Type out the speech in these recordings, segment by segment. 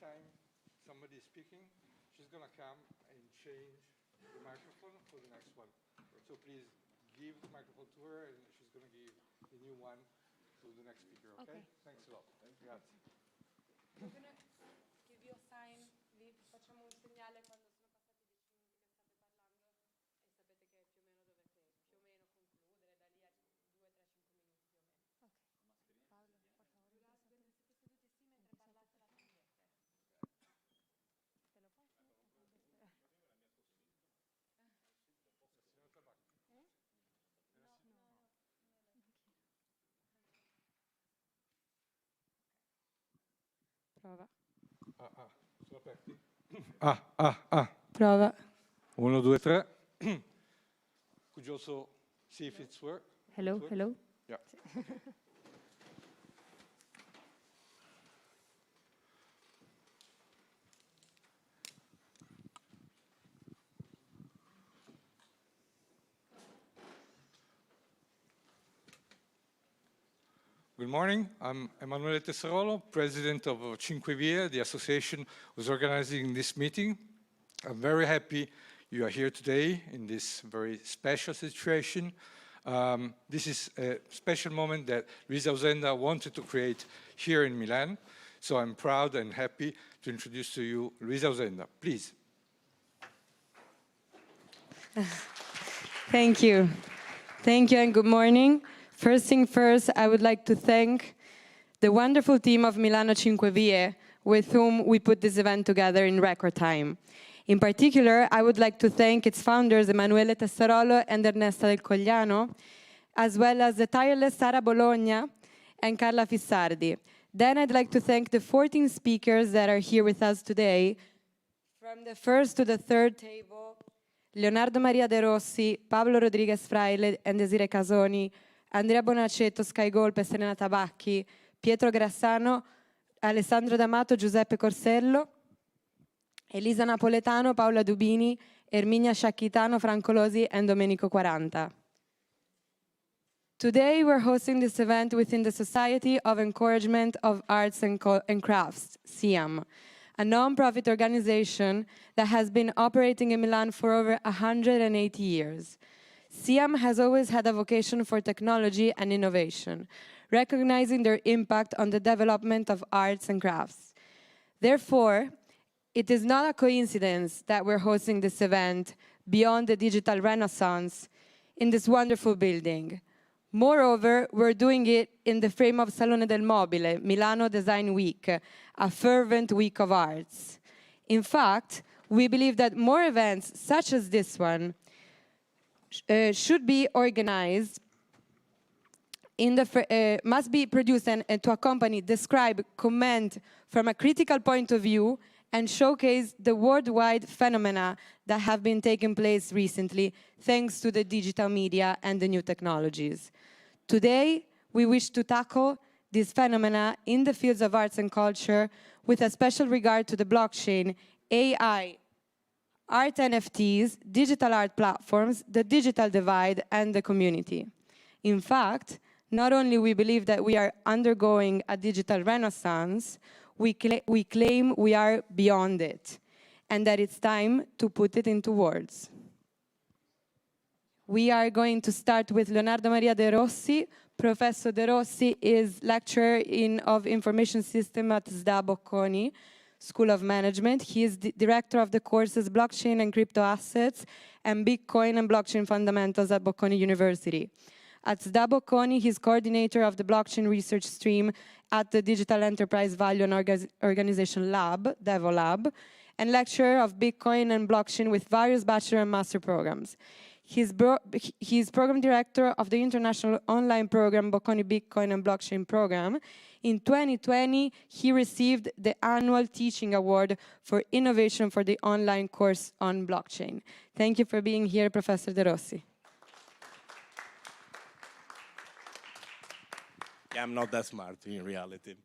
time somebody is speaking, she's going to come and change the microphone for the next one. So please give the microphone to her, and she's going to give the new one to the next speaker, okay? Thanks a lot. Grazie. We're going to give you a sign, vi facciamo un segnale quando sono passati 10 minuti che state parlando e sapete che più o meno dovete più o meno concludere da lì a 2, 3, 5 minuti più o meno. Ok. Paolo, per favore. Siete seduti sì mentre parlate la togliete. Te lo posso mettere? Prova. Sono aperti? Prova. 1, 2, 3. Could you also see if it's work? Hello, hello. Yeah. Good morning. I'm Emanuele Tessarolo, president of 𝗕𝗲𝗴𝗶𝗴𝗶, the association who's organizing this meeting. I'm very happy you are here today in this very special situation. This is a special moment that Luisa Ausenda wanted to create here in Milan. So I'm proud and happy to introduce to you Luisa Ausenda. Please. Thank you. Thank you and good morning. First thing first, I would like to thank the wonderful team of Milano 𝗕𝗲𝗴𝗶𝗴𝗶 with whom we put this event together in record time. In particular, I would like to thank its founders, Emanuele Tessarolo and Ernesto del Cogliano, as well as the tireless Sara Bologna and Carla Fissardi. Then I'd like to thank the 14 speakers that are here with us today, from the first to the third table, Leonardo Maria De Rossi, Pablo Rodriguez Fraile and Desiree Casoni, Andrea Bonacetto, 𝗏𝗏𝗏, Serena Tabacchi, Pietro Grassano, Alessandro D'Amato, Giuseppe Corsello, Elisa Napoletano, Paola Dubini, Erminia Sciacchitano, Franco Losi, and Domenico Quaranta. Today we're hosting this event within the Society of Encouragement of Arts and Crafts, SIAM, a non-profit organization that has been operating in Milan for over 180 years. SIAM has always had a vocation for technology and innovation, recognizing their impact on the development of arts and crafts. Therefore, it is not a coincidence that we're hosting this event beyond the digital renaissance in this wonderful building. Moreover, we're doing it in the frame of Salone del Mobile, Milano Design Week, a fervent week of arts. In fact, we believe that more events such as this one should be organized, must be produced and to accompany, describe, comment from a critical point of view and showcase the worldwide phenomena that have been taking place recently thanks to the digital media and the new technologies. Today, we wish to tackle these phenomena in the fields of arts and culture with a special regard to the blockchain, AI, art NFTs, digital art platforms, the digital divide, and the community. In fact, not only we believe that we are undergoing a digital renaissance, we claim we are beyond it, and that it's time to put it into words. We are going to start with Leonardo Maria De Rossi. Professor De Rossi is lecturer of Information System at 𝗏 Bocconi School of Management. He is the director of the courses Blockchain and Crypto Assets and Bitcoin and Blockchain Fundamentals at Bocconi University. At 𝗏 Bocconi, he's coordinator of the blockchain research stream at the Digital Enterprise Value and Organization Lab, Devo Lab, and lecturer of Bitcoin and blockchain with various bachelor and master programs. He's program director of the international online program Bocconi Bitcoin and Blockchain Program. In 2020, he received the annual teaching award for innovation for the online course on blockchain. Thank you for being here, Professor De Rossi. Yeah, I'm not that smart in reality.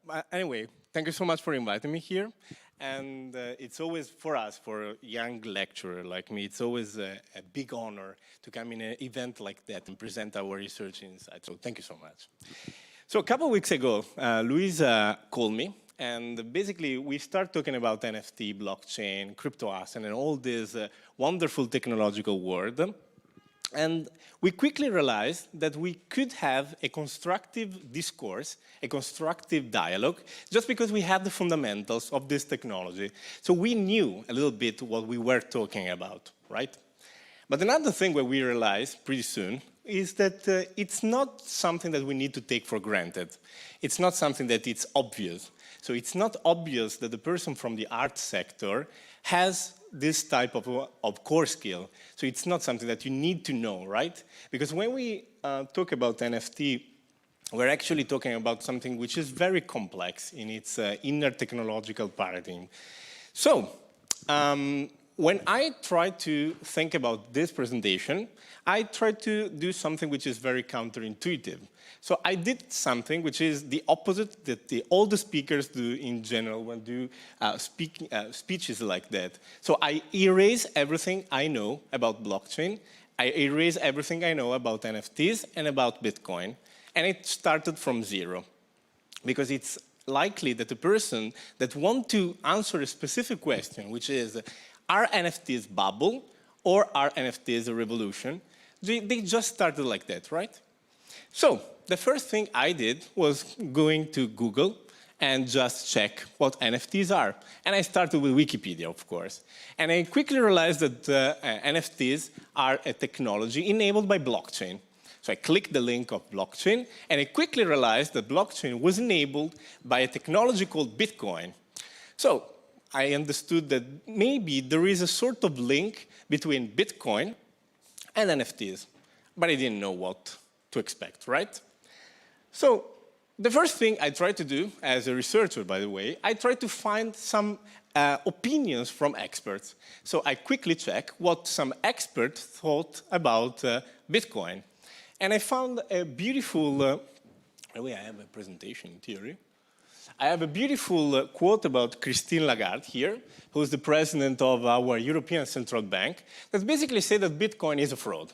But anyway, thank you so much for inviting me here. And it's always, for us, for a young lecturer like me, it's always a big honor to come in an event like that and present our research insights. So thank you so much. So a couple of weeks ago, Luisa called me And basically, we start talking about NFT, blockchain, crypto asset, and all this wonderful technological world. And we quickly realized that we could have a constructive discourse, a constructive dialogue, just because we had the fundamentals of this technology. So we knew a little bit what we were talking about, right? But another thing that we realized pretty soon is that it's not something that we need to take for granted. It's not something that it's obvious. So it's not obvious that the person from the art sector has this type of core skill. So it's not something that you need to know, right? Because when we talk about NFT, we're actually talking about something which is very complex in its inner technological paradigm. So when I try to think about this presentation, I try to do something which is very counterintuitive. So I did something which is the opposite that all the speakers do in general when do speeches like that. So I erase everything I know about blockchain. I erase everything I know about NFTs and about Bitcoin. And it started from zero. Because it's likely that the person that wants to answer a specific question, which is, are NFTs bubble or are NFTs a revolution? They just started like that, right? So the first thing I did was going to Google and just check what NFTs are. And I started with Wikipedia, of course. And I quickly realized that NFTs are a technology enabled by blockchain. So I clicked the link of blockchain, and I quickly realized that blockchain was enabled by a technology called Bitcoin. So I understood that maybe there is a sort of link between Bitcoin and NFTs, but I didn't know what to expect, right? So the first thing I tried to do, as a researcher, by the way, I tried to find some opinions from experts. So I quickly checked what some experts thought about Bitcoin. And I found a beautiful, I have a presentation in theory. I have a beautiful quote about Christine Lagarde here, who is the president of our European Central Bank, that basically said that Bitcoin is a fraud.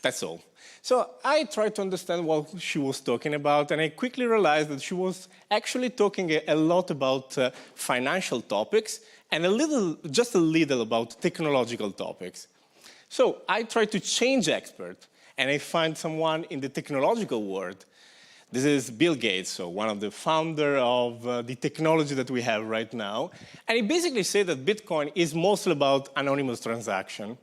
That's all. So I tried to understand what she was talking about, and I quickly realized that she was actually talking a lot about financial topics and just a little about technological topics. So I tried to change expert, and I find someone in the technological world. This is Bill Gates, so one of the founders of the technology that we have right now. And he basically said that Bitcoin is mostly about anonymous transaction.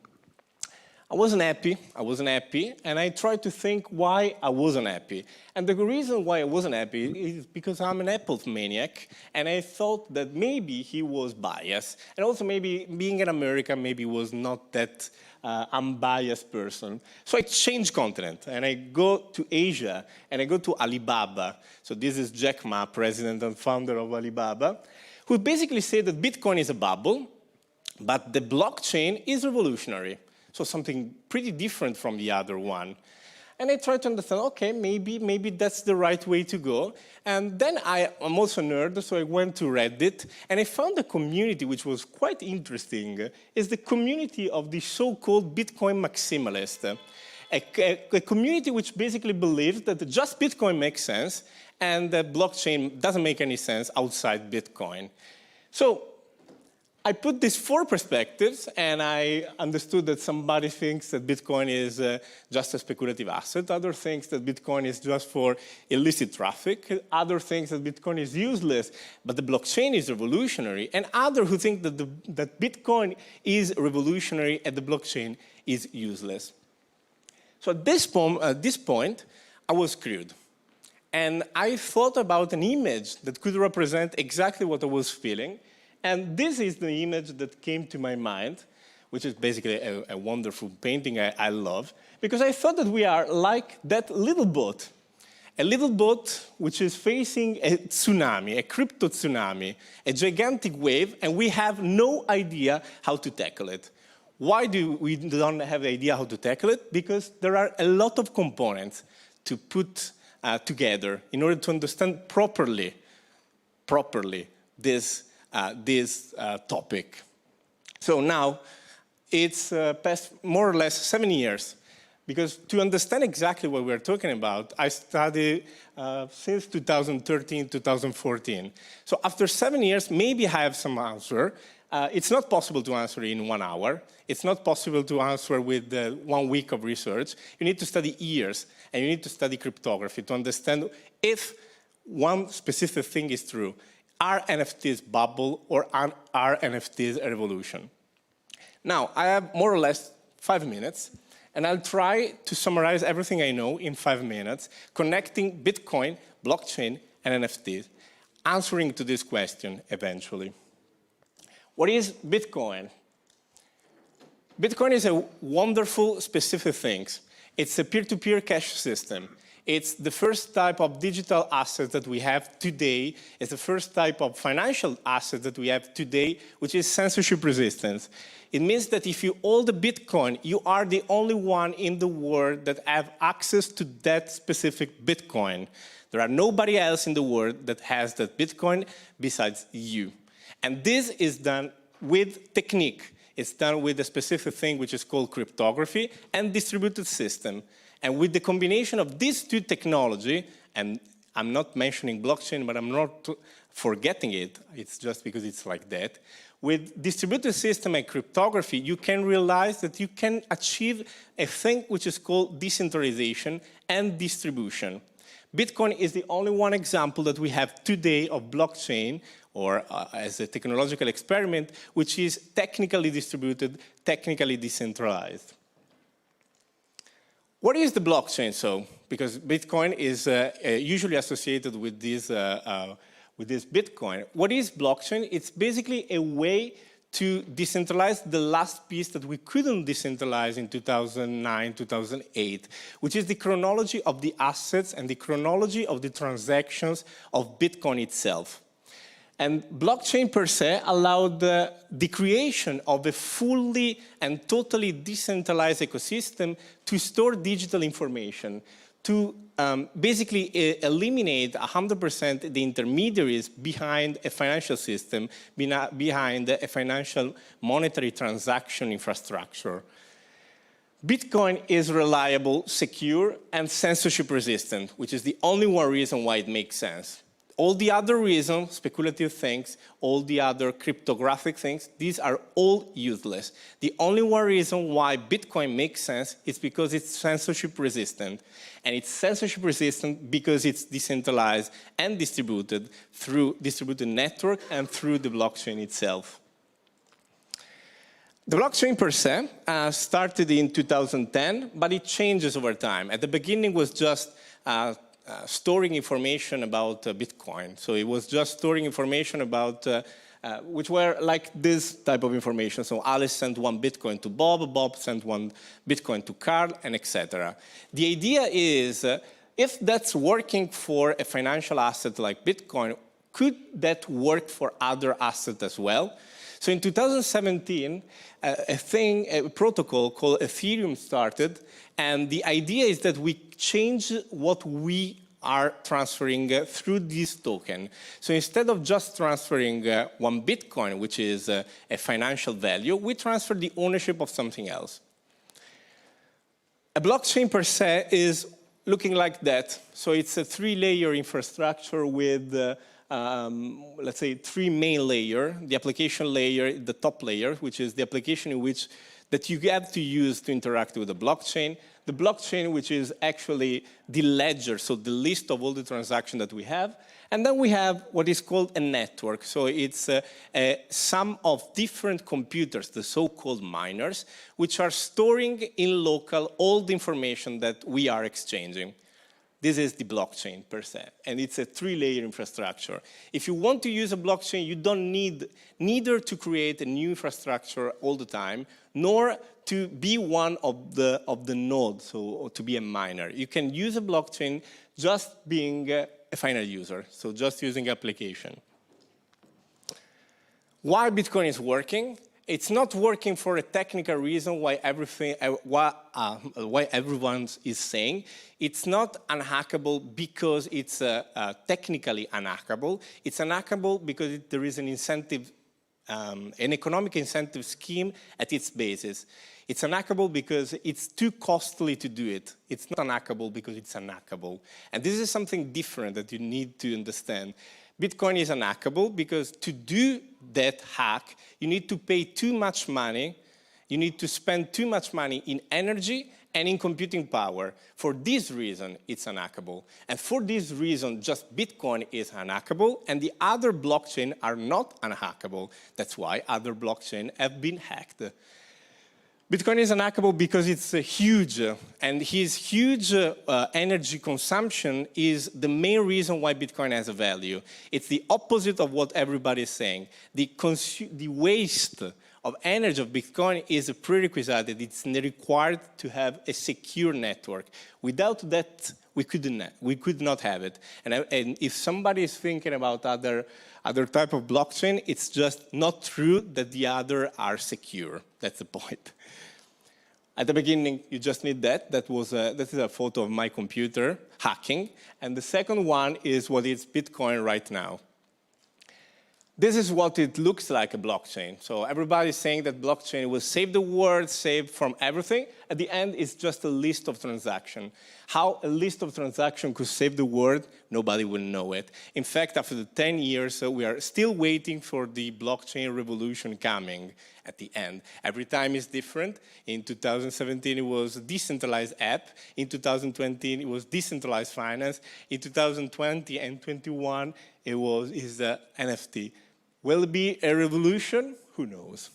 I wasn't happy, and I tried to think why I wasn't happy. And the reason why I wasn't happy is because I'm an Apple maniac, and I thought that maybe he was biased. And also maybe being in America maybe was not that unbiased person. So I changed continent, and I go to Asia, and I go to Alibaba. So this is Jack Ma, president and founder of Alibaba, who basically said that Bitcoin is a bubble, but the blockchain is revolutionary. So something pretty different from the other one. And I tried to understand, okay, maybe that's the right way to go. And then I'm also a nerd, so I went to Reddit, and I found a community which was quite interesting. It's the community of the so-called Bitcoin maximalists, a community which basically believes that just Bitcoin makes sense, and that blockchain doesn't make any sense outside Bitcoin. So I put these four perspectives, and I understood that somebody thinks that Bitcoin is just a speculative asset, other thinks that Bitcoin is just for illicit traffic, other thinks that Bitcoin is useless, but the blockchain is revolutionary, and other who think that, that Bitcoin is revolutionary and the blockchain is useless. So at this point, I was screwed. And I thought about an image that could represent exactly what I was feeling. And this is the image that came to my mind, which is basically a wonderful painting I love, because I thought that we are like that little boat. A little boat which is facing a tsunami, a crypto tsunami, a gigantic wave, and we have no idea how to tackle it. Why do we don't have the idea how to tackle it? Because there are a lot of components to put together in order to understand properly this topic. So now, it's past more or less 7 years Because to understand exactly what we're talking about, I studied since 2013, 2014. So after 7 years, maybe I have some answer. It's not possible to answer in 1 hour. It's not possible to answer with 1 week of research. You need to study years, and you need to study cryptography to understand if one specific thing is true. Are NFTs bubble or are NFTs a revolution? Now, I have more or less 5 minutes, and I'll try to summarize everything I know in 5 minutes, connecting Bitcoin, blockchain, and NFTs, answering to this question eventually. What is Bitcoin? Bitcoin is a wonderful, specific thing. It's a peer-to-peer cash system. It's the first type of digital asset that we have today. It's the first type of financial asset that we have today, which is censorship resistance. It means that if you hold a Bitcoin, you are the only one in the world that have access to that specific Bitcoin. There are nobody else in the world that has that Bitcoin besides you. And this is done with technique. It's done with a specific thing which is called cryptography and distributed system. And with the combination of these two technology, and I'm not mentioning blockchain, but I'm not forgetting it, it's just because it's like that. With distributed system and cryptography, you can realize that you can achieve a thing which is called decentralization and distribution. Bitcoin is the only one example that we have today of blockchain, or as a technological experiment, which is technically distributed, technically decentralized. What is the blockchain, so? Because Bitcoin is usually associated with this Bitcoin. What is blockchain? It's basically a way to decentralize the last piece that we couldn't decentralize in 2009, 2008, which is the chronology of the assets and the chronology of the transactions of Bitcoin itself. And blockchain per se allowed the creation of a fully and totally decentralized ecosystem to store digital information, to basically eliminate 100% the intermediaries behind a financial system, behind a financial monetary transaction infrastructure. Bitcoin is reliable, secure, and censorship resistant, which is the only one reason why it makes sense. All the other reasons, speculative things, all the other cryptographic things, these are all useless. The only one reason why Bitcoin makes sense is because it's censorship resistant. And it's censorship resistant because it's decentralized and distributed through distributed network and through the blockchain itself. The blockchain per se started in 2010, but it changes over time. At the beginning was just storing information about Bitcoin. So it was just storing information about, which were like this type of information. So Alice sent 1 Bitcoin to Bob, Bob sent 1 Bitcoin to Carl, and etc. The idea is, if that's working for a financial asset like Bitcoin, could that work for other assets as well? So in 2017, a protocol called Ethereum started, and the idea is that we change what we are transferring through this token. So instead of just transferring 1 Bitcoin, which is a financial value, we transfer the ownership of something else. A blockchain per se is looking like that. So it's a 3-layer infrastructure with let's say 3 main layers. The application layer, the top layer, which is the application in which that you have to use to interact with the blockchain. The blockchain, which is actually the ledger, so the list of all the transactions that we have. And then we have what is called a network. So it's a sum of different computers, the so-called miners, which are storing in local all the information that we are exchanging. This is the blockchain per se, and it's a 3-layer infrastructure. If you want to use a blockchain, you don't need neither to create a new infrastructure all the time, nor to be one of the nodes, so to be a miner. You can use a blockchain just being a final user, so just using application. Why Bitcoin is working? It's not working for a technical reason why everyone is saying. It's not unhackable because it's technically unhackable. It's unhackable because there is an incentive an economic incentive scheme at its basis. It's unhackable because it's too costly to do it. It's not unhackable because it's unhackable. And this is something different that you need to understand. Bitcoin is unhackable because to do that hack, you need to pay too much money, you need to spend too much money in energy and in computing power. For this reason, it's unhackable. And for this reason, just Bitcoin is unhackable, and the other blockchains are not unhackable. That's why other blockchains have been hacked. Bitcoin is unhackable because it's huge, and his huge energy consumption is the main reason why Bitcoin has a value. It's the opposite of what everybody is saying. The waste of energy of Bitcoin is a prerequisite that it's required to have a secure network. Without that, we could not have it. And if somebody is thinking about other type of blockchain, it's just not true that the other are secure. That's the point. At the beginning, you just need that. That is a photo of my computer hacking. And the second one is what is Bitcoin right now. This is what it looks like, a blockchain. So everybody's saying that blockchain will save the world, save from everything. At the end, it's just a list of transactions. How a list of transactions could save the world, nobody will know it. In fact, after the 10 years, we are still waiting for the blockchain revolution coming at the end. Every time is different. In 2017, it was a decentralized app. In 2020, it was decentralized finance. In 2020 and 21, it is the NFT. Will it be a revolution? Who knows?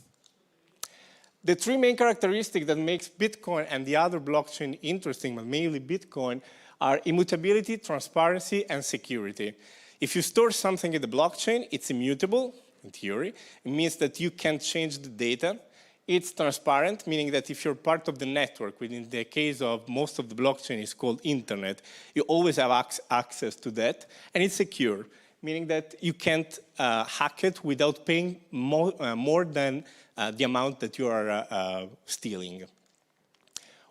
The three main characteristics that makes Bitcoin and the other blockchain interesting, but mainly Bitcoin, are immutability, transparency, and security. If you store something in the blockchain, it's immutable, in theory. It means that you can't change the data. It's transparent, meaning that if you're part of the network, which in the case of most of the blockchain is called internet, you always have access to that. And it's secure, meaning that you can't hack it without paying more than the amount that you are stealing.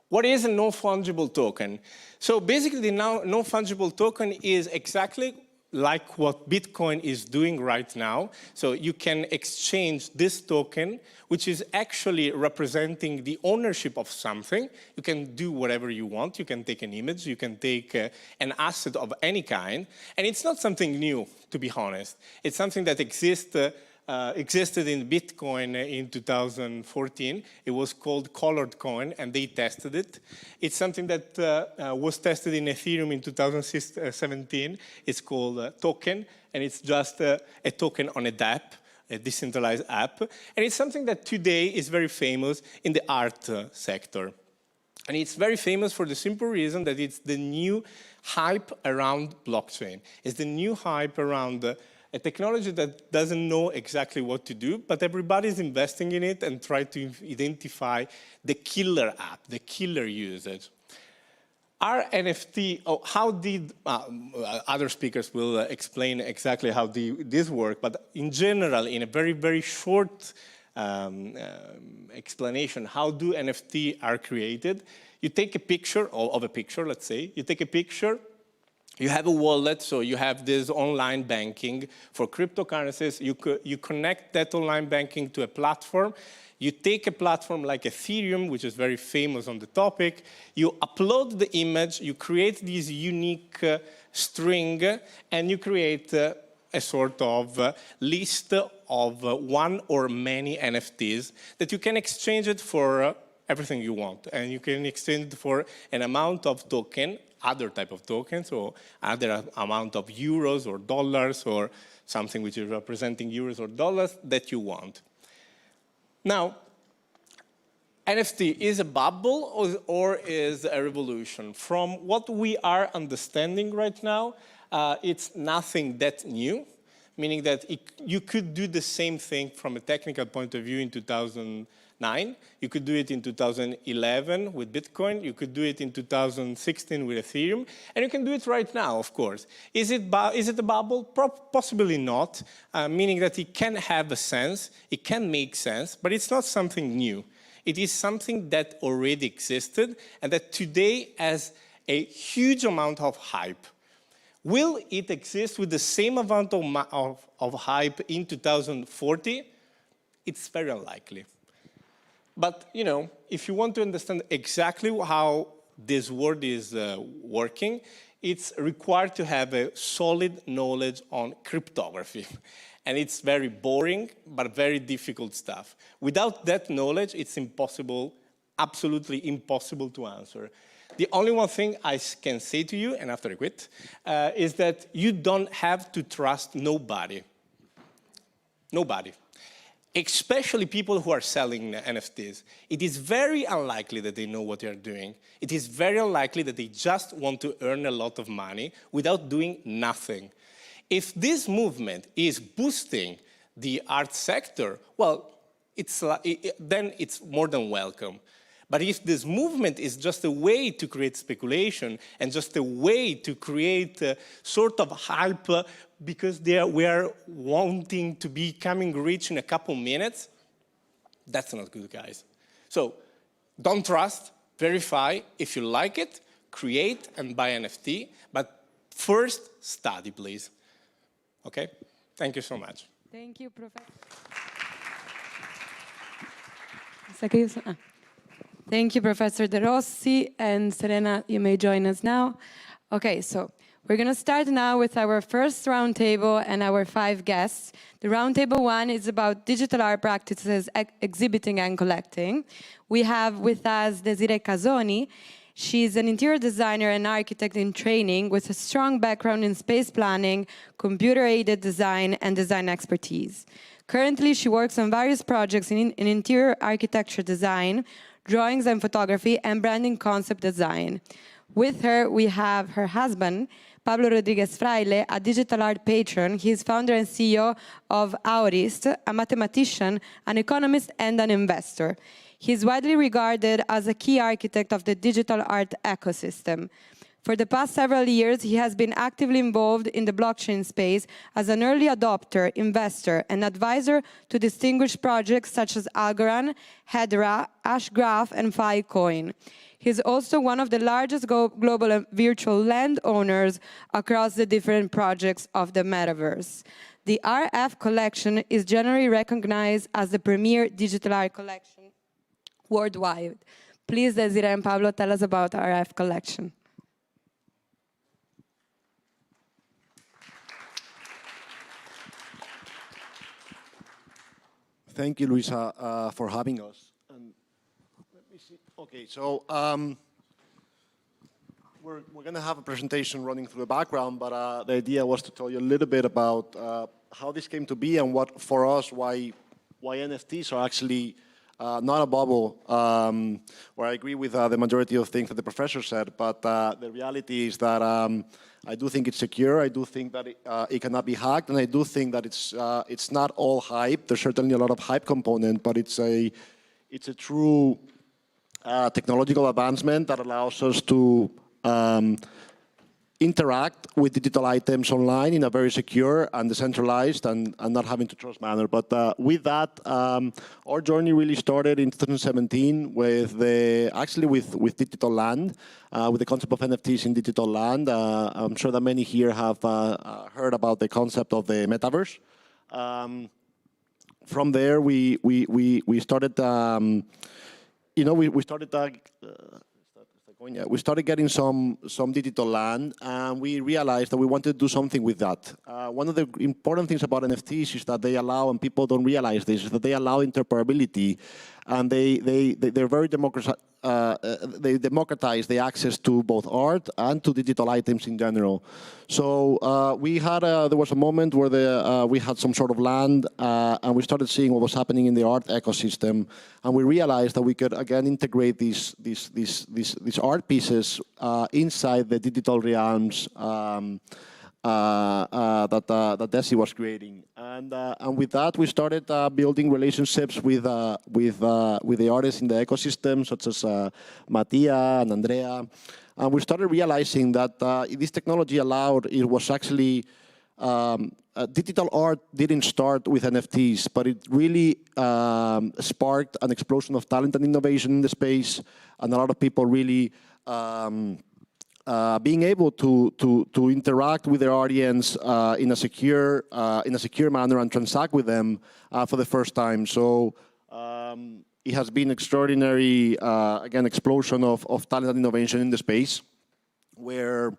What is a non-fungible token? So basically, the non-fungible token is exactly like what Bitcoin is doing right now. So you can exchange this token, which is actually representing the ownership of something. You can do whatever you want. You can take an image. You can take an asset of any kind. And it's not something new, to be honest. It's something that existed in Bitcoin in 2014. It was called colored coin, and they tested it. It's something that was tested in Ethereum in 2017. It's called token, and it's just a token on a dApp, a decentralized app. And it's something that today is very famous in the art sector. And it's very famous for the simple reason that it's the new hype around blockchain. It's the new hype around a technology that doesn't know exactly what to do, but everybody's investing in it and try to identify the killer app, the killer usage. Our NFT, how did, other speakers will explain exactly how this works, but in general, in a very, very short explanation, how do NFT are created? You take a picture of a picture, let's say. You take a picture. You have a wallet, so you have this online banking. For cryptocurrencies, you connect that online banking to a platform. You take a platform like Ethereum, which is very famous on the topic. You upload the image, you create this unique string, and you create a sort of list of one or many NFTs that you can exchange it for everything you want. And you can exchange it for an amount of token, other type of tokens, or other amount of euros or dollars, or something which is representing euros or dollars that you want. Now, NFT is a bubble or is a revolution? From what we are understanding right now, it's nothing that new, meaning that you could do the same thing from a technical point of view in 2009. You could do it in 2011 with Bitcoin. You could do it in 2016 with Ethereum. And you can do it right now, of course. Is it a bubble? Possibly not, meaning that it can have a sense, it can make sense, but it's not something new. It is something that already existed and that today has a huge amount of hype. Will it exist with the same amount of hype in 2040? it's very unlikely. But, you know, if you want to understand exactly how this world is working, it's required to have a solid knowledge on cryptography. And it's very boring, but very difficult stuff. Without that knowledge, it's impossible, absolutely impossible to answer. The only one thing I can say to you, and after I quit, is that you don't have to trust nobody. Nobody. Especially people who are selling NFTs. It is very unlikely that they know what they are doing. It is very unlikely that they just want to earn a lot of money without doing nothing. If this movement is boosting the art sector, well, then it's more than welcome. But if this movement is just a way to create speculation and just a way to create a sort of hype because we are wanting to be becoming rich in a couple minutes, that's not good, guys. So don't trust, verify. If you like it, create and buy NFT. But first, study, please. Okay? Thank you so much. Thank you, Professor. Thank you, Professor 𝗕𝗏𝗏, and Serena, you may join us now. Okay, so we're going to start now with our first roundtable and our 5 guests. The roundtable 1 is about digital art practices, exhibiting and collecting. We have with us Desiree Casoni. She's an interior designer and architect in training with a strong background in space planning, computer-aided design, and design expertise. Currently, she works on various projects in interior architecture design, drawings and photography, and branding concept design. With her, we have her husband, Pablo Rodriguez Fraile, a digital art patron. He is founder and CEO of 𝗕𝗲𝘆, a mathematician, an economist, and an investor. He is widely regarded as a key architect of the digital art ecosystem. For the past several years, he has been actively involved in the blockchain space as an early adopter, investor, and advisor to distinguished projects such as Algorand, Hedera, Hashgraph, and Filecoin. He is also one of the largest global virtual land owners across the different projects of the metaverse. The RF collection is generally recognized as the premier digital art collection worldwide. Please, Desiree and Pablo, tell us about RF collection. Thank you, Luisa, for having us. And let me see. Okay, so we're going to have a presentation running through the background, but the idea was to tell you a little bit about how this came to be and what, for us, why NFTs are actually not a bubble, where I agree with the majority of things that the professor said, but the reality is that I do think it's secure. I do think that it cannot be hacked, and I do think that it's not all hype. There's certainly a lot of hype component, but it's a true technological advancement that allows us to interact with digital items online in a very secure and decentralized and not having to trust manner. But with that, our journey really started in 2017 with with digital land, with the concept of NFTs in digital land. I'm sure that many here have heard about the concept of the metaverse. From there, we started, we started getting some digital land, and we realized that we wanted to do something with that. One of the important things about NFTs is that they allow, and people don't realize this, is that they allow interoperability, and they're very they democratize the access to both art and to digital items in general. So there was a moment where we had some sort of land, and we started seeing what was happening in the art ecosystem, and we realized that we could again integrate these art pieces inside the digital realms that 𝗕𝗏𝗏𝗏 was creating, and with that we started building relationships with the artists in the ecosystem, such as Mattia and Andrea, and we started realizing that this technology was actually digital art didn't start with NFTs, but it really sparked an explosion of talent and innovation in the space, and a lot of people really being able to interact with their audience in a secure manner and transact with them for the first time. So it has been extraordinary, again, explosion of talent and innovation in the space, where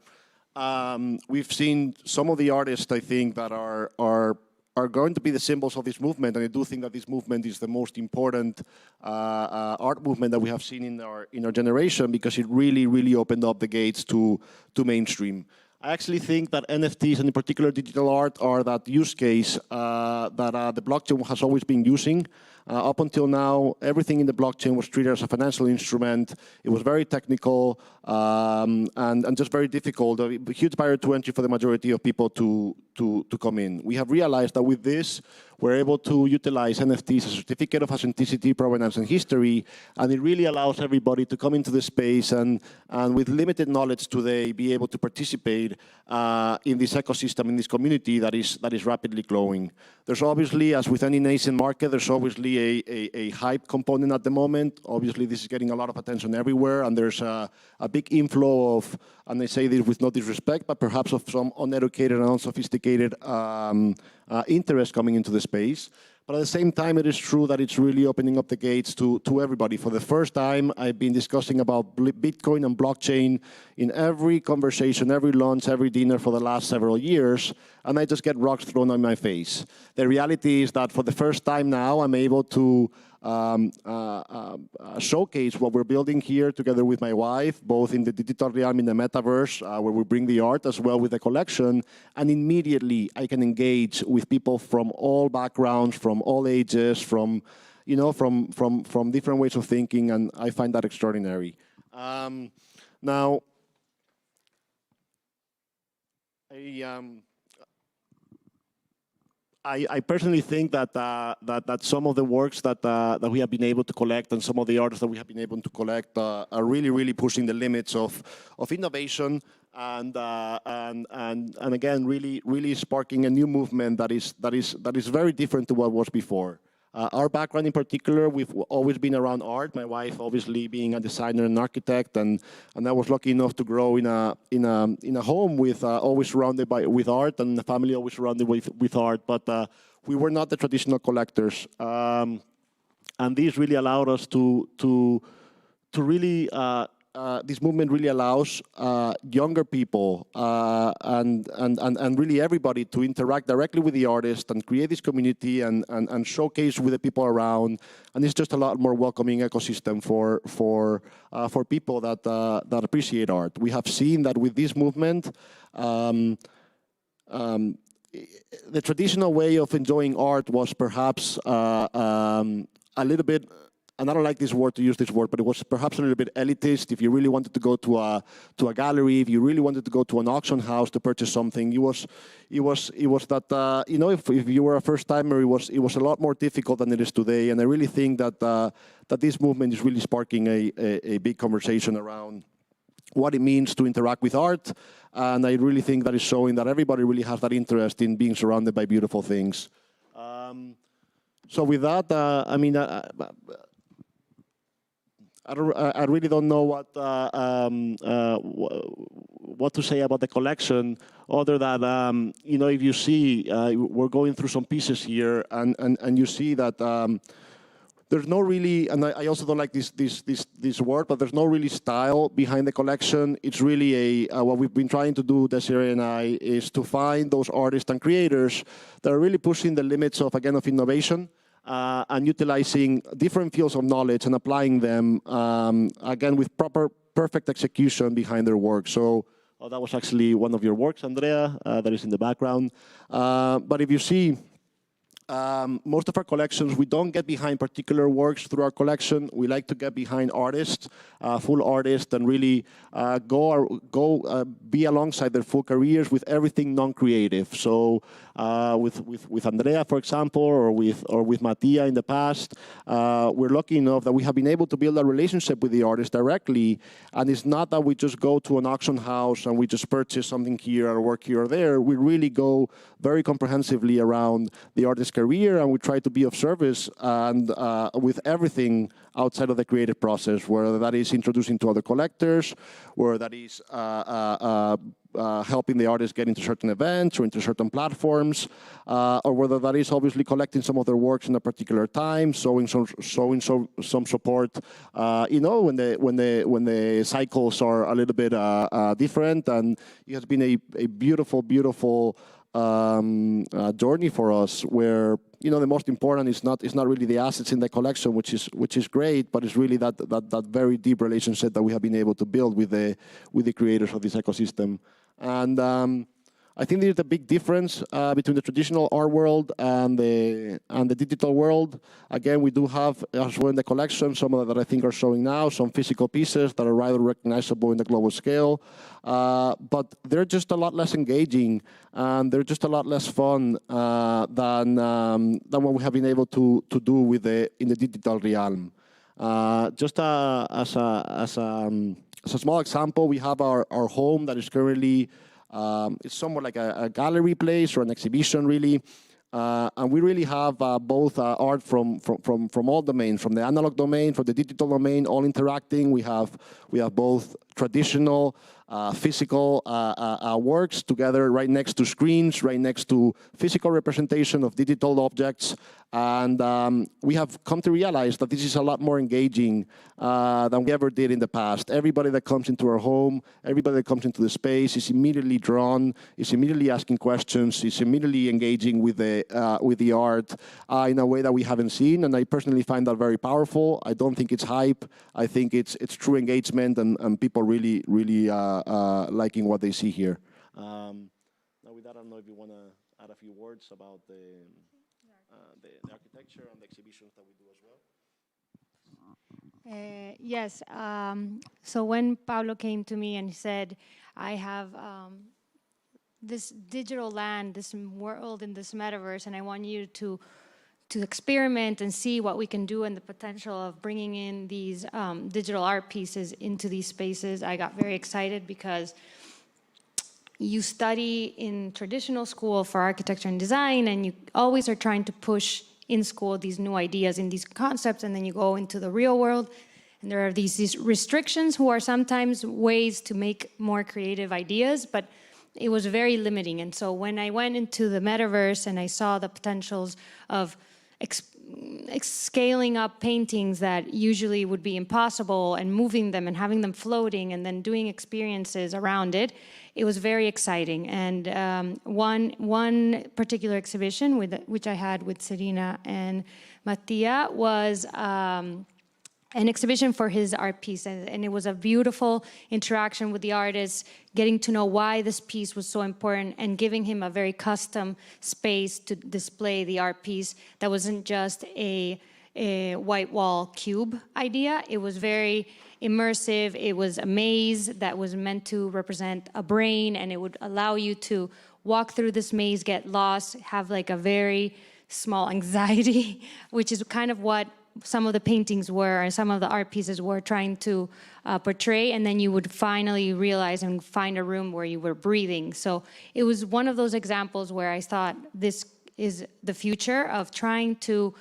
we've seen some of the artists, I think, that are going to be the symbols of this movement, and I do think that this movement is the most important art movement that we have seen in our generation, because it really opened up the gates to mainstream. I actually think that NFTs, and in particular digital art, are that use case that the blockchain has always been using. Up until now, everything in the blockchain was treated as a financial instrument. It was very technical and just very difficult. A huge barrier to entry for the majority of people to come in. We have realized that with this, we're able to utilize NFTs as a certificate of authenticity, provenance, and history, and it really allows everybody to come into the space and with limited knowledge today, be able to participate in this ecosystem, in this community that is rapidly growing. There's obviously, as with any nascent market, there's obviously a hype component at the moment. Obviously, this is getting a lot of attention everywhere, and there's a big inflow of, and I say this with no disrespect, but perhaps of some uneducated and unsophisticated interest coming into the space. But at the same time, it is true that it's really opening up the gates to everybody. For the first time, I've been discussing about Bitcoin and blockchain in every conversation, every lunch, every dinner for the last several years, and I just get rocks thrown on my face. The reality is that for the first time now, I'm able to showcase what we're building here together with my wife, both in the digital realm, in the metaverse, where we bring the art as well with the collection, and immediately I can engage with people from all backgrounds, from all ages, from different ways of thinking, and I find that extraordinary. Now, I personally think that some of the works that we have been able to collect and some of the artists that we have been able to collect are really pushing the limits of innovation and again really sparking a new movement that is very different to what was before. Our background in particular, we've always been around art. My wife, obviously, being a designer and architect, and I was lucky enough to grow in a home with always surrounded with art, and the family always surrounded with art. But we were not the traditional collectors, and this really allowed us to really. This movement really allows younger people and really everybody to interact directly with the artist and create this community and showcase with the people around. And it's just a lot more welcoming ecosystem for people that appreciate art. We have seen that with this movement, the traditional way of enjoying art was perhaps a little bit. And I don't like to use this word, but it was perhaps a little bit elitist. If you really wanted to go to a gallery, if you really wanted to go to an auction house to purchase something, it was that if you were a first timer, it was a lot more difficult than it is today. And I really think that this movement is really sparking a big conversation around what it means to interact with art. And I really think that is showing that everybody really has that interest in being surrounded by beautiful things. So with that, I really don't know what to say about the collection, other than if you see, we're going through some pieces here, and you see that there's no really, and I also don't like this word, but there's no really style behind the collection. It's really what we've been trying to do, Desiree and I, is to find those artists and creators that are really pushing the limits of innovation. And utilizing different fields of knowledge and applying them, again, with perfect execution behind their work. So that was actually one of your works, Andrea, that is in the background. But if you see, most of our collections, we don't get behind particular works through our collection. We like to get behind artists, full artists, and really be alongside their full careers with everything non-creative. So with Andrea, for example, or with Mattia in the past, we're lucky enough that we have been able to build a relationship with the artist directly. And it's not that we just go to an auction house and we just purchase something here or work here or there. We really go very comprehensively around the artist's career, and we try to be of service and with everything outside of the creative process, whether that is introducing to other collectors, whether that is helping the artists get into certain events or into certain platforms, or whether that is obviously collecting some of their works in a particular time, showing some support, you know, when the cycles are a little bit different. And it has been a beautiful journey for us, where, you know, the most important is not really the assets in the collection, which is great, but it's really that very deep relationship that we have been able to build with the creators of this ecosystem. And I think there's a big difference between the traditional art world and the digital world. Again, we do have, as well in the collection, some of that I think are showing now, some physical pieces that are rather recognizable in the global scale. But they're just a lot less engaging, and they're just a lot less fun than what we have been able to do in the digital realm. Just as a small example, we have our home that is currently, it's somewhat like a gallery place or an exhibition, really. And we really have both art from all domains, from the analog domain, from the digital domain, all interacting. We have both traditional physical works together right next to screens, right next to physical representation of digital objects. And we have come to realize that this is a lot more engaging than we ever did in the past. Everybody that comes into our home, everybody that comes into the space is immediately drawn, is immediately asking questions, is immediately engaging with the art in a way that we haven't seen. And I personally find that very powerful. I don't think it's hype. I think it's true engagement, and people really liking what they see here. Now with that, I don't know if you want to add a few words about the architecture and the exhibitions that we do as well. Yes. So when Pablo came to me and he said, I have this digital land, this world in this metaverse, and I want you to experiment and see what we can do and the potential of bringing in these digital art pieces into these spaces, I got very excited, because you study in traditional school for architecture and design, and you always are trying to push in school these new ideas and these concepts, and then you go into the real world, and there are these restrictions who are sometimes ways to make more creative ideas, but it was very limiting. And so when I went into the metaverse and I saw the potentials of scaling up paintings that usually would be impossible, and moving them and having them floating and then doing experiences around it, it was very exciting. And one particular exhibition which I had with Serena and Mattia was an exhibition for his art piece, and it was a beautiful interaction with the artist, getting to know why this piece was so important, and giving him a very custom space to display the art piece that wasn't just a white wall cube idea. It was very immersive. It was a maze that was meant to represent a brain, and it would allow you to walk through this maze, get lost, have like a very small anxiety, which is kind of what some of the paintings were, and some of the art pieces were trying to portray. And then you would finally realize and find a room where you were breathing. So it was one of those examples where I thought this is the future of trying to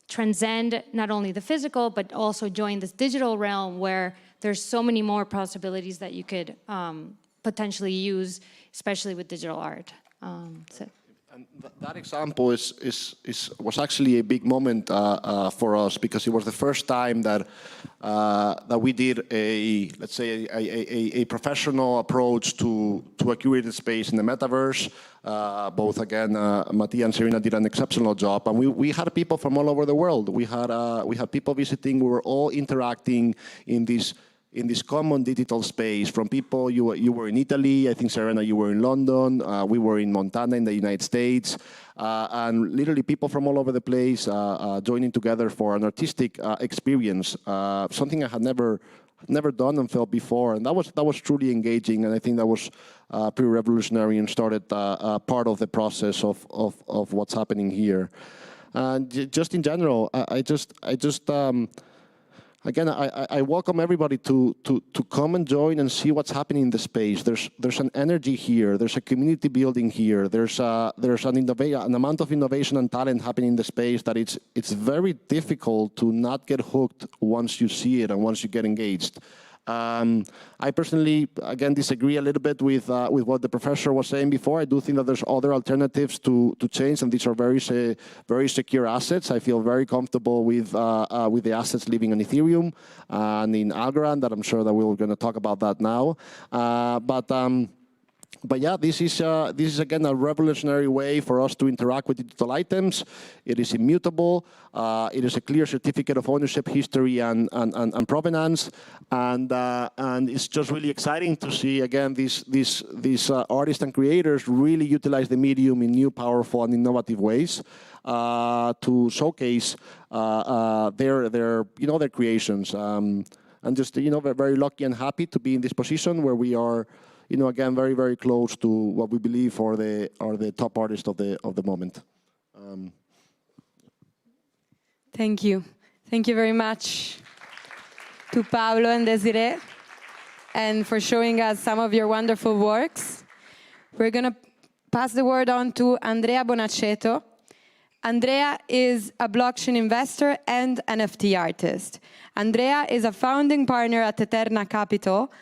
transcend not only the physical, but also join this digital realm where there's so many more possibilities that you could potentially use, especially with digital art. And that example was actually a big moment for us, because it was the first time that we did let's say a professional approach to a curated space in the metaverse. Both, again, Mattia and Serena did an exceptional job, and we had people from all over the world. We had people visiting. We were all interacting in this common digital space, from people, you were in Italy, I think, Serena, you were in London, we were in Montana in the United States, and literally people from all over the place joining together for an artistic experience, something I had never done and felt before, and that was truly engaging, and I think that was pretty revolutionary and started part of the process of what's happening here. And just in general, again, I welcome everybody to come and join and see what's happening in the space. There's an energy here. There's a community building here. There's an amount of innovation and talent happening in the space that it's very difficult to not get hooked once you see it and once you get engaged. I personally, again, disagree a little bit with what the professor was saying before. I do think that there's other alternatives to change, and these are very secure assets. I feel very comfortable with the assets living on Ethereum and in Algorand, that I'm sure that we're going to talk about that now. But yeah, this is again a revolutionary way for us to interact with digital items. It is immutable. It is a clear certificate of ownership, history, and provenance. And it's just really exciting to see again these artists and creators really utilize the medium in new, powerful, and innovative ways to showcase their creations. And just we're very lucky and happy to be in this position where we are. Again, very, very close to what we believe are the top artists of the moment. Thank you. Thank you very much to Pablo and Desiree, and for showing us some of your wonderful works. We're going to pass the word on to Andrea Bonaceto. Andrea is a blockchain investor and NFT artist. Andrea is a founding partner at Eterna Capital,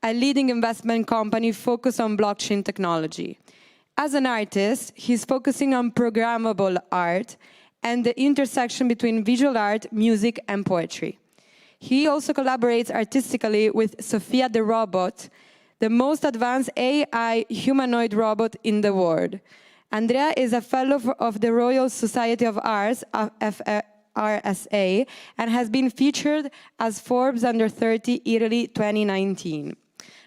a leading investment company focused on blockchain technology. As an artist, he's focusing on programmable art and the intersection between visual art, music, and poetry. He also collaborates artistically with Sophia the robot, the most advanced AI humanoid robot in the world. Andrea is a fellow of the Royal Society of Arts, RSA, and has been featured as Forbes Under 30 Italy 2019.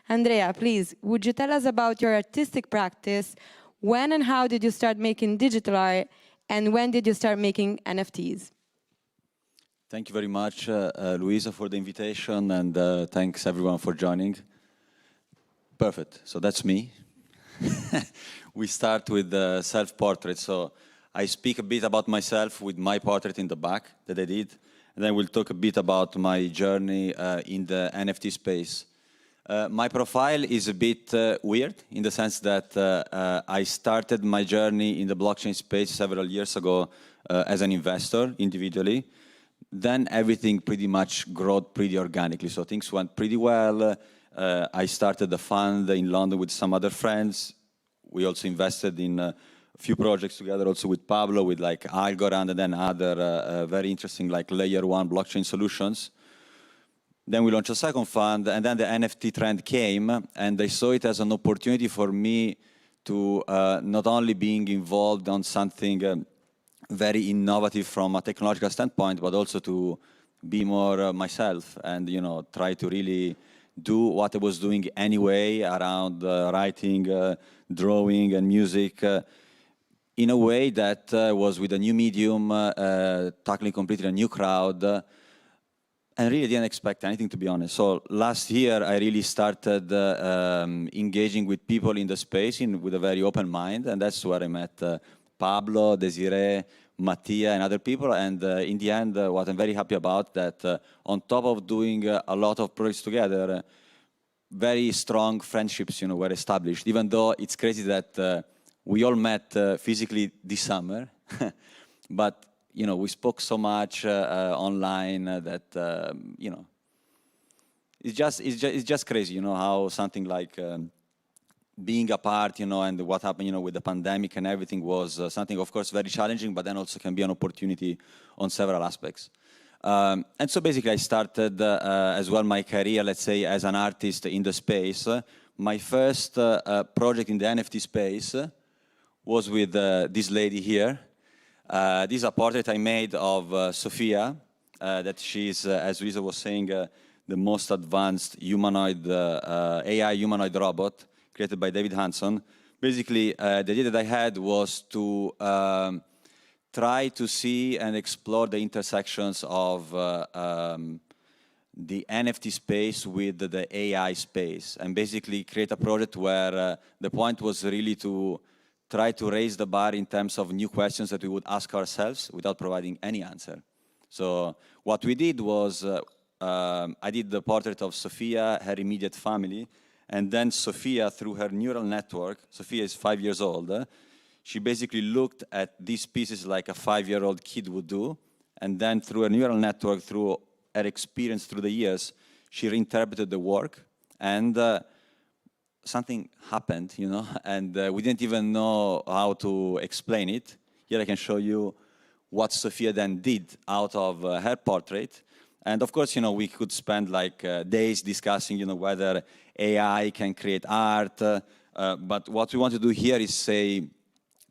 Andrea, please, would you tell us about your artistic practice? When and how did you start making digital art? And when did you start making NFTs? Thank you very much, Luisa, for the invitation, and thanks everyone for joining. Perfect, so that's me. We start with self-portrait. So I speak a bit about myself with my portrait in the back that I did, and then we'll talk a bit about my journey in the NFT space. My profile is a bit weird in the sense that I started my journey in the blockchain space several years ago as an investor individually. Then everything pretty much grew pretty organically. So things went pretty well. I started a fund in London with some other friends. We also invested in a few projects together also with Pablo, with like Algorand and then other very interesting like layer one blockchain solutions. Then we launched a second fund, and then the NFT trend came, and I saw it as an opportunity for me to not only being involved on something very innovative from a technological standpoint, but also to be more myself and try to really do what I was doing anyway around writing, drawing, and music in a way that was with a new medium, tackling completely a new crowd. And really didn't expect anything, to be honest. So last year, I really started engaging with people in the space with a very open mind. And that's where I met Pablo, Desiree, Mattia, and other people. And in the end, what I'm very happy about, that on top of doing a lot of projects together, very strong friendships were established, even though it's crazy that we all met physically this summer. But we spoke so much online that it's just crazy, how something like being apart, and what happened, with the pandemic and everything was something, of course, very challenging, but then also can be an opportunity on several aspects. And so basically, I started as well my career, let's say, as an artist in the space. My first project in the NFT space was with this lady here. This is a portrait I made of Sophia, that she's, as Luisa was saying, the most advanced humanoid, AI humanoid robot created by David Hanson. Basically, the idea that I had was to try to see and explore the intersections of the NFT space with the AI space, and basically create a project where the point was really to try to raise the bar in terms of new questions that we would ask ourselves without providing any answer. So what we did was I did the portrait of Sofia, her immediate family, and then Sofia, through her neural network, Sofia is 5 years old, she basically looked at these pieces like a 5-year-old kid would do, and then through a neural network, through her experience through the years, she reinterpreted the work, and something happened, you know, and we didn't even know how to explain it. Here I can show you what Sofia then did out of her portrait. And of course, you know, we could spend like days discussing, you know, whether AI can create art. But what we want to do here is say,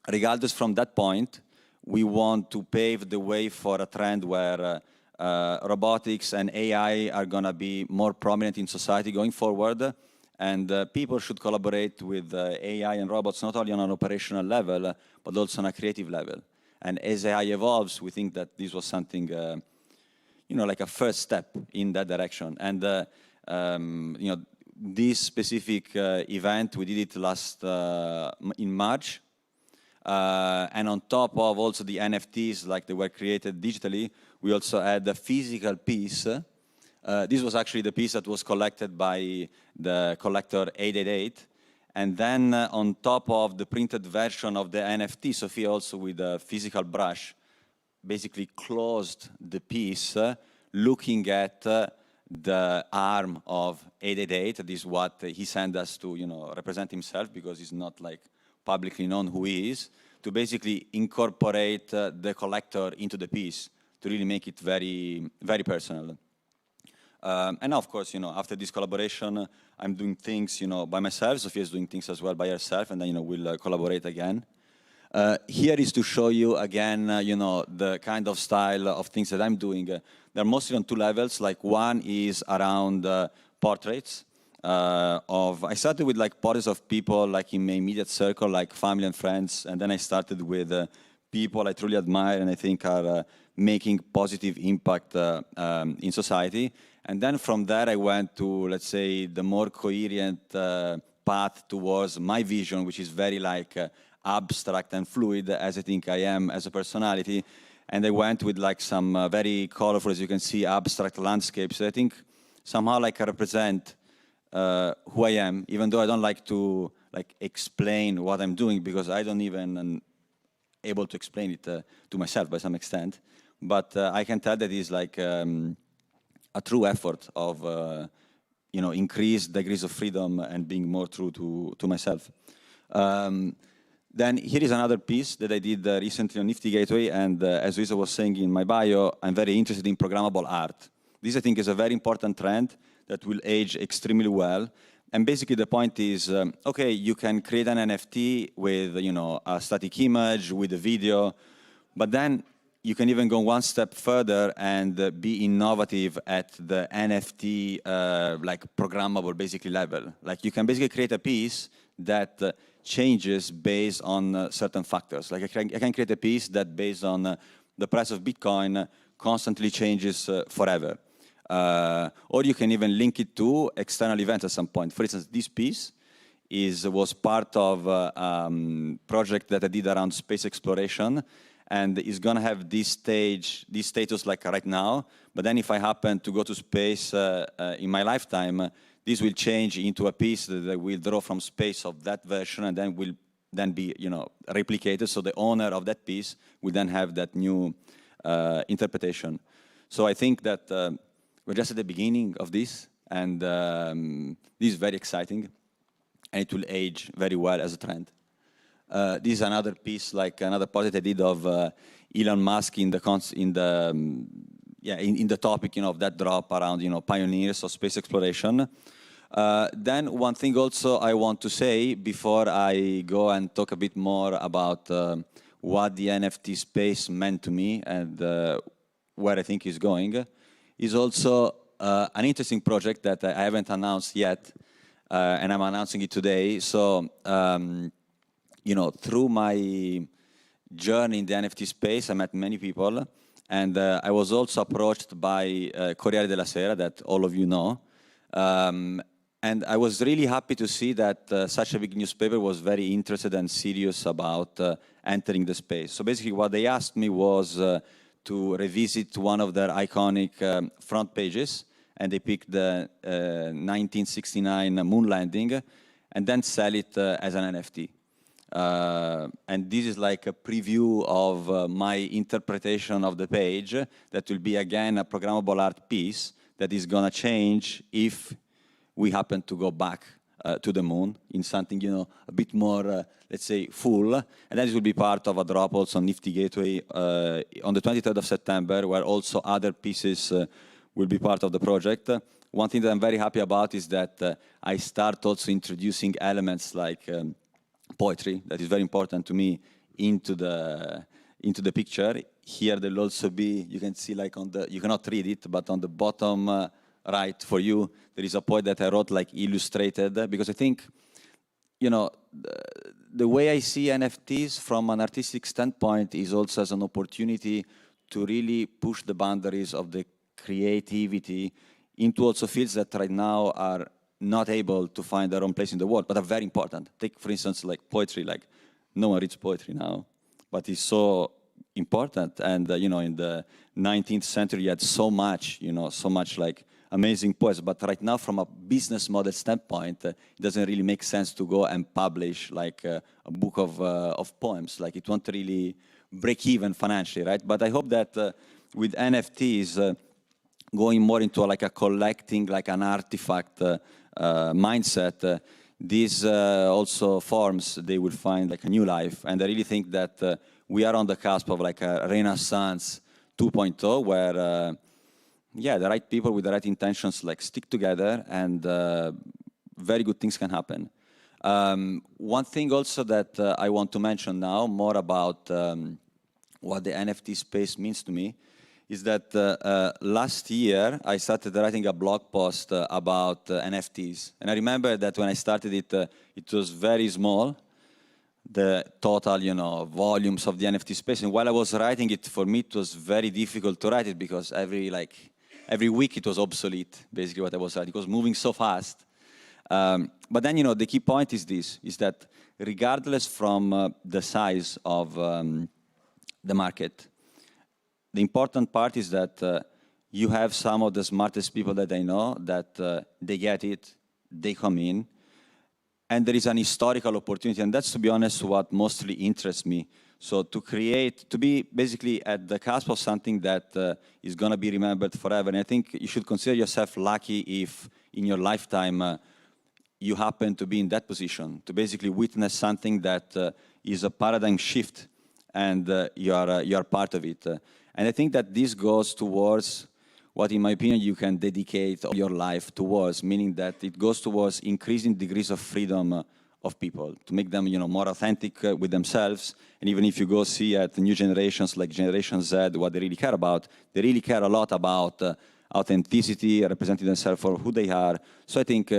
regardless from that point, we want to pave the way for a trend where robotics and AI are going to be more prominent in society going forward. And people should collaborate with AI and robots not only on an operational level, but also on a creative level. And as AI evolves, we think that this was something, you know, like a first step in that direction. And, you know, this specific event, we did it last, in March. And on top of also the NFTs, like they were created digitally, we also had a physical piece. This was actually the piece that was collected by the collector 888. And then on top of the printed version of the NFT, Sofia also with a physical brush basically closed the piece, looking at the arm of 888. This is what he sent us to, you know, represent himself, because he's not like publicly known who he is, to basically incorporate the collector into the piece to really make it very, very personal. And now, of course, you know, after this collaboration, I'm doing things, you know, by myself. Sofia is doing things as well by herself, and then, you know, we'll collaborate again. Here is to show you again, you know, the kind of style of things that I'm doing. They're mostly on 2 levels. Like one is around portraits. I started with like portraits of people like in my immediate circle, like family and friends, and then I started with people I truly admire and I think are making positive impact in society. And then from there I went to, let's say, the more coherent path towards my vision, which is very like abstract and fluid, as I think I am as a personality. And I went with like some very colorful, as you can see, abstract landscapes that I think somehow like I represent who I am, even though I don't like to like explain what I'm doing, because I don't even able to explain it to myself by some extent. But I can tell that it's like a true effort of, you know, increased degrees of freedom and being more true to myself. Then here is another piece that I did recently on Nifty Gateway, and as Luisa was saying in my bio, I'm very interested in programmable art. This, I think, is a very important trend that will age extremely well. And basically the point is, okay, you can create an NFT with, you know, a static image, with a video, but then you can even go one step further and be innovative at the NFT, like programmable basically level. Like you can basically create a piece that changes based on certain factors. Like I can create a piece that based on the price of Bitcoin constantly changes forever. Or you can even link it to external events at some point. For instance, this piece was part of a project that I did around space exploration, and is going to have this status like right now. But then if I happen to go to space in my lifetime, this will change into a piece that I will draw from space of that version, and then will then be, you know, replicated. So the owner of that piece will then have that new interpretation. So I think that we're just at the beginning of this, and this is very exciting, and it will age very well as a trend. This is another piece, like another project I did of Elon Musk in the topic, you know, of that drop around, you know, pioneers of space exploration. Then one thing also I want to say before I go and talk a bit more about what the NFT space meant to me and where I think it's going, is also an interesting project that I haven't announced yet, and I'm announcing it today. So, you know, through my journey in the NFT space, I met many people, and I was also approached by Corriere della Sera, that all of you know. And I was really happy to see that such a big newspaper was very interested and serious about entering the space. So basically what they asked me was to revisit one of their iconic front pages and they pick the 1969 moon landing, and then sell it as an NFT. And this is like a preview of my interpretation of the page. That will be, again, a programmable art piece that is going to change if we happen to go back to the moon in something, you know, a bit more, let's say, full. And then it will be part of a drop also on Nifty Gateway on the 23rd of September, where also other pieces will be part of the project. One thing that I'm very happy about is that I start also introducing elements like poetry, that is very important to me, into the picture. Here there will also be, you can see like on the, you cannot read it, but on the bottom right for you, there is a poem that I wrote like illustrated, because I think, you know, the way I see NFTs from an artistic standpoint is also as an opportunity to really push the boundaries of the creativity into also fields that right now are not able to find their own place in the world, but are very important. Take, for instance, like poetry. Like, no one reads poetry now, but it's so important. And, you know, in the 19th century, you had so much, you know, so much like amazing poets. But right now, from a business model standpoint, it doesn't really make sense to go and publish like a book of poems. Like, it won't really break even financially, right? But I hope that with NFTs, going more into like a collecting, like an artifact mindset, these also forms, they will find like a new life. And I really think that we are on the cusp of like a Renaissance 2.0, where, yeah, the right people with the right intentions like stick together, and very good things can happen. One thing also that I want to mention now, more about what the NFT space means to me, is that last year I started writing a blog post about NFTs. And I remember that when I started it, it was very small, the total, you know, volumes of the NFT space. And while I was writing it, for me it was very difficult to write it, because every week it was obsolete, basically what I was writing. It was moving so fast. But then, you know, the key point is this, is that regardless from the size of the market, the important part is that you have some of the smartest people that I know, that they get it, they come in, and there is an historical opportunity. And that's, to be honest, what mostly interests me. So to be basically at the cusp of something that is going to be remembered forever. And I think you should consider yourself lucky if in your lifetime you happen to be in that position, to basically witness something that is a paradigm shift, and you are part of it. And I think that this goes towards what, in my opinion, you can dedicate your life towards, meaning that it goes towards increasing degrees of freedom of people, to make them, you know, more authentic with themselves. And even if you go see at the new generations, like Generation Z, what they really care about, they really care a lot about authenticity, representing themselves for who they are. So I think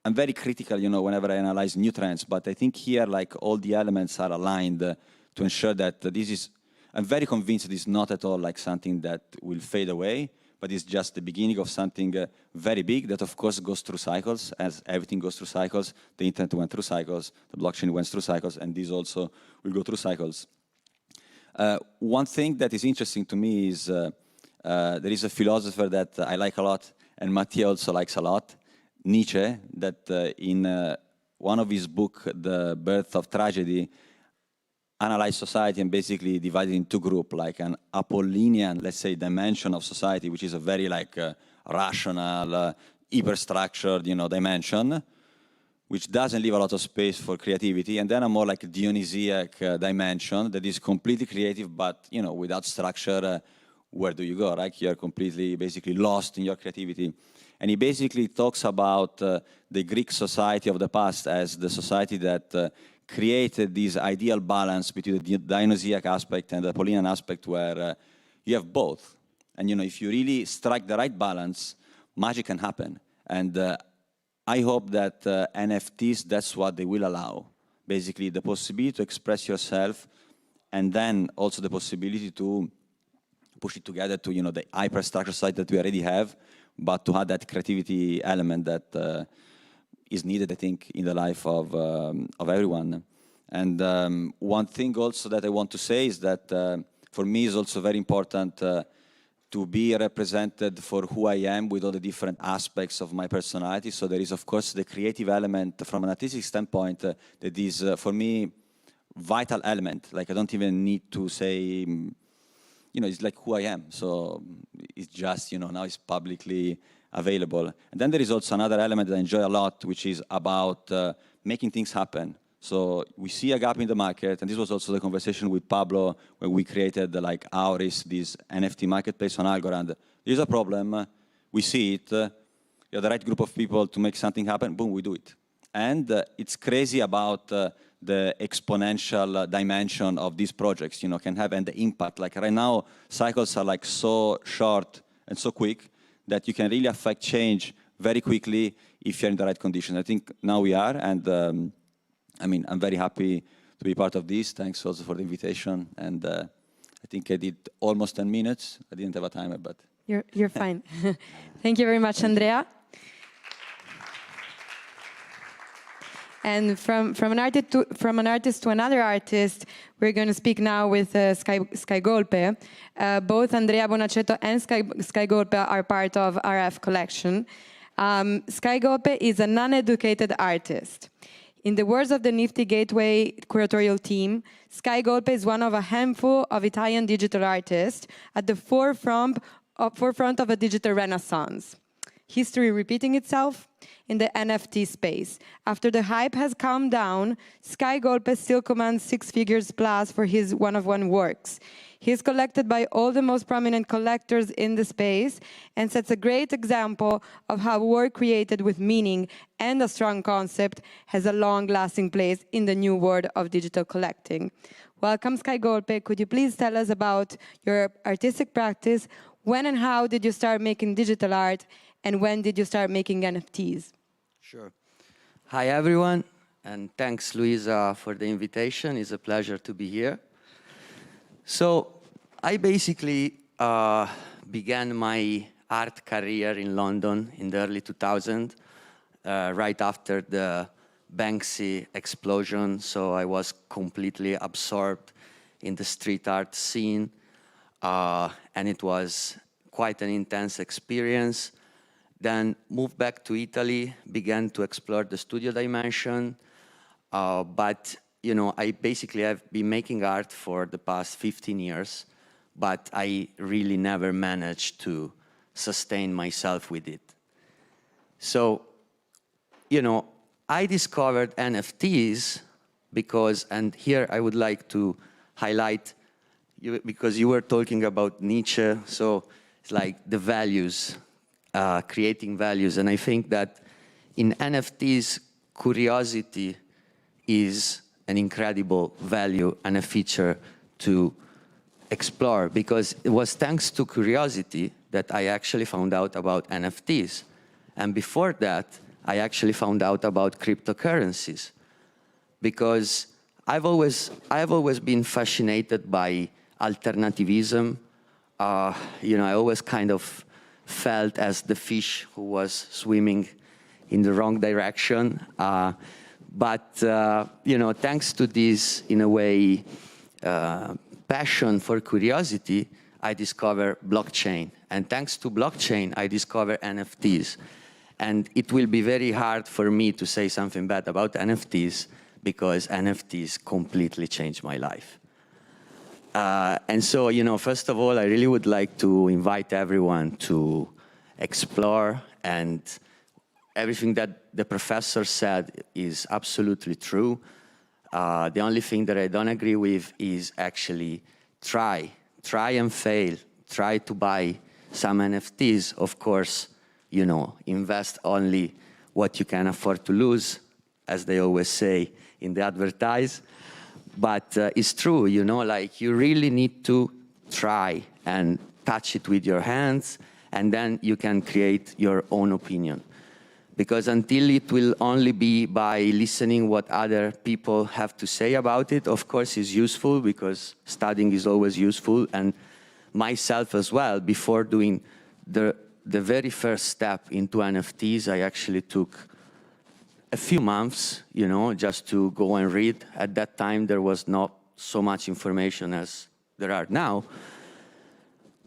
I'm very critical, you know, whenever I analyze new trends, but I think here, like, all the elements are aligned to ensure that this is, I'm very convinced it is not at all like something that will fade away, but it's just the beginning of something very big that, of course, goes through cycles, as everything goes through cycles. The internet went through cycles, the blockchain went through cycles, and this also will go through cycles. One thing that is interesting to me is there is a philosopher that I like a lot, and Mattia also likes a lot, Nietzsche, that in one of his books, The Birth of Tragedy, analyze society and basically divide it into two groups, like an Apollinian, let's say, dimension of society, which is a very like rational, hyper-structured, you know, dimension, which doesn't leave a lot of space for creativity, and then a more like Dionysiac dimension that is completely creative, but, you know, without structure, where do you go, right? You're completely, basically lost in your creativity. And he basically talks about the Greek society of the past as the society that created this ideal balance between the Dionysiac aspect and the Apollinian aspect, where you have both. And, you know, if you really strike the right balance, magic can happen. And I hope that NFTs, that's what they will allow. Basically, the possibility to express yourself, and then also the possibility to push it together to, you know, the hyperstructure side that we already have, but to have that creativity element that is needed, I think, in the life of everyone. And one thing also that I want to say is that for me is also very important to be represented for who I am with all the different aspects of my personality. So there is, of course, the creative element from an artistic standpoint that is, for me, vital element. Like, I don't even need to say, you know, it's like who I am. So it's just, you know, now it's publicly available. And then there is also another element that I enjoy a lot, which is about making things happen. So we see a gap in the market, and this was also the conversation with Pablo when we created like 𝗕𝗲𝘀𝑆, this NFT marketplace on Algorand. There's a problem, we see it, you have the right group of people to make something happen, boom, we do it. And it's crazy about the exponential dimension of these projects, you know, can have, and the impact. Like right now, cycles are like so short and so quick that you can really affect change very quickly if you're in the right conditions. I think now we are, and I mean, I'm very happy to be part of this. Thanks also for the invitation. And I think I did almost 10 minutes. I didn't have a timer, but... You're fine. Thank you very much, Andrea. And from an artist to another artist, we're going to speak now with 𝗁𝗏𝗶𝗴𝗶. Both Andrea Bonacetto and 𝗁𝗏𝗶𝗴𝗶 are part of RF collection. 𝗁𝗏𝗶𝗴𝗏 is a non-educated artist. In the words of the Nifty Gateway curatorial team, 𝗁𝗏𝗶𝗴𝗏 is one of a handful of Italian digital artists at the forefront of a digital renaissance. History repeating itself in the NFT space. After the hype has calmed down, 𝗁𝗏𝗶𝗴𝗏 still commands 6 figures plus for his one-of-one works. He is collected by all the most prominent collectors in the space and sets a great example of how work created with meaning and a strong concept has a long-lasting place in the new world of digital collecting. Welcome, 𝗁𝗏𝗶𝗴𝗏. Could you please tell us about your artistic practice? When and how did you start making digital art? And when did you start making NFTs? Sure. Hi, everyone, and thanks, Luisa, for the invitation. It's a pleasure to be here. So I basically began my art career in London in the early 2000s, right after the Banksy explosion. So I was completely absorbed in the street art scene, and it was quite an intense experience. Then moved back to Italy, began to explore the studio dimension, but you know, I basically have been making art for the past 15 years, but I really never managed to sustain myself with it. So, you know, I discovered NFTs because, and here I would like to highlight, because you were talking about Nietzsche, so it's like the values, creating values, and I think that in NFTs, curiosity is an incredible value and a feature to explore, because it was thanks to curiosity that I actually found out about NFTs. And before that, I actually found out about cryptocurrencies, because I've always been fascinated by alternativism. You know, I always kind of felt as the fish who was swimming in the wrong direction. But, you know, thanks to this, in a way, passion for curiosity, I discovered blockchain. And thanks to blockchain, I discovered NFTs. And it will be very hard for me to say something bad about NFTs, because NFTs completely changed my life. And so, you know, first of all, I really would like to invite everyone to explore, and everything that the professor said is absolutely true. The only thing that I don't agree with is actually try and fail, try to buy some NFTs. Of course, you know, invest only what you can afford to lose, as they always say in the advertise. But it's true, you know, like you really need to try and touch it with your hands, and then you can create your own opinion. Because until it will only be by listening what other people have to say about it, of course it's useful, because studying is always useful. And myself as well, before doing the very first step into NFTs, I actually took a few months, you know, just to go and read. At that time, there was not so much information as there are now.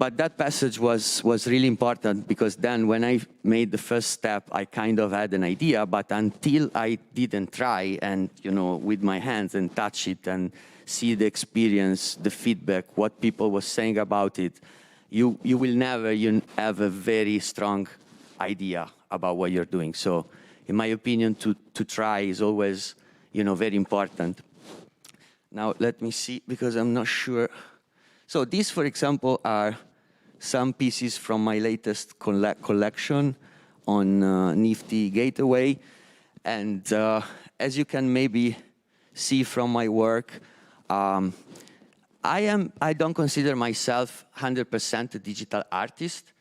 But that passage was really important because then when I made the first step, I kind of had an idea, but until I didn't try and, with my hands and touch it and see the experience, the feedback, what people were saying about it, you will never have a very strong idea about what you're doing. So in my opinion, to try is always, very important. Now, let me see, because I'm not sure. So these, for example, are some pieces from my latest collection on Nifty Gateway. And as you can maybe see from my work, I don't consider myself 100% a digital artist.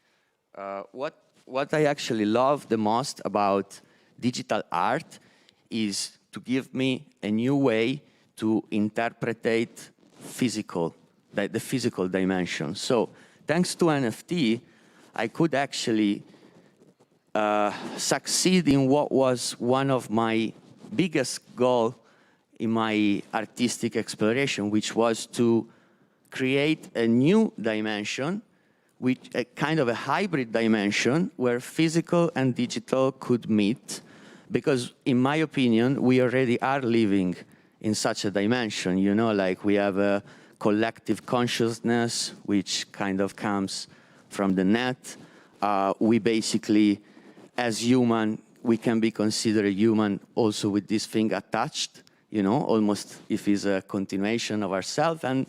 What I actually love the most about digital art is to give me a new way to interpret the physical dimension. So thanks to NFT, I could actually succeed in what was one of my biggest goals in my artistic exploration, which was to create a new dimension, a kind of a hybrid dimension where physical and digital could meet. Because in my opinion, we already are living in such a dimension, like we have a collective consciousness, which kind of comes from the net. We basically, as human, we can be considered a human also with this thing attached, almost if it's a continuation of ourselves. And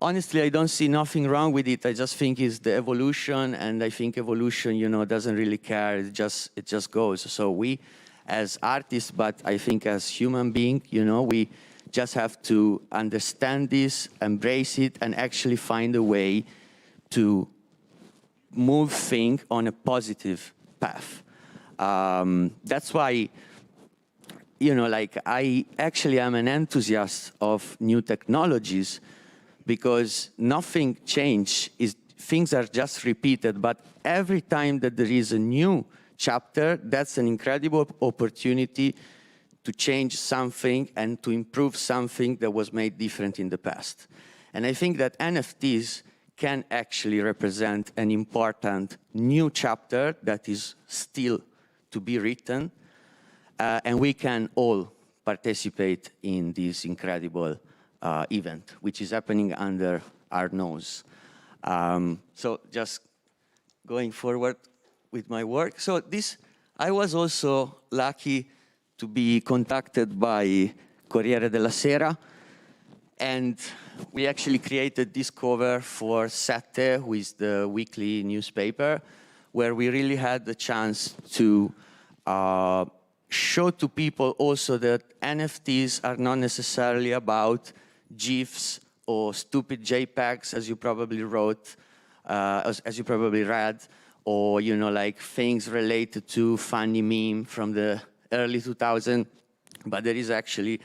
honestly, I don't see nothing wrong with it. I just think it's the evolution, and I think evolution, doesn't really care. It just goes. So we, as artists, but I think as human beings, we just have to understand this, embrace it, and actually find a way to move things on a positive path. That's why, I actually am an enthusiast of new technologies, because nothing changes, things are just repeated, but every time that there is a new chapter, that's an incredible opportunity to change something and to improve something that was made different in the past. And I think that NFTs can actually represent an important new chapter that is still to be written, and we can all participate in this incredible event, which is happening under our nose. So just going forward with my work. So I was also lucky to be contacted by Corriere della Sera, and we actually created this cover for 𝗕𝗲, who is the weekly newspaper, where we really had the chance to show to people also that NFTs are not necessarily about GIFs or stupid JPEGs, as you probably wrote, as you probably read, or like things related to funny meme from the early 2000s. But there is actually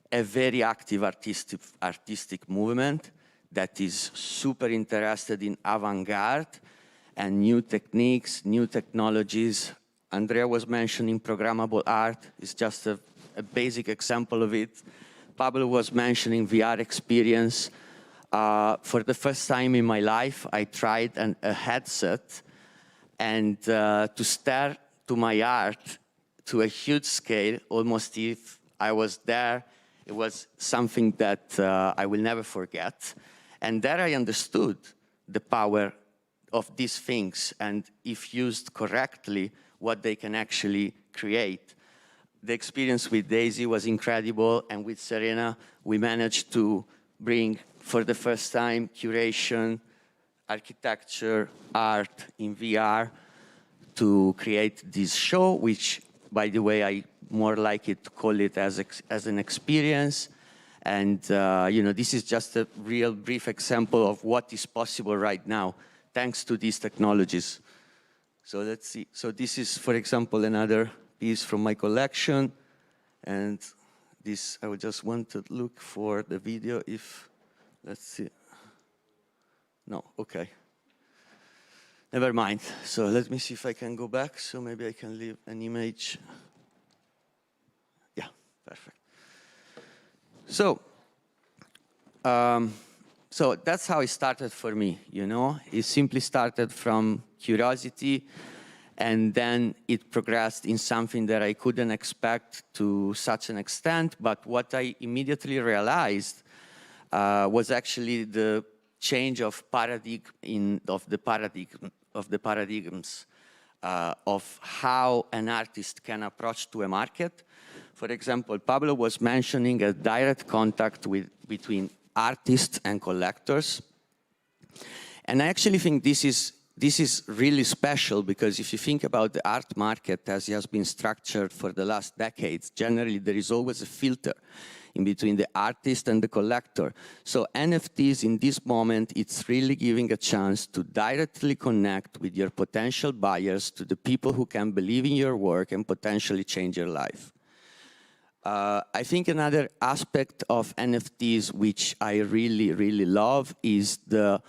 a very active artistic movement that is super interested in avant-garde and new techniques, new technologies. Andrea was mentioning programmable art. It's just a basic example of it. Pablo was mentioning VR experience. For the first time in my life, I tried a headset, and to stare to my art to a huge scale, almost if I was there, it was something that I will never forget. And there I understood the power of these things, and if used correctly, what they can actually create. The experience with Daisy was incredible, and with Serena, we managed to bring, for the first time, curation, architecture, art in VR to create this show, which, by the way, I more like it to call it as an experience. And this is just a real brief example of what is possible right now, thanks to these technologies. So let's see. So this is, for example, another piece from my collection. And this, I would just want to look for the video if, let's see. No, okay. Never mind. So let me see if I can go back. So maybe I can leave an image. Yeah, perfect. So So that's how it started for me, you know? It simply started from curiosity, and then it progressed in something that I couldn't expect to such an extent. But what I immediately realized was actually the change of the paradigms of how an artist can approach to a market. For example, Pablo was mentioning a direct contact between artists and collectors. And I actually think this is really special, because if you think about the art market as it has been structured for the last decades, generally there is always a filter in between the artist and the collector. So NFTs in this moment, it's really giving a chance to directly connect with your potential buyers, to the people who can believe in your work and potentially change your life. I think another aspect of NFTs which I really, really love is the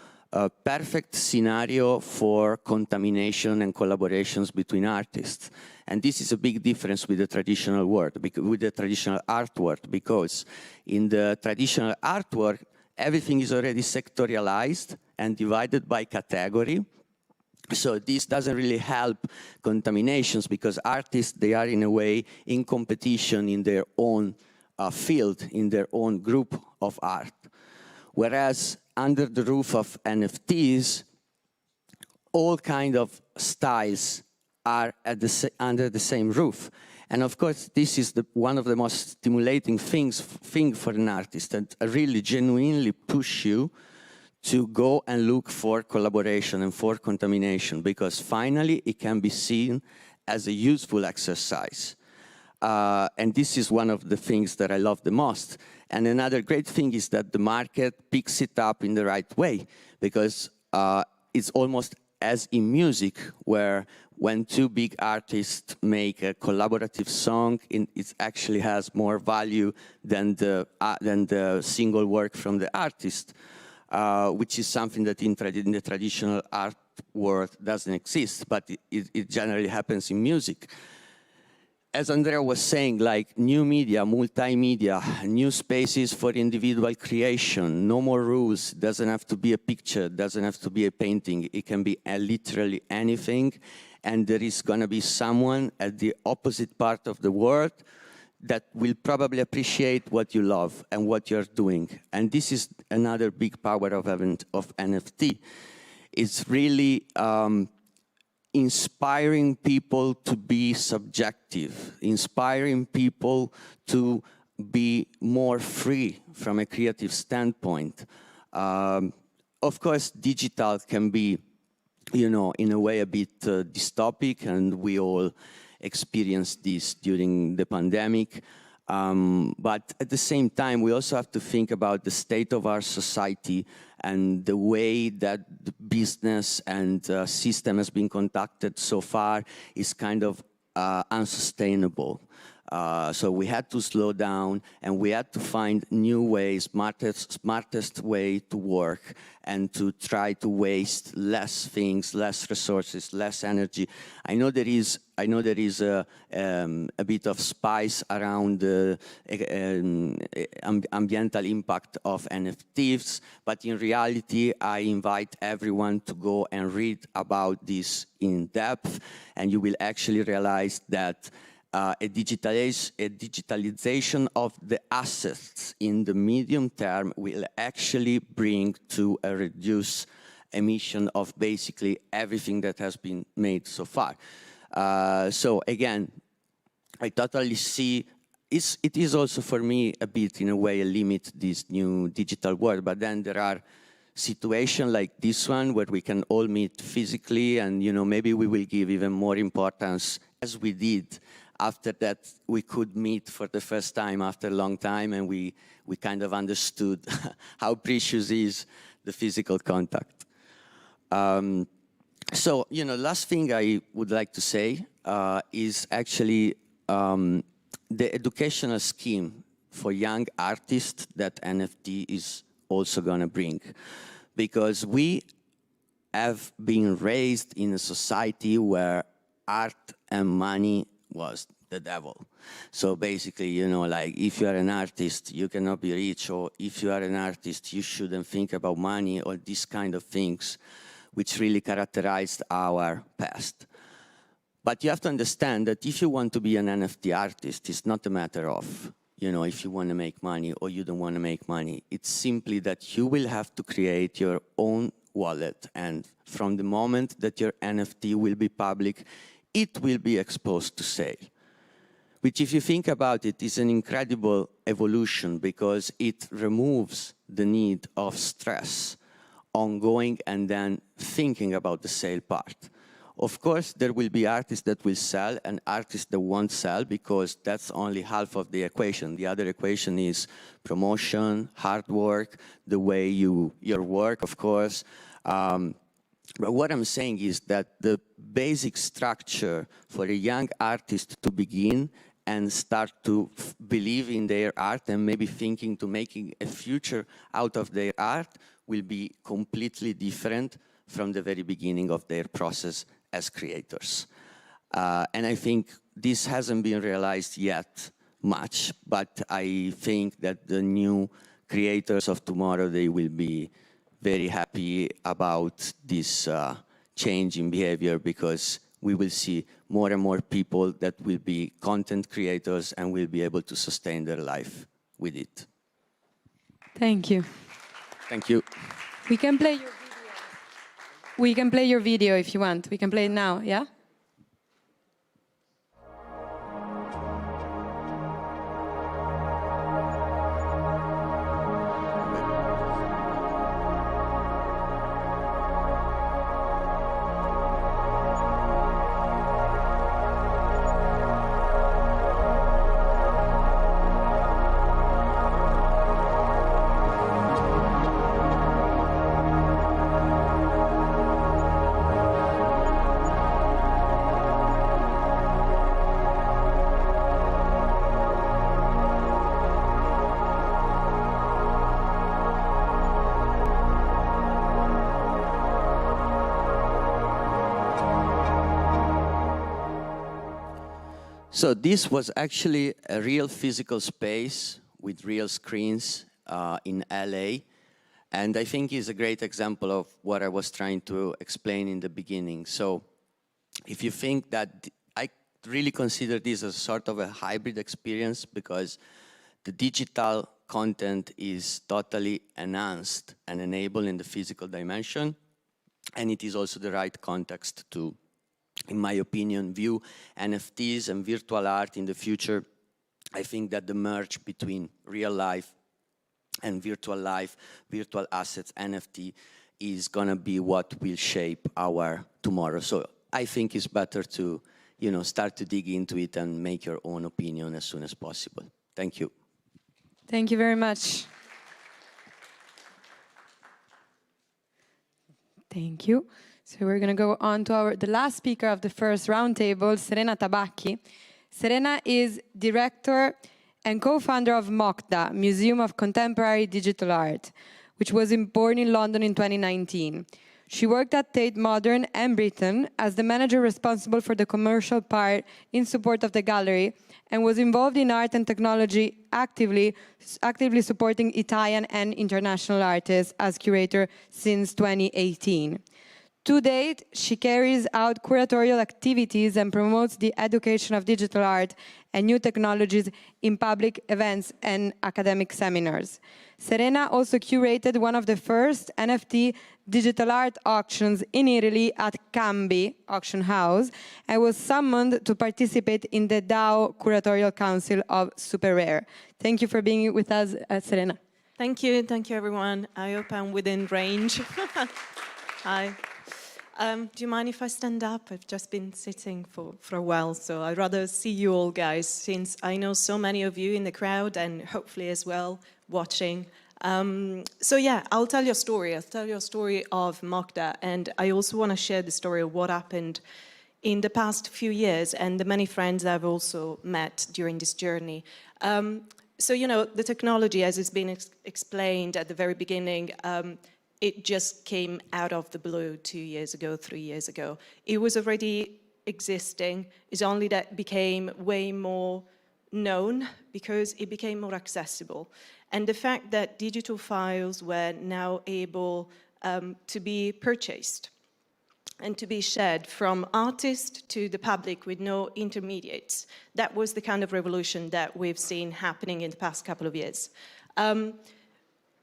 perfect scenario for contamination and collaborations between artists. And this is a big difference with the traditional world, with the traditional artwork, because in the traditional artwork, everything is already sectorialized and divided by category. So this doesn't really help contaminations, because artists, they are in a way in competition in their own field, in their own group of art. Whereas under the roof of NFTs, all kind of styles are under the same roof. And of course, this is one of the most stimulating things for an artist, that really genuinely push you to go and look for collaboration and for contamination, because finally it can be seen as a useful exercise. And this is one of the things that I love the most. And another great thing is that the market picks it up in the right way, because it's almost as in music, where when two big artists make a collaborative song, it actually has more value than the single work from the artist, which is something that in the traditional art world doesn't exist, but it generally happens in music. As Andrea was saying, like new media, multimedia, new spaces for individual creation, no more rules, doesn't have to be a picture, doesn't have to be a painting, it can be literally anything, and there is going to be someone at the opposite part of the world that will probably appreciate what you love and what you're doing. And this is another big power of NFT. It's really inspiring people to be subjective, inspiring people to be more free from a creative standpoint. Of course, digital can be, you know, in a way a bit dystopic, and we all experienced this during the pandemic. But at the same time, we also have to think about the state of our society and the way that the business and system has been conducted so far is kind of unsustainable. So we had to slow down, and we had to find new ways, smartest way to work, and to try to waste less things, less resources, less energy. I know there is a bit of spice around the ambiental impact of NFTs, but in reality, I invite everyone to go and read about this in depth, and you will actually realize that a digitalization of the assets in the medium term will actually bring to a reduced emission of basically everything that has been made so far. So again, I totally see, it is also for me a bit in a way a limit, this new digital world, but then there are situations like this one where we can all meet physically, and you know, maybe we will give even more importance, as we did after that we could meet for the first time after a long time, and we kind of understood how precious is the physical contact. So, you know, last thing I would like to say is actually the educational scheme for young artists that NFT is also going to bring. Because we have been raised in a society where art and money was the devil. So basically, you know, like if you are an artist, you cannot be rich, or if you are an artist, you shouldn't think about money, or these kind of things which really characterized our past. But you have to understand that if you want to be an NFT artist, it's not a matter of, you know, if you want to make money or you don't want to make money. It's simply that you will have to create your own wallet, and from the moment that your NFT will be public, it will be exposed to sale. Which, if you think about it, is an incredible evolution, because it removes the need of stress on going and then thinking about the sale part. Of course, there will be artists that will sell and artists that won't sell, because that's only half of the equation. The other equation is promotion, hard work, the way your work, of course. But what I'm saying is that the basic structure for a young artist to begin and start to believe in their art and maybe thinking to making a future out of their art will be completely different from the very beginning of their process as creators. And I think this hasn't been realized yet much, but I think that the new creators of tomorrow, they will be very happy about this change in behavior, because we will see more and more people that will be content creators and will be able to sustain their life with it. Thank you. Thank you. We can play your video. We can play your video if you want. We can play it now, yeah? So this was actually a real physical space with real screens in LA. And I think it's a great example of what I was trying to explain in the beginning. So if you think that, I really consider this as sort of a hybrid experience, because the digital content is totally enhanced and enabled in the physical dimension. And it is also the right context to, in my opinion, view NFTs and virtual art in the future. I think that the merge between real life and virtual life, virtual assets, NFT, is gonna be what will shape our tomorrow. So I think it's better to, you know, start to dig into it and make your own opinion as soon as possible. Thank you. Thank you very much. Thank you. So we're going to go on to the last speaker of the first roundtable, Serena Tabacchi. Serena is director and co-founder of 𝗏𝗏𝗏, Museum of Contemporary Digital Art, which was born in London in 2019. She worked at Tate Modern and Britain as the manager responsible for the commercial part in support of the gallery, and was involved in art and technology, actively supporting Italian and international artists as curator since 2018. To date, she carries out curatorial activities and promotes the education of digital art and new technologies in public events and academic seminars. Serena also curated one of the first NFT digital art auctions in Italy at 𝗵𝗶𝗶𝗶 auction house, and was summoned to participate in the DAO Curatorial Council of Super Rare. Thank you for being with us, Serena. Thank you everyone. I hope I'm within range. Hi. Do you mind if I stand up? I've just been sitting for a while, so I'd rather see you all guys, since I know so many of you in the crowd and hopefully as well watching. So yeah, I'll tell you a story. I'll tell you a story of 𝗏𝗏𝗏, and I also want to share the story of what happened in the past few years and the many friends I've also met during this journey. So, you know, the technology, as it's been explained at the very beginning, it just came out of the blue 2 years ago, 3 years ago. It was already existing. It's only that became way more known because it became more accessible. And the fact that digital files were now able to be purchased and to be shared from artists to the public with no intermediates. That was the kind of revolution that we've seen happening in the past couple of years.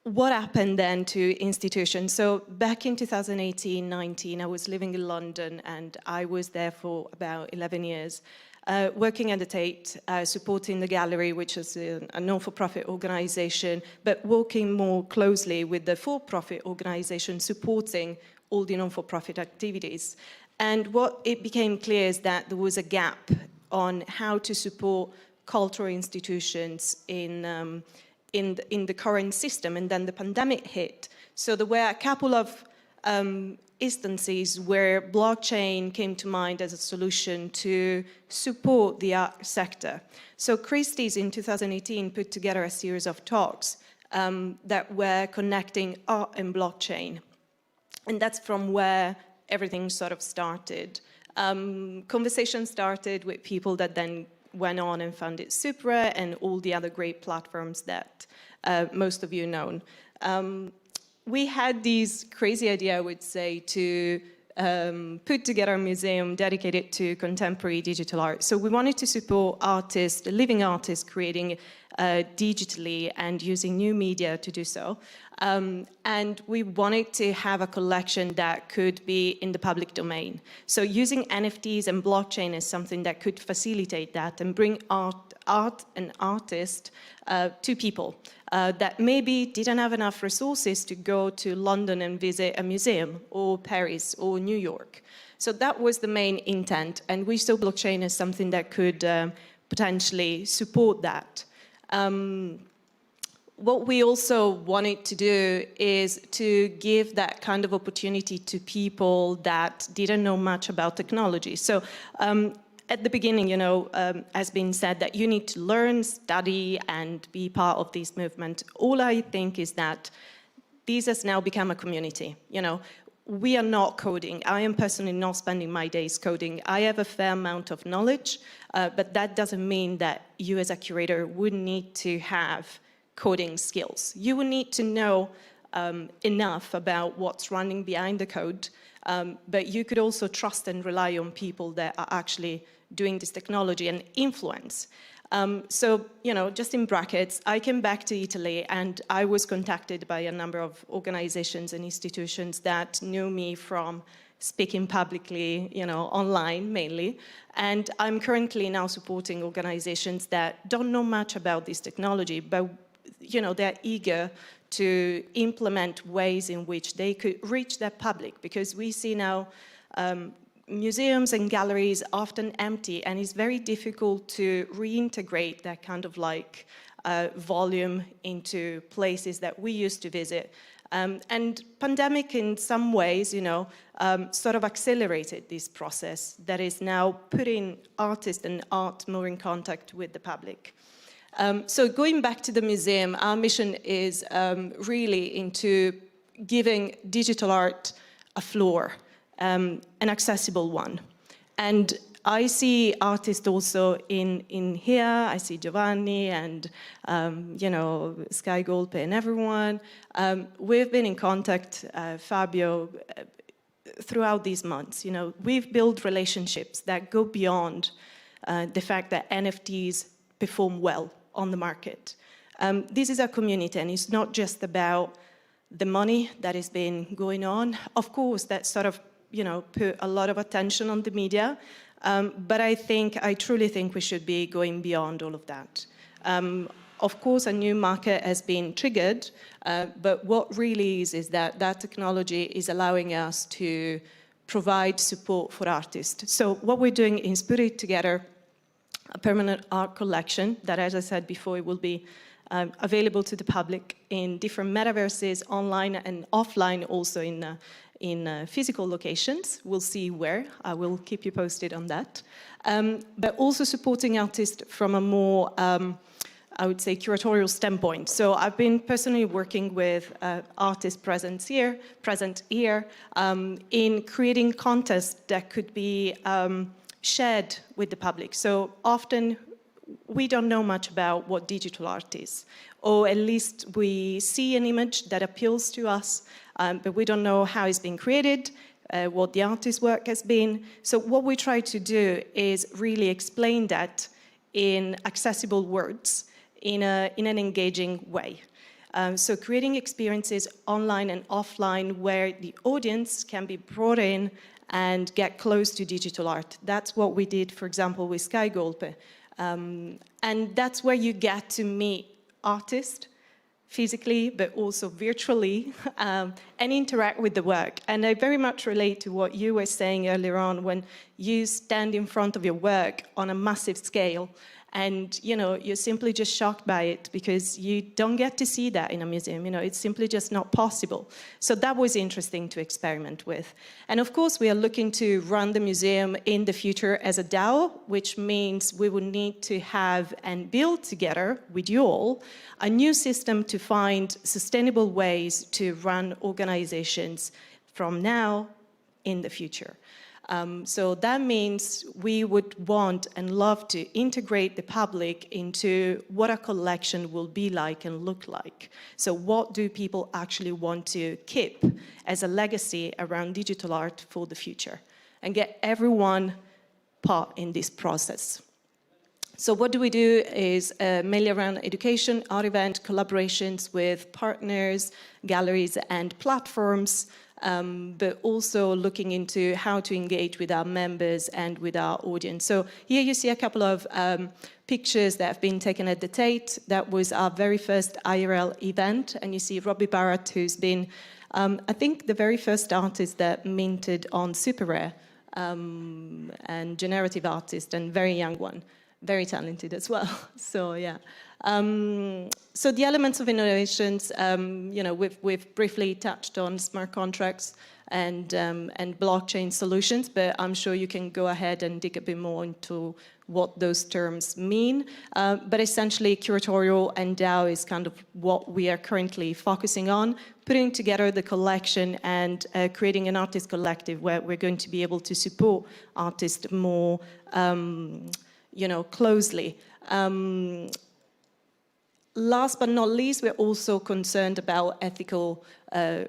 What happened then to institutions? So back in 2018-19, I was living in London and I was there for about 11 years, working at the Tate, supporting the gallery, which is a non-for-profit organization, but working more closely with the for-profit organization supporting all the non-for-profit activities. And what it became clear is that there was a gap on how to support cultural institutions in the current system, and then the pandemic hit. So there were a couple of instances where blockchain came to mind as a solution to support the art sector. So Christie's in 2018 put together a series of talks that were connecting art and blockchain. And that's from where everything sort of started. Conversation started with people that then went on and founded Supra and all the other great platforms that most of you know. We had this crazy idea, I would say, to put together a museum dedicated to contemporary digital art. So we wanted to support artists, living artists, creating digitally and using new media to do so. And we wanted to have a collection that could be in the public domain. So using NFTs and blockchain is something that could facilitate that and bring art and artists to people that maybe didn't have enough resources to go to London and visit a museum, or Paris, or New York. So that was the main intent, and we saw blockchain as something that could potentially support that. What we also wanted to do is to give that kind of opportunity to people that didn't know much about technology. So at the beginning, you know, has been said that you need to learn, study, and be part of this movement. All I think is that this has now become a community. You know, we are not coding. I am personally not spending my days coding. I have a fair amount of knowledge, but that doesn't mean that you as a curator would need to have coding skills. You will need to know enough about what's running behind the code, but you could also trust and rely on people that are actually doing this technology and influence. So, you know, just in brackets, I came back to Italy and I was contacted by a number of organizations and institutions that knew me from speaking publicly, you know, online mainly. And I'm currently now supporting organizations that don't know much about this technology, but you know, they're eager to implement ways in which they could reach their public, because we see now museums and galleries often empty, and it's very difficult to reintegrate that kind of like volume into places that we used to visit. And pandemic in some ways, you know, sort of accelerated this process that is now putting artists and art more in contact with the public. So going back to the museum, our mission is really into giving digital art a floor, an accessible one. And I see artists also in here. I see Giovanni and, you know, 𝗏𝗏𝗏𝗏 and everyone. We've been in contact, Fabio, throughout these months. You know, we've built relationships that go beyond the fact that NFTs perform well on the market. This is a community, and it's not just about the money that has been going on. Of course, that sort of, you know, put a lot of attention on the media, but I truly think we should be going beyond all of that. Of course, a new market has been triggered, but what really is that that technology is allowing us to provide support for artists. So what we're doing is putting together a permanent art collection that, as I said before, will be available to the public in different metaverses, online and offline, also in physical locations. We'll see where. I will keep you posted on that. But also supporting artists from a more, I would say, curatorial standpoint. So I've been personally working with artists present here in creating contests that could be shared with the public. So often we don't know much about what digital art is, or at least we see an image that appeals to us, but we don't know how it's been created, what the artist's work has been. So what we try to do is really explain that in accessible words, in an engaging way. So creating experiences online and offline where the audience can be brought in and get close to digital art. That's what we did, for example, with 𝗗𝗏𝗴𝗶. And that's where you get to meet artists physically, but also virtually, and interact with the work. And I very much relate to what you were saying earlier on when you stand in front of your work on a massive scale. And, you know, you're simply just shocked by it because you don't get to see that in a museum. You know, it's simply just not possible. So that was interesting to experiment with. And of course, we are looking to run the museum in the future as a DAO, which means we will need to have and build together with you all a new system to find sustainable ways to run organizations from now in the future. So that means we would want and love to integrate the public into what a collection will be like and look like. So what do people actually want to keep as a legacy around digital art for the future? And get everyone part in this process. So what do we do is mainly around education, art event, collaborations with partners, galleries and platforms, but also looking into how to engage with our members and with our audience. So here you see a couple of pictures that have been taken at the Tate. That was our very first IRL event, and you see 𝗵𝗶𝗴𝗶𝗶, who's been, I think, the very first artist that minted on super rare, and generative artist, and very young one. Very talented as well. So yeah. So the elements of innovations, you know, we've briefly touched on smart contracts and blockchain solutions, but I'm sure you can go ahead and dig a bit more into what those terms mean. But essentially, curatorial and DAO is kind of what we are currently focusing on, putting together the collection and creating an artist collective where we're going to be able to support artists more you know, closely. Last but not least, we're also concerned about ethical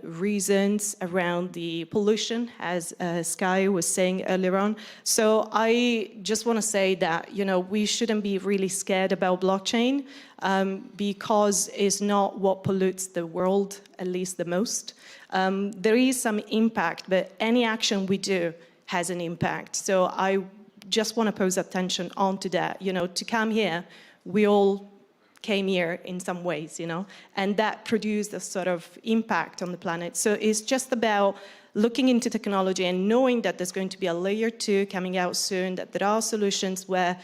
reasons around the pollution, as Sky was saying earlier on. So I just want to say that, you know, we shouldn't be really scared about blockchain because it's not what pollutes the world, at least the most. There is some impact, but any action we do has an impact. So I just want to pose attention onto that. You know, to come here, we all came here in some ways, you know, and that produced a sort of impact on the planet. So it's just about looking into technology and knowing that there's going to be a layer 2 coming out soon, that there are solutions where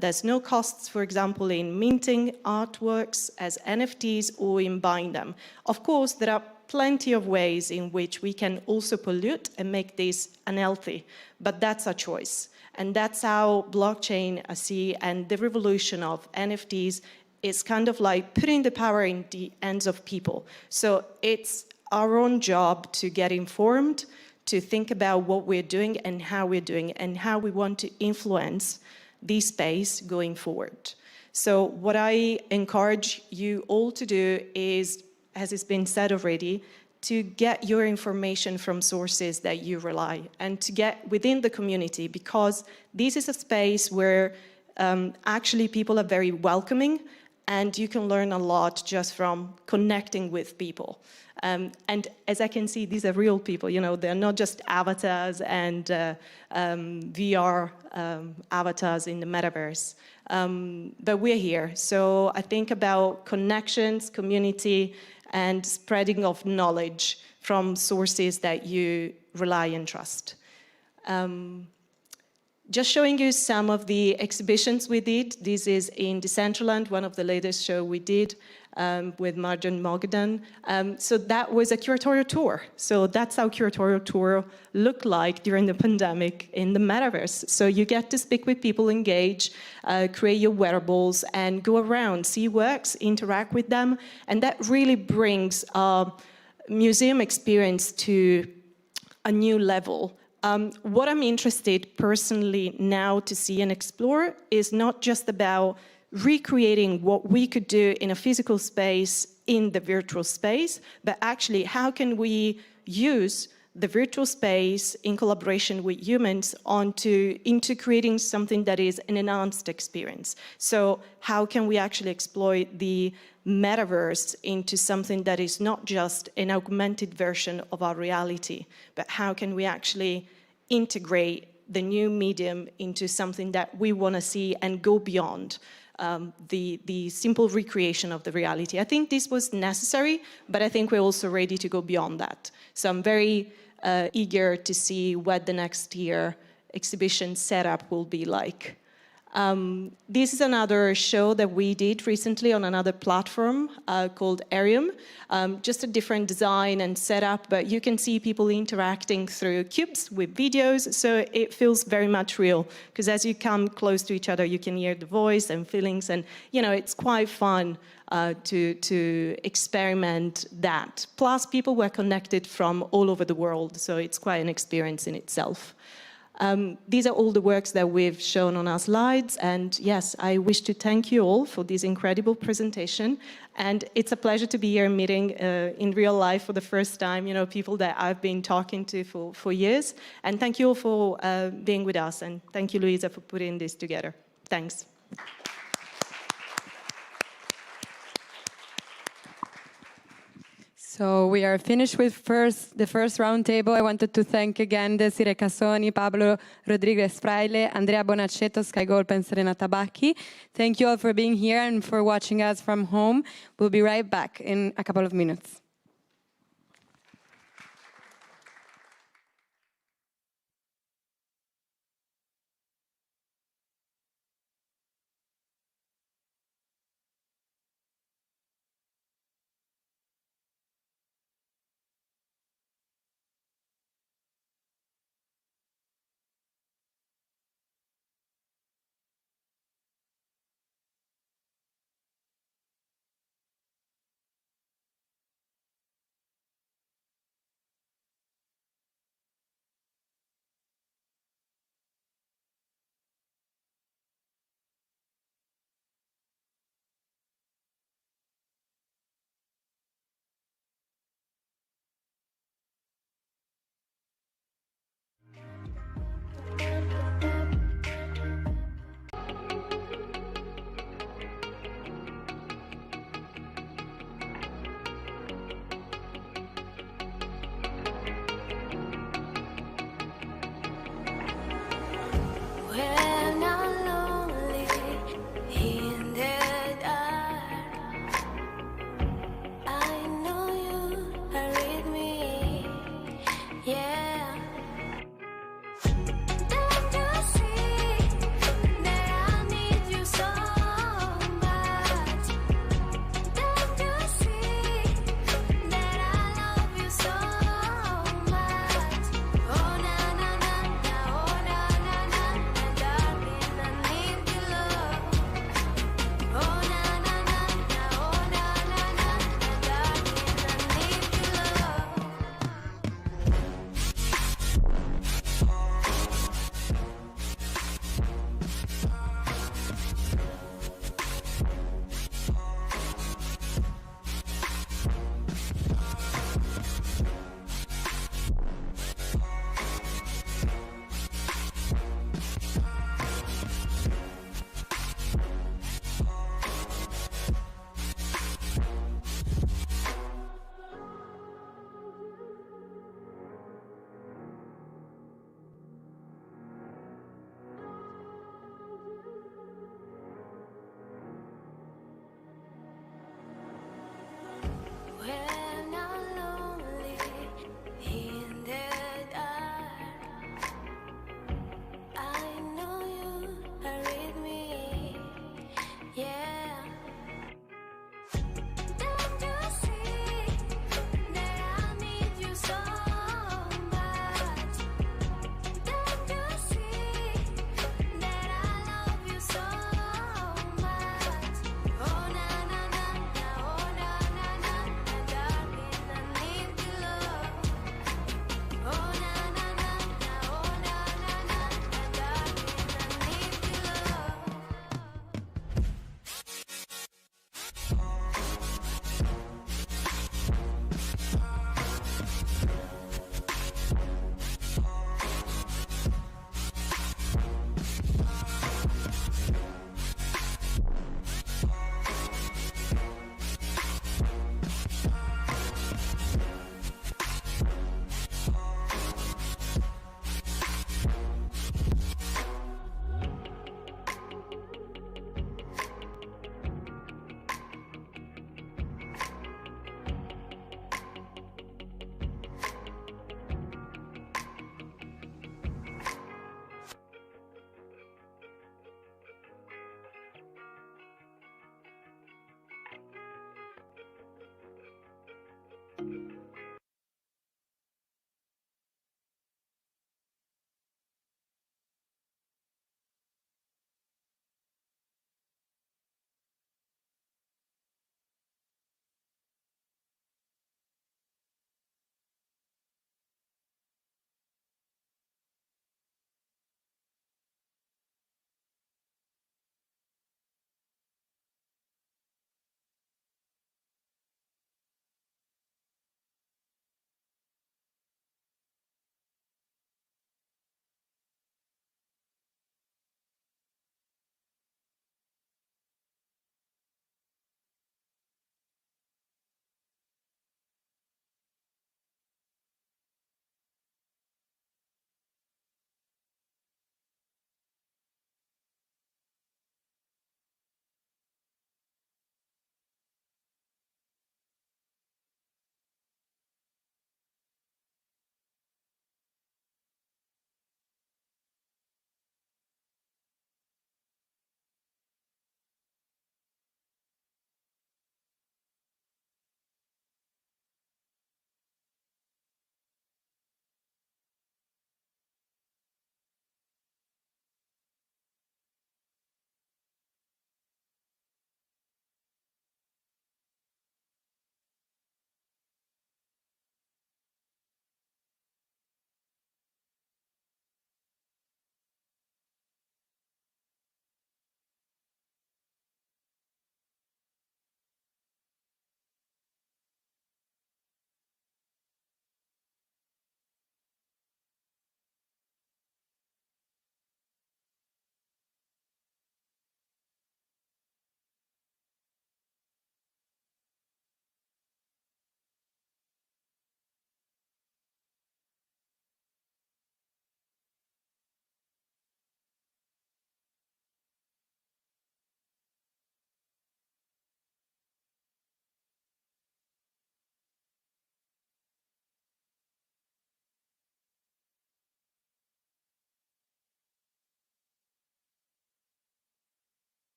there's no costs, for example, in minting artworks as NFTs or in buying them. Of course, there are plenty of ways in which we can also pollute and make this unhealthy, but that's a choice. And that's how blockchain, I see, and the revolution of NFTs is kind of like putting the power in the hands of people. So it's our own job to get informed, to think about what we're doing and how we want to influence this space going forward. So what I encourage you all to do is, as it's been said already, to get your information from sources that you rely and to get within the community, because this is a space where actually people are very welcoming and you can learn a lot just from connecting with people. And as I can see, these are real people, you know, they're not just avatars and VR avatars in the metaverse. But we're here. So I think about connections, community, and spreading of knowledge from sources that you rely and trust. Just showing you some of the exhibitions we did. This is in Decentraland, one of the latest shows we did with Marjan Mogdan. So that was a curatorial tour. So that's how curatorial tour looked like during the pandemic in the metaverse. So you get to speak with people, engage, create your wearables, and go around, see works, interact with them. And that really brings museum experience to a new level What I'm interested personally now to see and explore is not just about recreating what we could do in a physical space in the virtual space, but actually how can we use the virtual space in collaboration with humans into creating something that is an enhanced experience. So how can we actually exploit the metaverse into something that is not just an augmented version of our reality, but how can we actually integrate the new medium into something that we want to see and go beyond the simple recreation of the reality. I think this was necessary, but I think we're also ready to go beyond that. So I'm very eager to see what the next year exhibition setup will be like. This is another show that we did recently on another platform called Arium. Just a different design and setup, but you can see people interacting through cubes with videos, so it feels very much real, because as you come close to each other, you can hear the voice and feelings, and you know, it's quite fun to experiment that. Plus, people were connected from all over the world, so it's quite an experience in itself. These are all the works that we've shown on our slides, and yes, I wish to thank you all for this incredible presentation, and it's a pleasure to be here meeting in real life for the first time, you know, people that I've been talking to for years, and thank you all for being with us, and thank you, Luisa, for putting this together. Thanks. So we are finished with the first roundtable. I wanted to thank again 𝗕𝗲 Cassoni, Pablo Rodriguez Fraile, Andrea Bonacetto, 𝗗𝗏𝗏𝗏 and Serena Tabacchi. Thank you all for being here and for watching us from home. We'll be right back in a couple of minutes.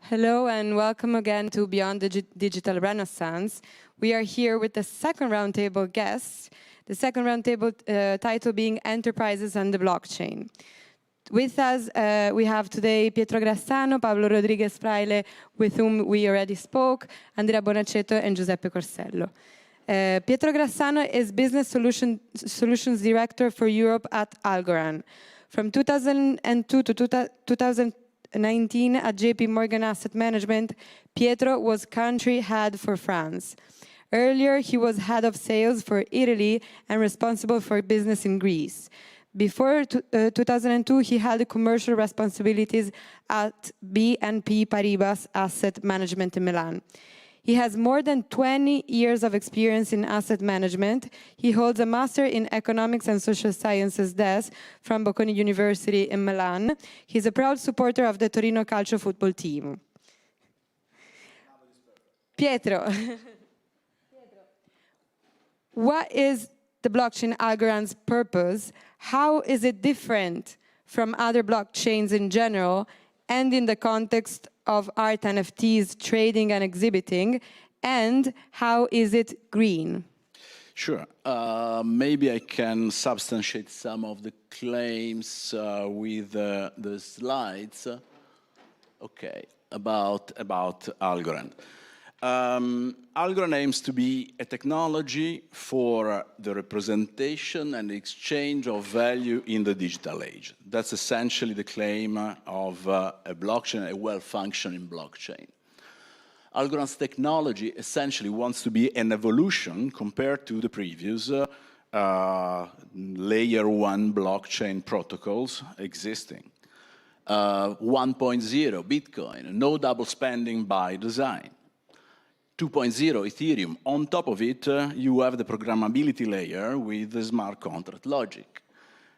Hello and welcome again to Beyond the Digital Renaissance. We are here with the second roundtable guest, the second roundtable title being Enterprises and the Blockchain. With us, we have today Pietro Grassano, Pablo Rodriguez Fraile, with whom we already spoke, Andrea Bonacetto and Giuseppe Corsello. Pietro Grassano is Business Solutions Director for Europe at Algorand. From 2002 to 2019 at JP Morgan Asset Management, Pietro was country head for France. Earlier, he was head of sales for Italy and responsible for business in Greece. Before 2002, he held commercial responsibilities at BNP Paribas Asset Management in Milan. He has more than 20 years of experience in asset management. He holds a Master in Economics and Social Sciences DES from Bocconi University in Milan. He's a proud supporter of the Torino Calcio football team. Pietro, what is the blockchain Algorand's purpose? How is it different from other blockchains in general and in the context of art NFTs, trading and exhibiting, and how is it green? Sure. Maybe I can substantiate some of the claims with the slides. Okay, about Algorand. Algorand aims to be a technology for the representation and exchange of value in the digital age. That's essentially the claim of a blockchain, a well-functioning blockchain. Algorand's technology essentially wants to be an evolution compared to the previous layer 1 blockchain protocols existing. 1.0 Bitcoin, no double spending by design. 2.0 Ethereum. On top of it, you have the programmability layer with the smart contract logic.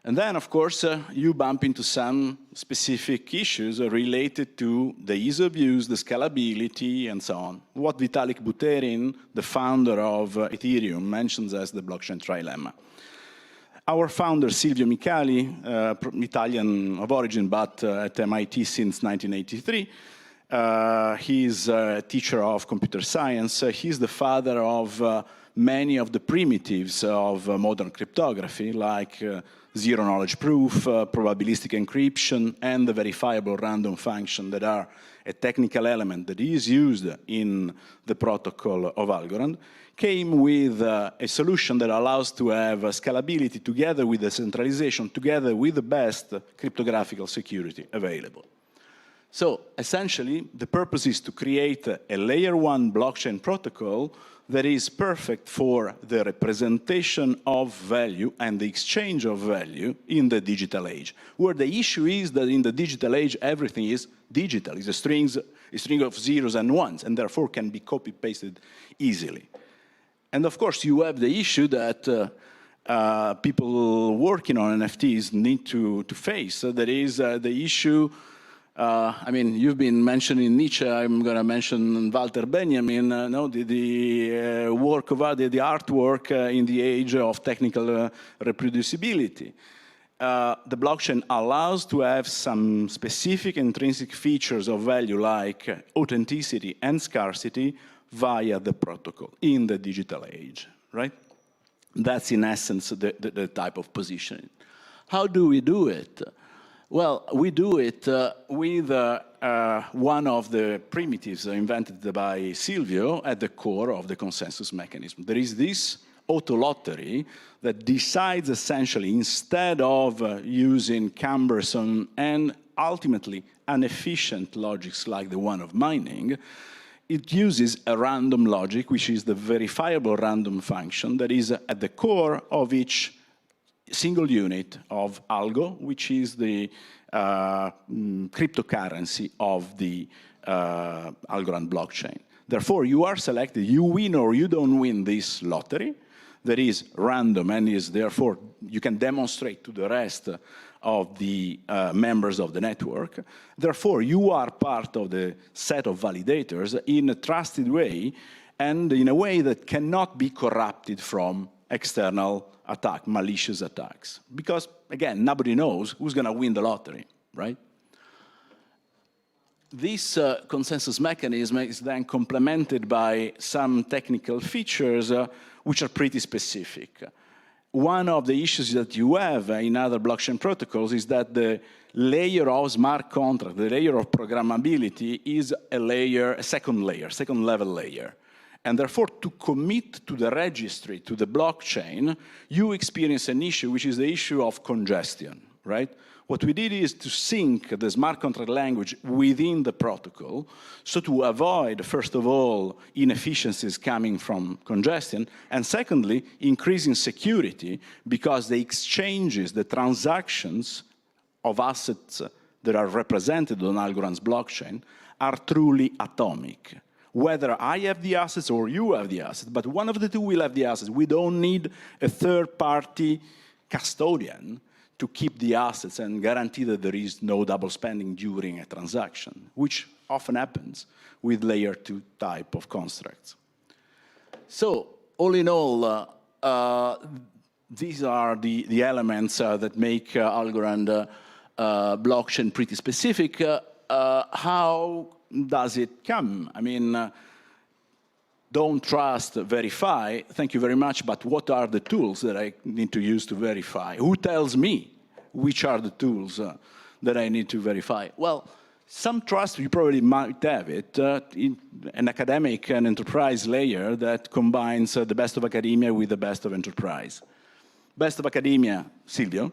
And then, of course, you bump into some specific issues related to the ease of use, the scalability, and so on. What Vitalik Buterin, the founder of Ethereum, mentions as the blockchain trilemma. Our founder, Silvio Micali, Italian of origin, but at MIT since 1983, he's a teacher of computer science. He's the father of many of the primitives of modern cryptography, like zero-knowledge proof, probabilistic encryption, and the verifiable random function that are a technical element that is used in the protocol of Algorand, came with a solution that allows to have scalability together with decentralization, together with the best cryptographic security available. So essentially, the purpose is to create a layer 1 blockchain protocol that is perfect for the representation of value and the exchange of value in the digital age, where the issue is that in the digital age, everything is digital. It's a string of zeros and ones, and therefore can be copy-pasted easily. And of course, you have the issue that people working on NFTs need to face. So there is the issue I mean, you've been mentioning Nietzsche, I'm going to mention Walter Benjamin, the work of art, the artwork in the age of technical reproducibility. The blockchain allows to have some specific intrinsic features of value like authenticity and scarcity via the protocol in the digital age, right? That's in essence the type of positioning. How do we do it? Well, we do it with one of the primitives invented by Silvio at the core of the consensus mechanism. There is this auto-lottery that decides essentially, instead of using cumbersome and ultimately inefficient logics like the one of mining, it uses a random logic, which is the verifiable random function that is at the core of each single unit of algo, which is the cryptocurrency of the Algorand blockchain. Therefore, you are selected, you win or you don't win this lottery that is random and is therefore, you can demonstrate to the rest of the members of the network. Therefore, you are part of the set of validators in a trusted way and in a way that cannot be corrupted from external attack, malicious attacks. Because, again, nobody knows who's going to win the lottery, right? This consensus mechanism is then complemented by some technical features which are pretty specific. One of the issues that you have in other blockchain protocols is that the layer of smart contract, the layer of programmability, is a second level layer. And therefore, to commit to the registry, to the blockchain, you experience an issue, which is the issue of congestion, right? What we did is to sync the smart contract language within the protocol, so to avoid, first of all, inefficiencies coming from congestion, and secondly, increasing security, because the exchanges, the transactions of assets that are represented on Algorand's blockchain are truly atomic. Whether I have the assets or you have the assets, but one of the two will have the assets. We don't need a third-party custodian to keep the assets and guarantee that there is no double spending during a transaction, which often happens with layer 2 type of constructs. So, all in all, these are the elements that make Algorand blockchain pretty specific. How does it come? I mean, don't trust, verify, thank you very much, but what are the tools that I need to use to verify? Who tells me which are the tools that I need to verify? Well, some trust, you probably might have it, in an academic and enterprise layer that combines the best of academia with the best of enterprise. Best of academia, Silvio.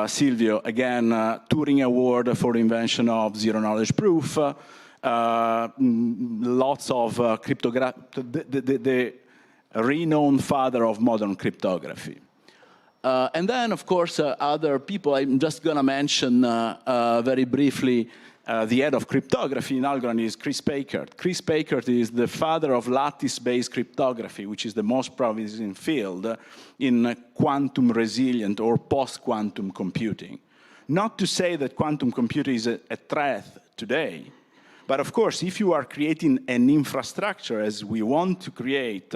Silvio, again, Turing Award for the invention of zero-knowledge proof. Lots of cryptography, the renowned father of modern cryptography. And then, of course, other people, I'm just going to mention very briefly the head of cryptography in Algorand is Chris Packard. Chris Packard is the father of lattice-based cryptography, which is the most promising field in quantum resilient or post-quantum computing. Not to say that quantum computing is a threat today, but of course, if you are creating an infrastructure as we want to create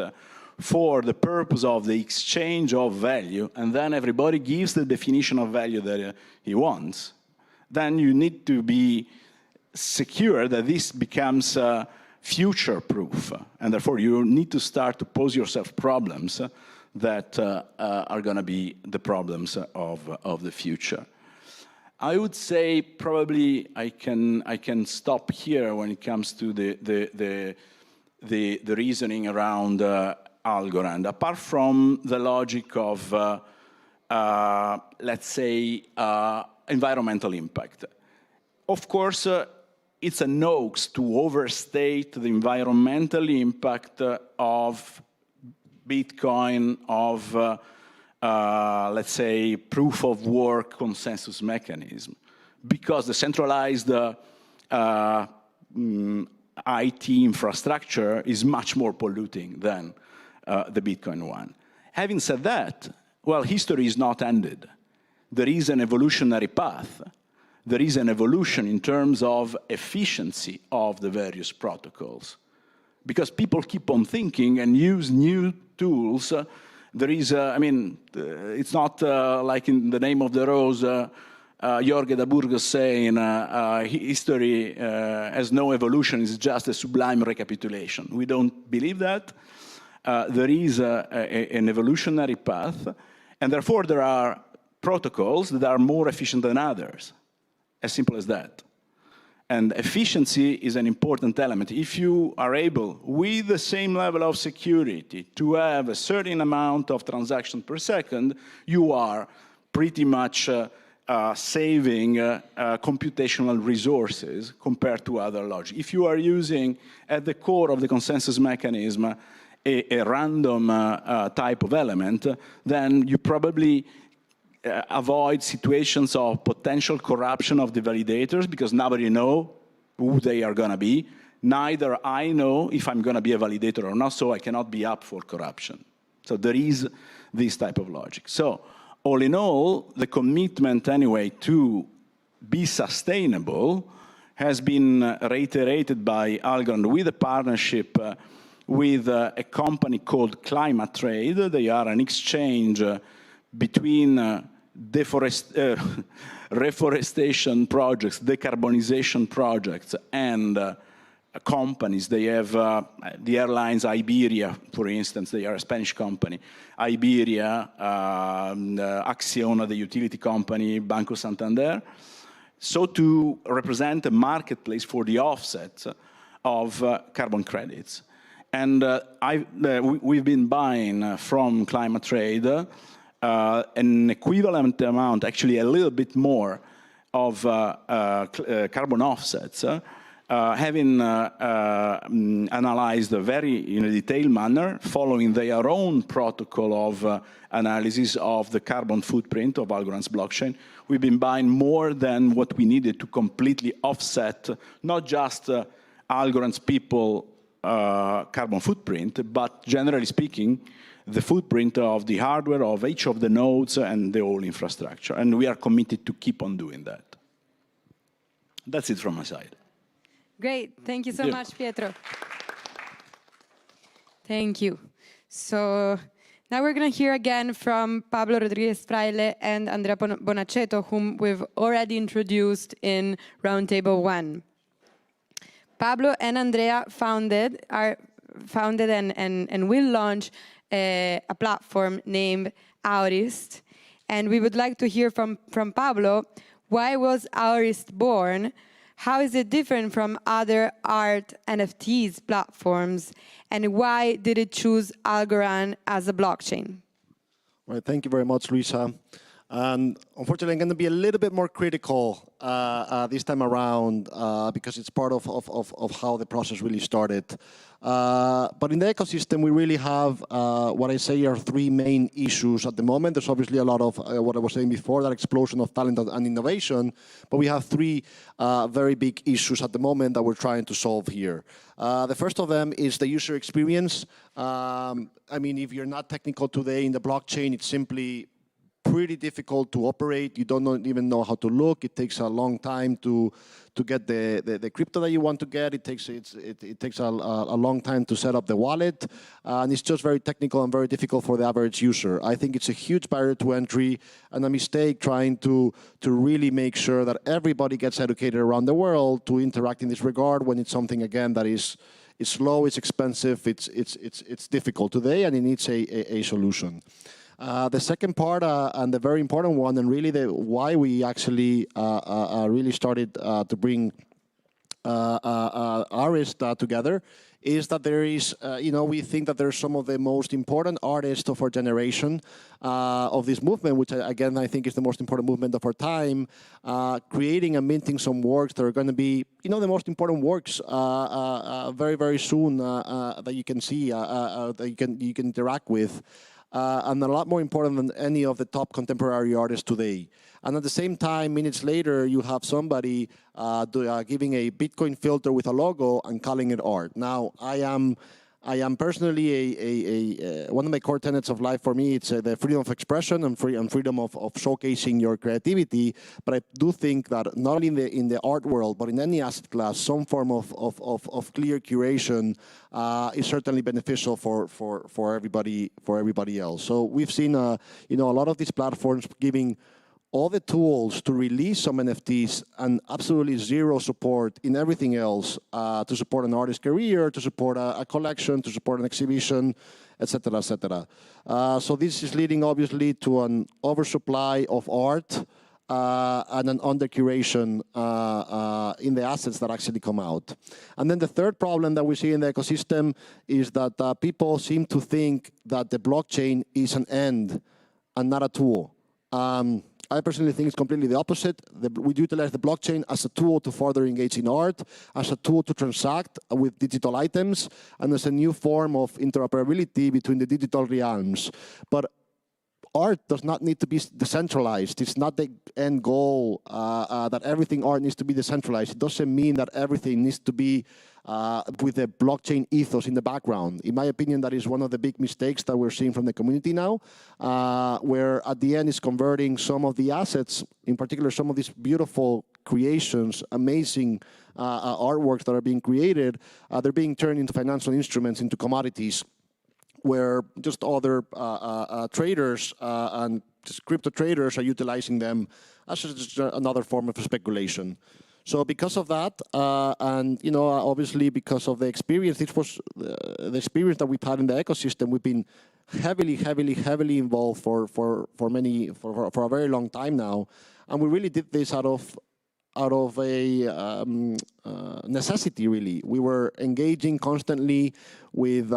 for the purpose of the exchange of value, and then everybody gives the definition of value that he wants, then you need to be secure that this becomes future-proof. And therefore, you need to start to pose yourself problems that are going to be the problems of the future. I would say probably I can stop here when it comes to the reasoning around Algorand. Apart from the logic of, let's say, environmental impact. Of course, it's a hoax to overstate the environmental impact of Bitcoin, of let's say, proof of work consensus mechanism, because the centralized IT infrastructure is much more polluting than the Bitcoin one. Having said that, well, history is not ended. There is an evolutionary path there is an evolution in terms of efficiency of the various protocols. Because people keep on thinking and use new tools. There is, it's not like in The Name of the Rose, 𝗂𝗏𝗏 saying history has no evolution, it's just a sublime recapitulation. We don't believe that. There is an evolutionary path, and therefore there are protocols that are more efficient than others. As simple as that. And efficiency is an important element. If you are able, with the same level of security, to have a certain amount of transactions per second, you are pretty much saving computational resources compared to other logic. If you are using, at the core of the consensus mechanism, a random type of element, then you probably avoid situations of potential corruption of the validators, because nobody knows who they are going to be. Neither I know if I'm going to be a validator or not, so I cannot be up for corruption. So there is this type of logic. So all in all, the commitment anyway to be sustainable has been reiterated by Algorand with a partnership with a company called Climate Trade. They are an exchange between reforestation projects, decarbonization projects, and companies. They have the airlines Iberia, for instance, they are a Spanish company. Iberia, Acciona, the utility company, Banco Santander. So to represent a marketplace for the offset of carbon credits. And we've been buying from Climate Trade an equivalent amount, actually a little bit more, of carbon offsets, having analyzed a very detailed manner, following their own protocol of analysis of the carbon footprint of Algorand's blockchain. We've been buying more than what we needed to completely offset, not just Algorand's people carbon footprint, but generally speaking, the footprint of the hardware of each of the nodes and the whole infrastructure. And we are committed to keep on doing that. That's it from my side. Great. Thank you so much, Pietro. Thank you. So now we're going to hear again from Pablo Rodriguez-Fraile and Andrea Bonacetto, whom we've already introduced in Roundtable 1. Pablo and Andrea founded and will launch a platform named 𝗂𝗏𝗏. And we would like to hear from Pablo, why was 𝗂𝗏𝗏 born? How is it different from other art NFTs platforms? And why did it choose Algorand as a blockchain? Right, thank you very much, Luisa. And unfortunately, I'm going to be a little bit more critical this time around because it's part of how the process really started. But in the ecosystem, we really have what I say are three main issues at the moment. There's obviously a lot of what I was saying before, that explosion of talent and innovation. But we have three very big issues at the moment that we're trying to solve here. The first of them is the user experience. I mean, if you're not technical today in the blockchain, it's simply pretty difficult to operate. You don't even know how to look. It takes a long time to get the crypto that you want to get. It takes a long time to set up the wallet, and it's just very technical and very difficult for the average user. I think it's a huge barrier to entry and a mistake trying to really make sure that everybody gets educated around the world to interact in this regard when it's something, again, that is slow, it's expensive, it's difficult today, and it needs a solution. The second part, and the very important one, and really why we actually really started to bring artists together, is that there is, we think that there's some of the most important artists of our generation, of this movement, which again, I think is the most important movement of our time, creating and minting some works that are going to be, the most important works very, very soon that you can see, that you can interact with. And a lot more important than any of the top contemporary artists today. And at the same time, minutes later, you have somebody giving a Bitcoin filter with a logo and calling it art. Now, I am I am personally one of my core tenets of life for me, it's the freedom of expression and freedom of showcasing your creativity. But I do think that not only in the art world, but in any asset class, some form of clear curation is certainly beneficial for everybody else. So we've seen a lot of these platforms giving all the tools to release some NFTs and absolutely zero support in everything else to support an artist's career, to support a collection, to support an exhibition, etc., etc. So this is leading obviously to an oversupply of art and an under-curation in the assets that actually come out. And then the third problem that we see in the ecosystem is that people seem to think that the blockchain is an end and not a tool. I personally think it's completely the opposite. We utilize the blockchain as a tool to further engage in art, as a tool to transact with digital items, and as a new form of interoperability between the digital realms. But art does not need to be decentralized. It's not the end goal that everything art needs to be decentralized. It doesn't mean that everything needs to be with the blockchain ethos in the background. In my opinion, that is one of the big mistakes that we're seeing from the community now, where at the end is converting some of the assets, in particular some of these beautiful creations, amazing artworks that are being created, they're being turned into financial instruments, into commodities, where just other traders and just crypto traders are utilizing them as just another form of speculation. So because of that, and obviously because of the experience, this was the experience that we've had in the ecosystem. We've been heavily involved for a very long time now, and we really did this out of a necessity, really. We were engaging constantly with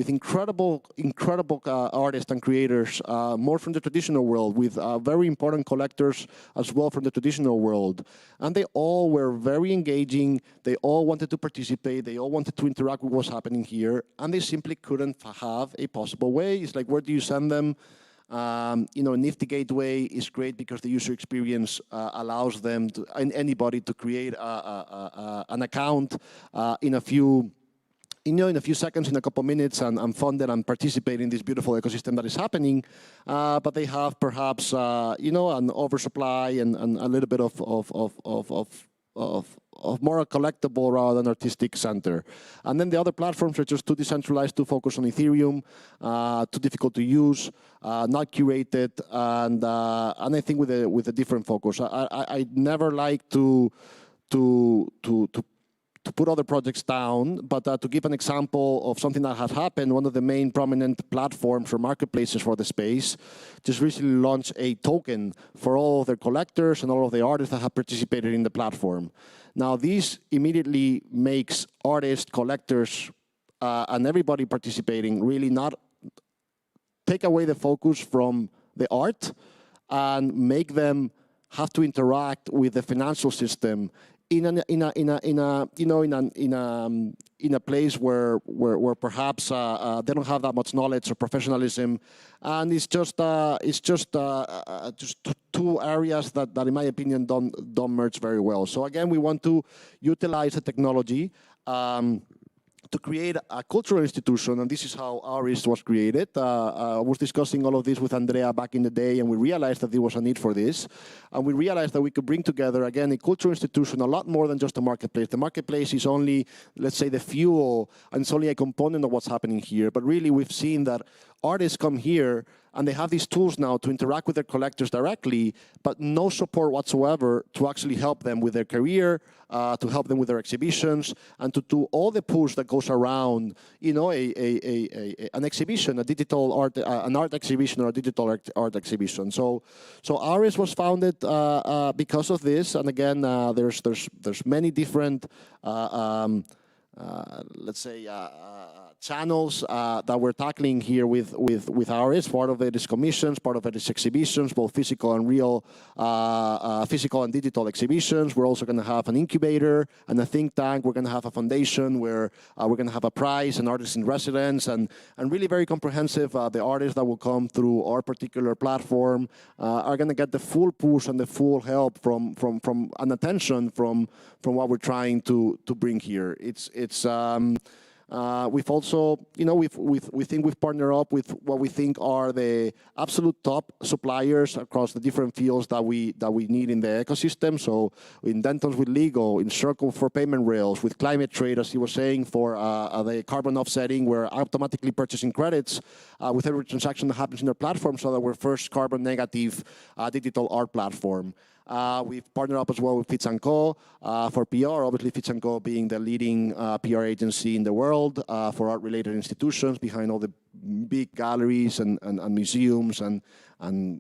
incredible artists and creators, more from the traditional world, with very important collectors as well from the traditional world. And they all were very engaging. They all wanted to participate. They all wanted to interact with what's happening here. And they simply couldn't have a possible way. It's like, where do you send them? Nifty Gateway is great because the user experience allows them to anybody to create an account in a few seconds, in a couple minutes, and fund it and participate in this beautiful ecosystem that is happening. But they have perhaps an oversupply and a little bit of more a collectible rather than artistic center. And then the other platforms are just too decentralized, too focused on Ethereum, too difficult to use, not curated, and I think with a different focus. I never like to put other projects down, but to give an example of something that has happened, one of the main prominent platforms or marketplaces for the space just recently launched a token for all of their collectors and all of the artists that have participated in the platform. Now, this immediately makes artists, collectors, and everybody participating really not take away the focus from the art and make them have to interact with the financial system in a place where perhaps they don't have that much knowledge or professionalism, and it's just two areas that in my opinion don't merge very well. So again, we want to utilize the technology to create a cultural institution, and this is how Aris was created. I was discussing all of this with Andrea back in the day, and we realized that there was a need for this. And we realized that we could bring together, again, a cultural institution, a lot more than just a marketplace. The marketplace is only, let's say, the fuel, and it's only a component of what's happening here. But really, we've seen that artists come here, and they have these tools now to interact with their collectors directly, but no support whatsoever to actually help them with their career, to help them with their exhibitions, and to do all the push that goes around, an exhibition, a digital art, an art exhibition or a digital art exhibition. So Aris was founded because of this, and again, there's many different, let's say, channels that we're tackling here with Aris. Part of it is commissions, part of it is exhibitions, both physical and real, physical and digital exhibitions. We're also going to have an incubator and a think tank. We're going to have a foundation where we're going to have a prize, an artist in residence, and really very comprehensive. The artists that will come through our particular platform are going to get the full push and the full help from and attention from what we're trying to bring here. We've also, we think we've partnered up with what we think are the absolute top suppliers across the different fields that we need in the ecosystem. So in Denton's with Legal, in Circle for payment rails, with Climate Trade, as he was saying, for the carbon offsetting, we're automatically purchasing credits with every transaction that happens in their platform, so that we're first carbon negative digital art platform. We've partnered up as well with 𝗵𝗀𝗀𝗶𝘴 for PR, obviously 𝗵𝗀𝗀𝗀𝗀 being the leading PR agency in the world for art-related institutions, behind all the big galleries and museums and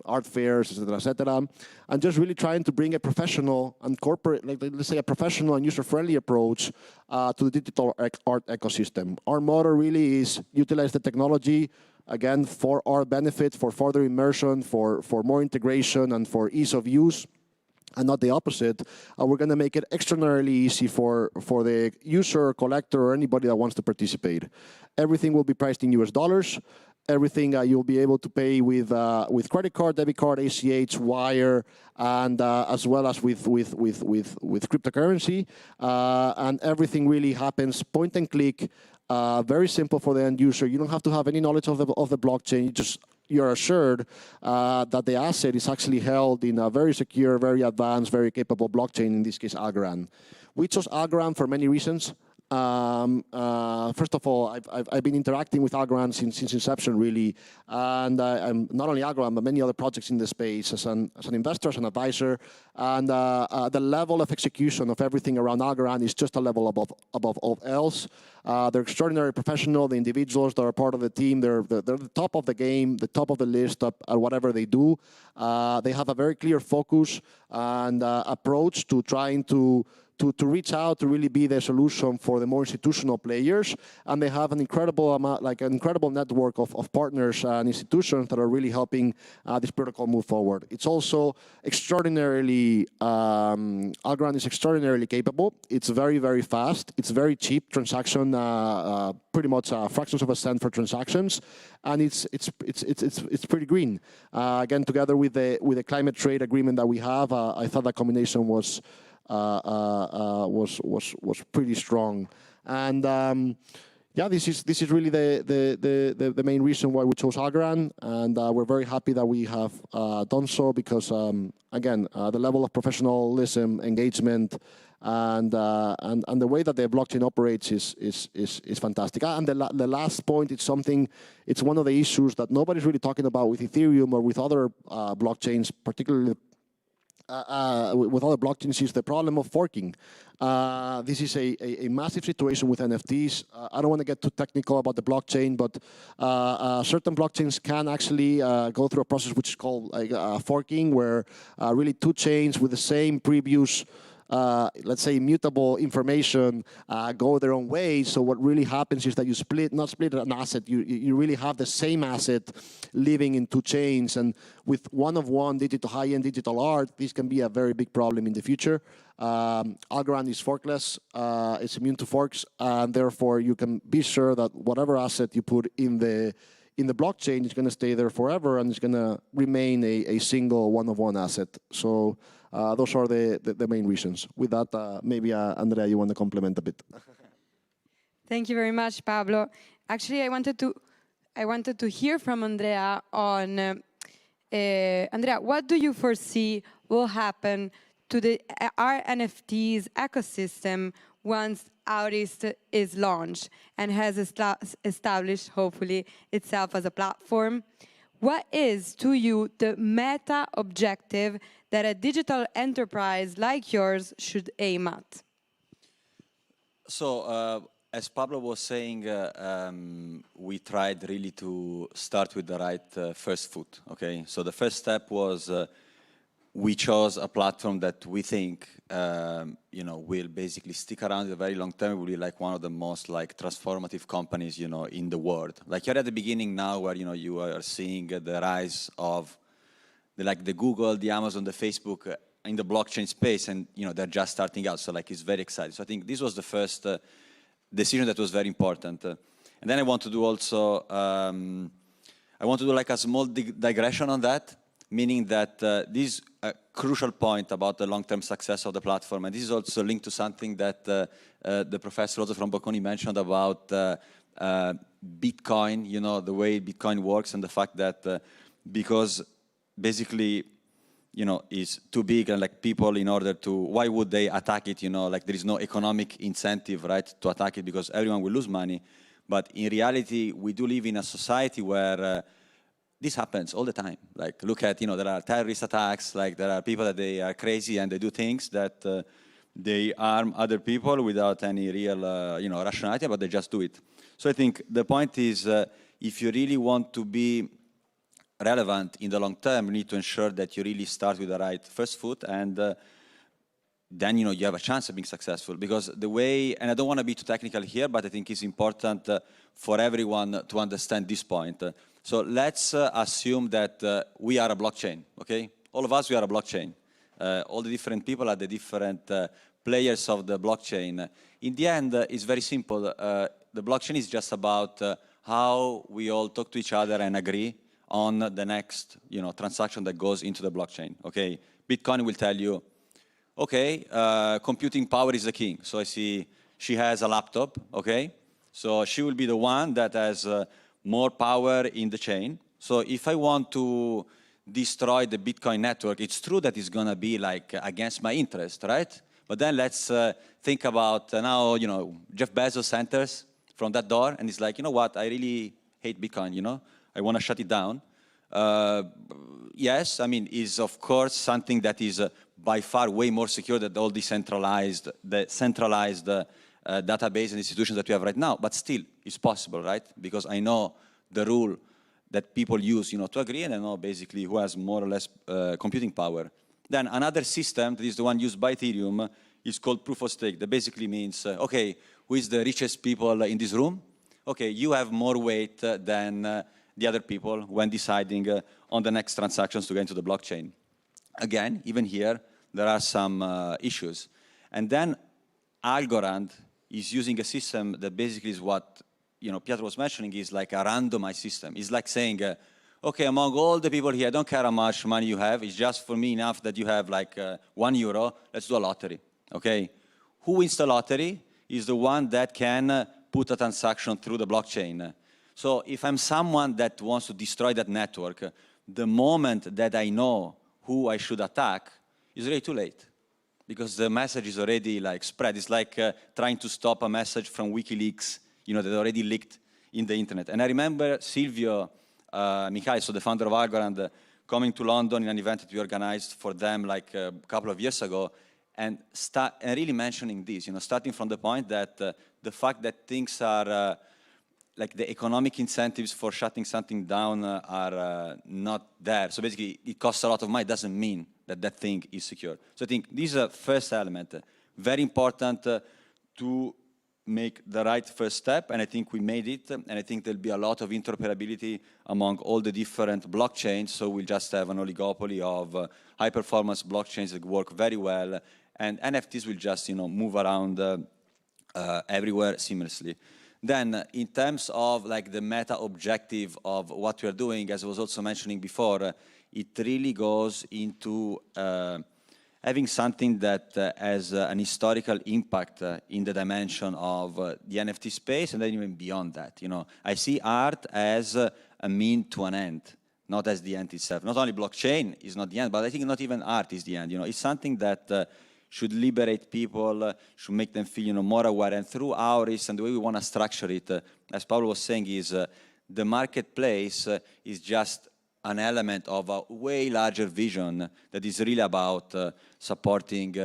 art fairs, etc., etc. And just really trying to bring a professional and corporate, let's say a professional and user-friendly approach to the digital art ecosystem. Our motto really is utilize the technology, again, for our benefit, for further immersion, for more integration, and for ease of use, and not the opposite. We're going to make it extraordinarily easy for the user, collector, or anybody that wants to participate. Everything will be priced in US dollars. Everything you'll be able to pay with credit card, debit card, ACH, wire, and as well as with cryptocurrency. And everything really happens point and click. Very simple for the end user. You don't have to have any knowledge of the blockchain. You're assured that the asset is actually held in a very secure, very advanced, very capable blockchain, in this case, 𝗲𝗲. We chose 𝗲𝗲 for many reasons. First of all, I've been interacting with 𝗲𝗲 since inception, really, and I'm not only 𝗲𝗲 but many other projects in the space as an investor, as an advisor, and the level of execution of everything around 𝗲𝗲 is just a level above all else. They're extraordinary professional. The individuals that are part of the team, they're the top of the game, the top of the list at whatever they do. They have a very clear focus and approach to trying to reach out to really be the solution for the more institutional players, and they have an incredible amount, an incredible network of partners and institutions that are really helping this protocol move forward. It's also extraordinarily, 𝗲𝗲 is extraordinarily capable. It's very, very fast. It's very cheap transaction, pretty much fractions of a cent for transactions, and it's pretty green. Again, together with the climate trade agreement that we have, I thought that combination was pretty strong, and yeah, this is really the main reason why we chose 𝗲𝗲, and we're very happy that we have done so, because again, the level of professionalism, engagement, and the way that the blockchain operates is fantastic. And the last point, it's one of the issues that nobody's really talking about with Ethereum or with other blockchains, particularly. With other blockchains, is the problem of forking. This is a massive situation with NFTs. I don't want to get too technical about the blockchain, but certain blockchains can actually go through a process which is called forking, where really two chains with the same previous let's say immutable information go their own way. So what really happens is that you not split an asset, you really have the same asset living in two chains, and with one-of-one digital high-end digital art, this can be a very big problem in the future. 𝗲𝗲 is forkless, it's immune to forks, and therefore you can be sure that whatever asset you put in the blockchain is going to stay there forever, and it's going to remain a single one-of-one asset. So those are the main reasons. With that, maybe Andrea, you want to complement a bit. Thank you very much, Pablo. Actually, I wanted to hear from Andrea on Andrea, what do you foresee will happen to our NFTs ecosystem once 𝗲𝗲 is launched and has established, hopefully, itself as a platform? What is, to you, the meta objective that a digital enterprise like yours should aim at? So, as Pablo was saying, we tried really to start with the right first foot, okay? So the first step was we chose a platform that we think, will basically stick around a very long term. Will be like one of the most transformative companies, in the world. Like you're at the beginning now, where you are seeing the rise of the Google, the Amazon, the Facebook in the blockchain space, and they're just starting out. So it's very exciting. So I think this was the first decision that was very important. And then I want to do also, a small digression on that, meaning that a crucial point about the long-term success of the platform. And this is also linked to something that the professor also from Bocconi mentioned about Bitcoin, you know, the way Bitcoin works and the fact that because basically, you know, is too big and like people in order to, why would they attack it, you know, like there is no economic incentive, right, to attack it because everyone will lose money. But in reality, we do live in a society where this happens all the time. Like, look at, you know, there are terrorist attacks, like there are people that they are crazy and they do things that they harm other people without any real, you know, rationality, but they just do it. So I think the point is, if you really want to be relevant in the long term, you need to ensure that you really start with the right first foot, and then, you know, you have a chance of being successful. Because the way, and I don't want to be too technical here, but I think it's important for everyone to understand this point. So let's assume that we are a blockchain, okay? All of us, we are a blockchain. All the different people are the different players of the blockchain. In the end, it's very simple. The blockchain is just about how we all talk to each other and agree on the next, you know, transaction that goes into the blockchain, okay? Bitcoin will tell you, okay, computing power is the king. So I see she has a laptop, okay? So she will be the one that has more power in the chain. So if I want to destroy the Bitcoin network, it's true that it's gonna be like against my interest, right? But then let's think about now, you know, Jeff Bezos enters from that door and he's like, you know what, I really hate Bitcoin, you know? I want to shut it down. Yes, I mean, is of course something that is by far way more secure than all the centralized database and institutions that we have right now, but still, it's possible, right? Because I know the rule that people use, you know, to agree, and I know basically who has more or less computing power. Then another system, that is the one used by Ethereum, is called proof of stake. That basically means, okay, who is the richest people in this room? Okay, you have more weight than the other people when deciding on the next transactions to get into the blockchain. Again, even here, there are some issues. And then Algorand is using a system that basically is what, you know, Pietro was mentioning, is like a randomized system. It's like saying, okay, among all the people here, I don't care how much money you have, it's just for me enough that you have like €1, let's do a lottery, okay? Who wins the lottery is the one that can put a transaction through the blockchain. So if I'm someone that wants to destroy that network, the moment that I know who I should attack, it's already too late. Because the message is already like spread. It's like trying to stop a message from WikiLeaks, you know, that already leaked in the internet. And I remember Silvio Michali, so the founder of Algorand, coming to London in an event that we organized for them like a couple of years ago, and really mentioning this, you know, starting from the point that the fact that things are like the economic incentives for shutting something down are not there. So basically, it costs a lot of money. It doesn't mean that that thing is secure. So I think this is a first element. Very important to make the right first step, and I think we made it, and I think there'll be a lot of interoperability among all the different blockchains, so we'll just have an oligopoly of high-performance blockchains that work very well, and NFTs will just, you know, move around everywhere seamlessly. Then, in terms of like the meta objective of what we are doing, as I was also mentioning before, it really goes into having something that has an historical impact in the dimension of the NFT space, and then even beyond that. You know, I see art as a mean to an end, not as the end itself. Not only blockchain is not the end, but I think not even art is the end. You know, it's something that should liberate people, should make them feel, you know, more aware. And through ours and the way we want to structure it, as Paolo was saying, is the marketplace is just an element of a way larger vision that is really about supporting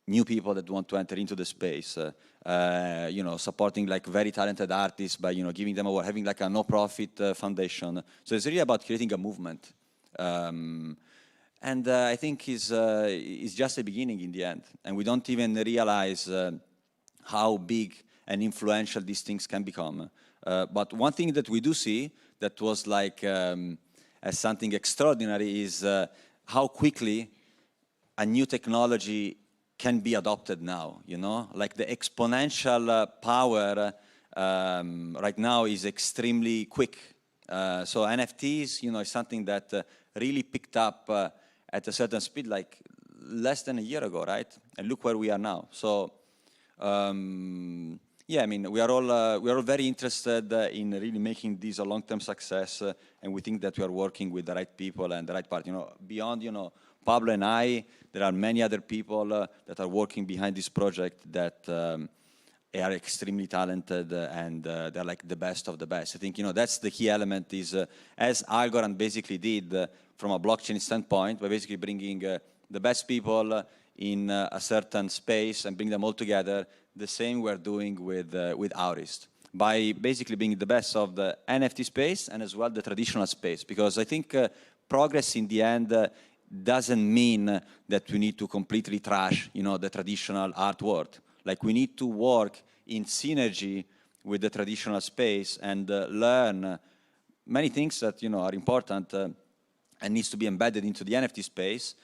new people that want to enter into the space. You know, supporting like very talented artists by, you know, giving them award, having like a no-profit foundation. So it's really about creating a movement. And I think it's just a beginning in the end. And we don't even realize how big and influential these things can become. But one thing that we do see that was like as something extraordinary is how quickly a new technology can be adopted now, you know? Like the exponential power right now is extremely quick. So NFTs, you know, is something that really picked up at a certain speed, like less than a year ago, right? And look where we are now. So, yeah, I mean, we are all very interested in really making this a long-term success, and we think that we are working with the right people and the right part. You know, beyond, you know, Pablo and I, there are many other people that are working behind this project that are extremely talented and they're like the best of the best. I think, you know, that's the key element is, as Algorand basically did from a blockchain standpoint, by basically bringing the best people in a certain space and bring them all together, the same we're doing with 𝗲𝗏𝗏, by basically being the best of the NFT space and as well the traditional space. Because I think progress in the end doesn't mean that we need to completely trash, you know, the traditional art world. Like, we need to work in synergy with the traditional space and learn many things that, you know, are important and needs to be embedded into the NFT space.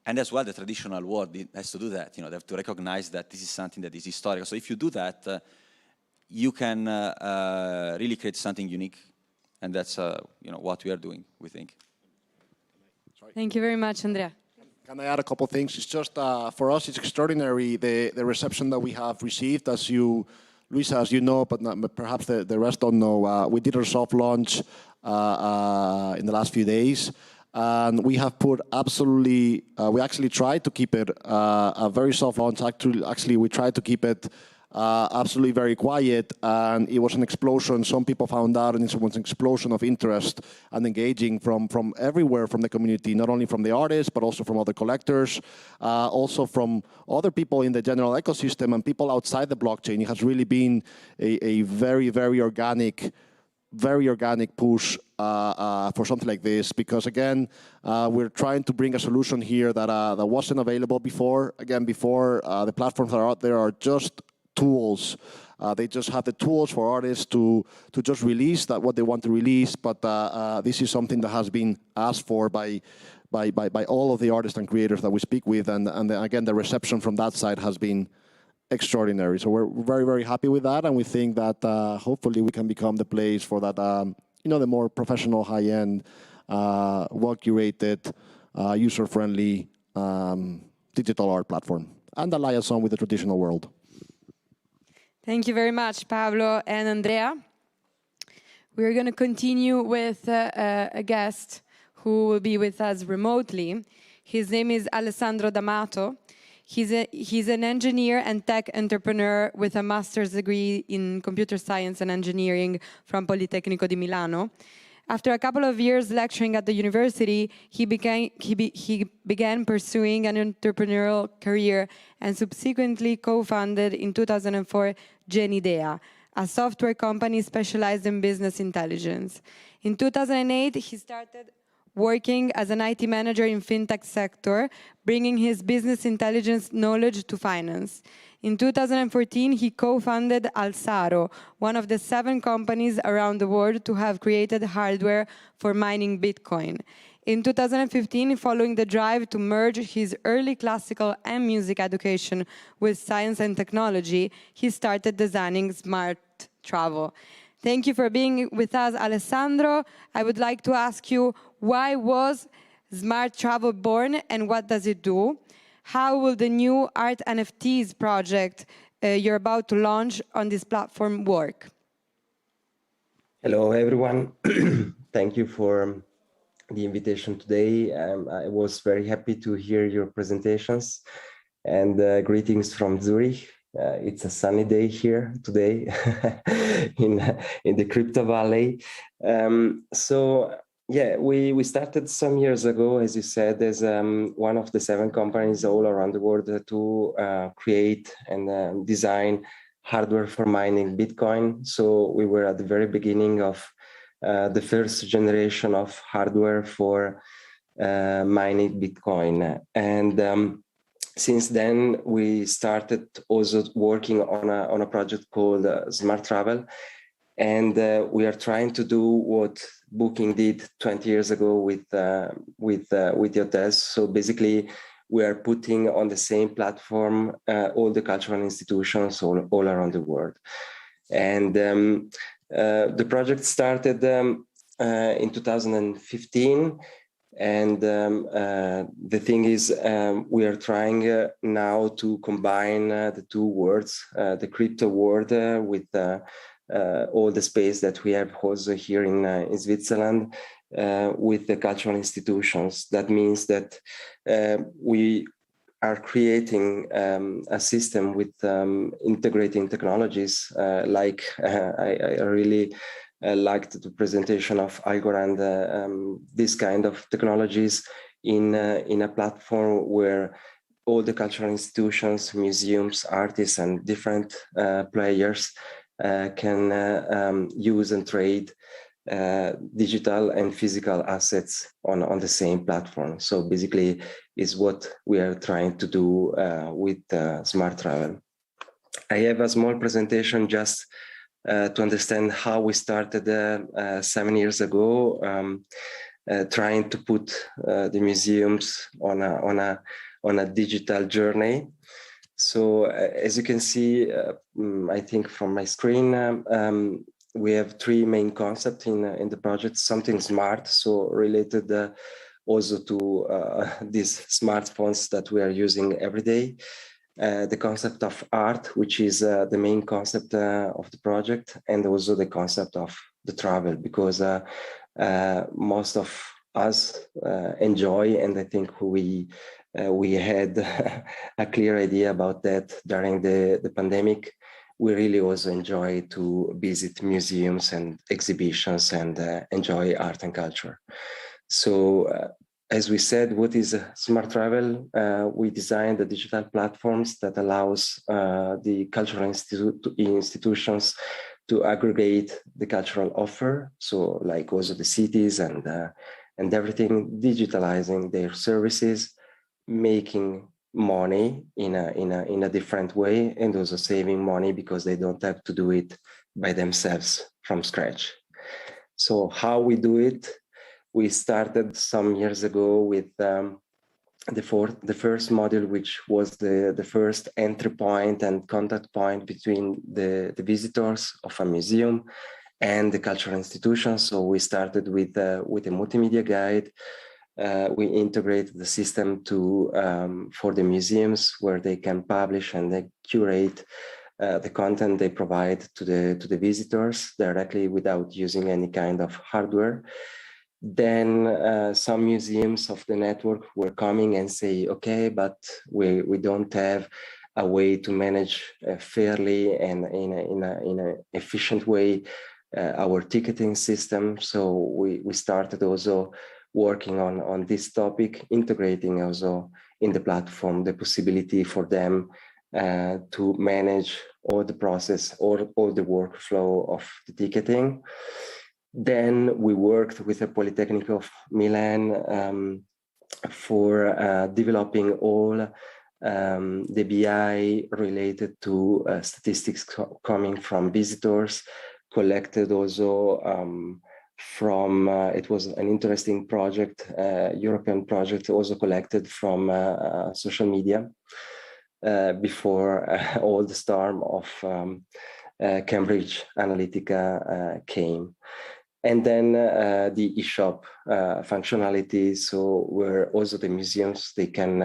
And as well, the traditional world has to do that. You know, they have to recognize that this is something that is historical. So if you do that, you can really create something unique. And that's, you know, what we are doing, we think. Thank you very much, Andrea. Can I add a couple of things? It's just, for us, it's extraordinary, the reception that we have received. As you, Luisa, as you know, but perhaps the rest don't know, we did our soft launch in the last few days. And we have put absolutely, we actually tried to keep it a very soft launch. Actually, we tried to keep it absolutely very quiet, and it was an explosion. Some people found out, and it was an explosion of interest and engaging from everywhere from the community, not only from the artists, but also from other collectors, also from other people in the general ecosystem and people outside the blockchain. It has really been a very, very organic push for something like this, because again, we're trying to bring a solution here that wasn't available before. Again, before, the platforms that are out there are just tools. They just have the tools for artists to just release what they want to release, but this is something that has been asked for by all of the artists and creators that we speak with, and again, the reception from that side has been extraordinary. So we're very, very happy with that, and we think that hopefully we can become the place for that, you know, the more professional, high-end, well-curated, user-friendly digital art platform, and a liaison with the traditional world. Thank you very much, Pablo and Andrea. We're going to continue with a guest who will be with us remotely. His name is Alessandro D'Amato. He's an engineer and tech entrepreneur with a master's degree in computer science and engineering from Politecnico di Milano. After a couple of years lecturing at the university, he began pursuing an entrepreneurial career and subsequently co-founded in 2004 𝗙𝗲𝗏𝗏, a software company specialized in business intelligence. In 2008, he started working as an IT manager in fintech sector, bringing his business intelligence knowledge to finance. In 2014, he co-founded 𝗿𝗏𝗏𝗏, one of the 7 companies around the world to have created hardware for mining Bitcoin. In 2015, following the drive to merge his early classical and music education with science and technology, he started designing smart travel. Thank you for being with us, Alessandro. I would like to ask you, why was Smart Travel born and what does it do? How will the new art NFTs project you're about to launch on this platform work? Hello, everyone. Thank you for the invitation today. I was very happy to hear your presentations, and greetings from Zurich. It's a sunny day here today in the Crypto Valley. So yeah, we started some years ago, as you said, as one of the 7 companies all around the world to create and design hardware for mining Bitcoin. So we were at the very beginning of the first generation of hardware for mining Bitcoin. And since then, we started also working on a project called Smart Travel. And we are trying to do what Booking did 20 years ago with the hotels. So basically, we are putting on the same platform all the cultural institutions all around the world. And the project started in 2015. And the thing is, we are trying now to combine the two words, the crypto world with all the space that we have also here in Switzerland with the cultural institutions. That means that we are creating a system with integrating technologies like I really liked the presentation of Igor and this kind of technologies in a platform where all the cultural institutions, museums, artists, and different players can use and trade digital and physical assets on the same platform. So basically is what we are trying to do with Smart Travel. I have a small presentation just to understand how we started 7 years ago, trying to put the museums on a digital journey. So as you can see, I think from my screen, we have three main concepts in the project. Something smart, so related also to these smartphones that we are using every day. The concept of art, which is the main concept of the project, and also the concept of the travel, because most of us enjoy, and I think we had a clear idea about that during the pandemic. We really also enjoy to visit museums and exhibitions and enjoy art and culture. So as we said, what is Smart Travel? We designed the digital platforms that allows the cultural institutions to aggregate the cultural offer. So like also the cities and everything, digitalizing their services, making money in a different way, and also saving money because they don't have to do it by themselves from scratch. So how we do it? We started some years ago with the first module, which was the first entry point and contact point between the visitors of a museum and the cultural institution. So we started with a multimedia guide. We integrated the system for the museums, where they can publish and they curate the content they provide to the visitors directly without using any kind of hardware. Then some museums of the network were coming and say, okay, but we don't have a way to manage fairly and in an efficient way our ticketing system. So we started also working on this topic, integrating also in the platform the possibility for them to manage all the process or all the workflow of the ticketing. Then we worked with the Polytechnic of Milan for developing all the BI related to statistics coming from visitors, collected also from, it was an interesting project, European project, also collected from social media before all the storm of Cambridge Analytica came. And then the eShop functionality, so where also the museums, you can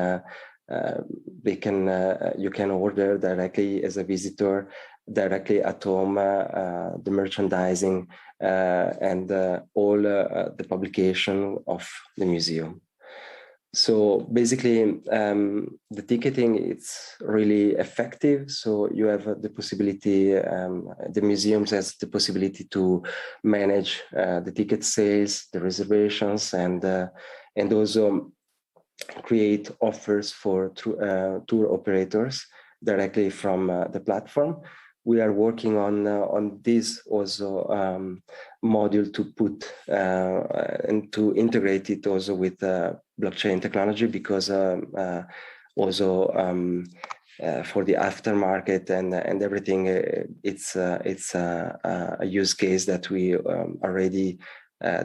order directly as a visitor, directly at home, the merchandising and all the publication of the museum. So basically, the ticketing, it's really effective. So you have the possibility, the museums has the possibility to manage the ticket sales, the reservations, and also create offers for tour operators directly from the platform. We are working on this also module to put and to integrate it also with blockchain technology, because also for the aftermarket and everything, it's a use case that we already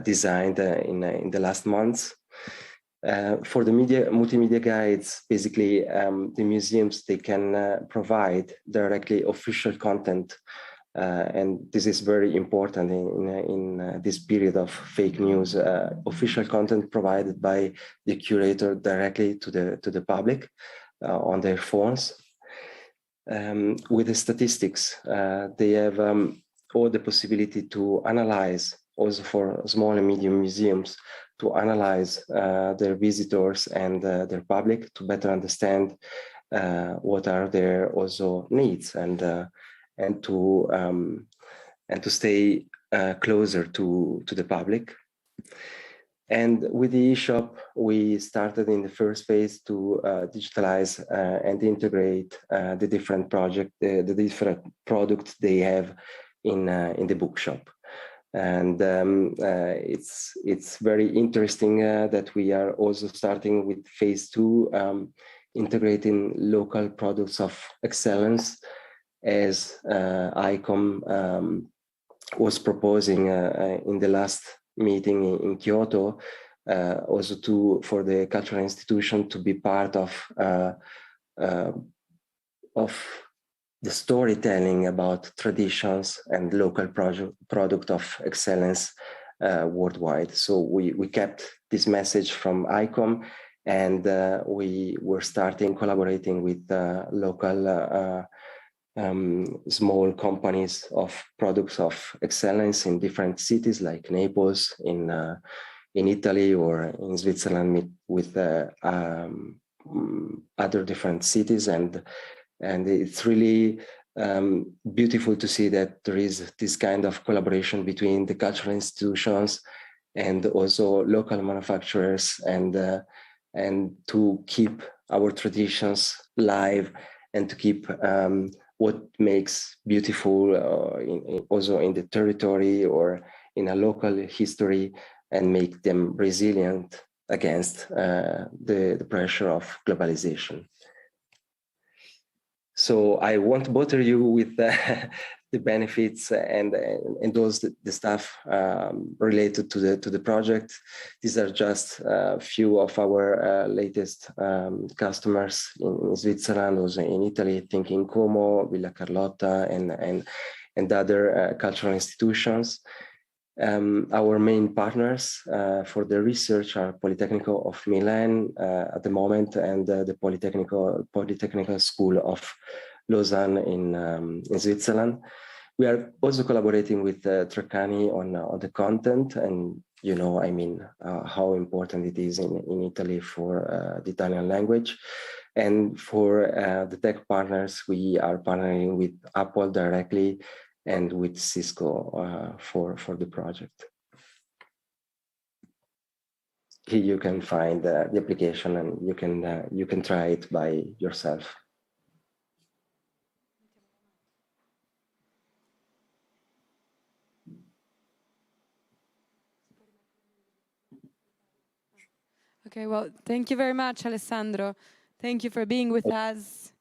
designed in the last months. For the multimedia guides, basically the museums, they can provide directly official content And this is very important in this period of fake news. Official content provided by the curator directly to the public on their phones. With the statistics, they have all the possibility to analyze, also for small and medium museums, to analyze their visitors and their public to better understand what are their also needs and to stay closer to the public. And with the eShop, we started in the first phase to digitalize and integrate the different the different products they have in the bookshop. And it's very interesting that we are also starting with phase 2, integrating local products of excellence, as 𝐼COM was proposing in the last meeting in Kyoto, also for the cultural institution to be part of the storytelling about traditions and local product of excellence worldwide. So we kept this message from 𝐼COM, and we were starting collaborating with local small companies of products of excellence in different cities like Naples, in Italy, or in Switzerland, with other different cities, and it's really beautiful to see that there is this kind of collaboration between the cultural institutions and also local manufacturers, and to keep our traditions live, and to keep what makes beautiful also in the territory or in a local history, and make them resilient against the pressure of globalization. So I won't bother you with the benefits and the stuff related to the project. These are just a few of our latest customers in Switzerland, also in Italy, thinking Como, Villa Carlotta, and other cultural institutions. Our main partners for the research are Politecnico of Milan at the moment, and the Polytechnical School of Lausanne in Switzerland. We are also collaborating with Treccani on the content, and I mean how important it is in Italy for the Italian language. And for the tech partners, we are partnering with Apple directly and with Cisco for the project. Here you can find the application, and you can try it by yourself. Okay, well, thank you very much, Alessandro. Thank you for being with us.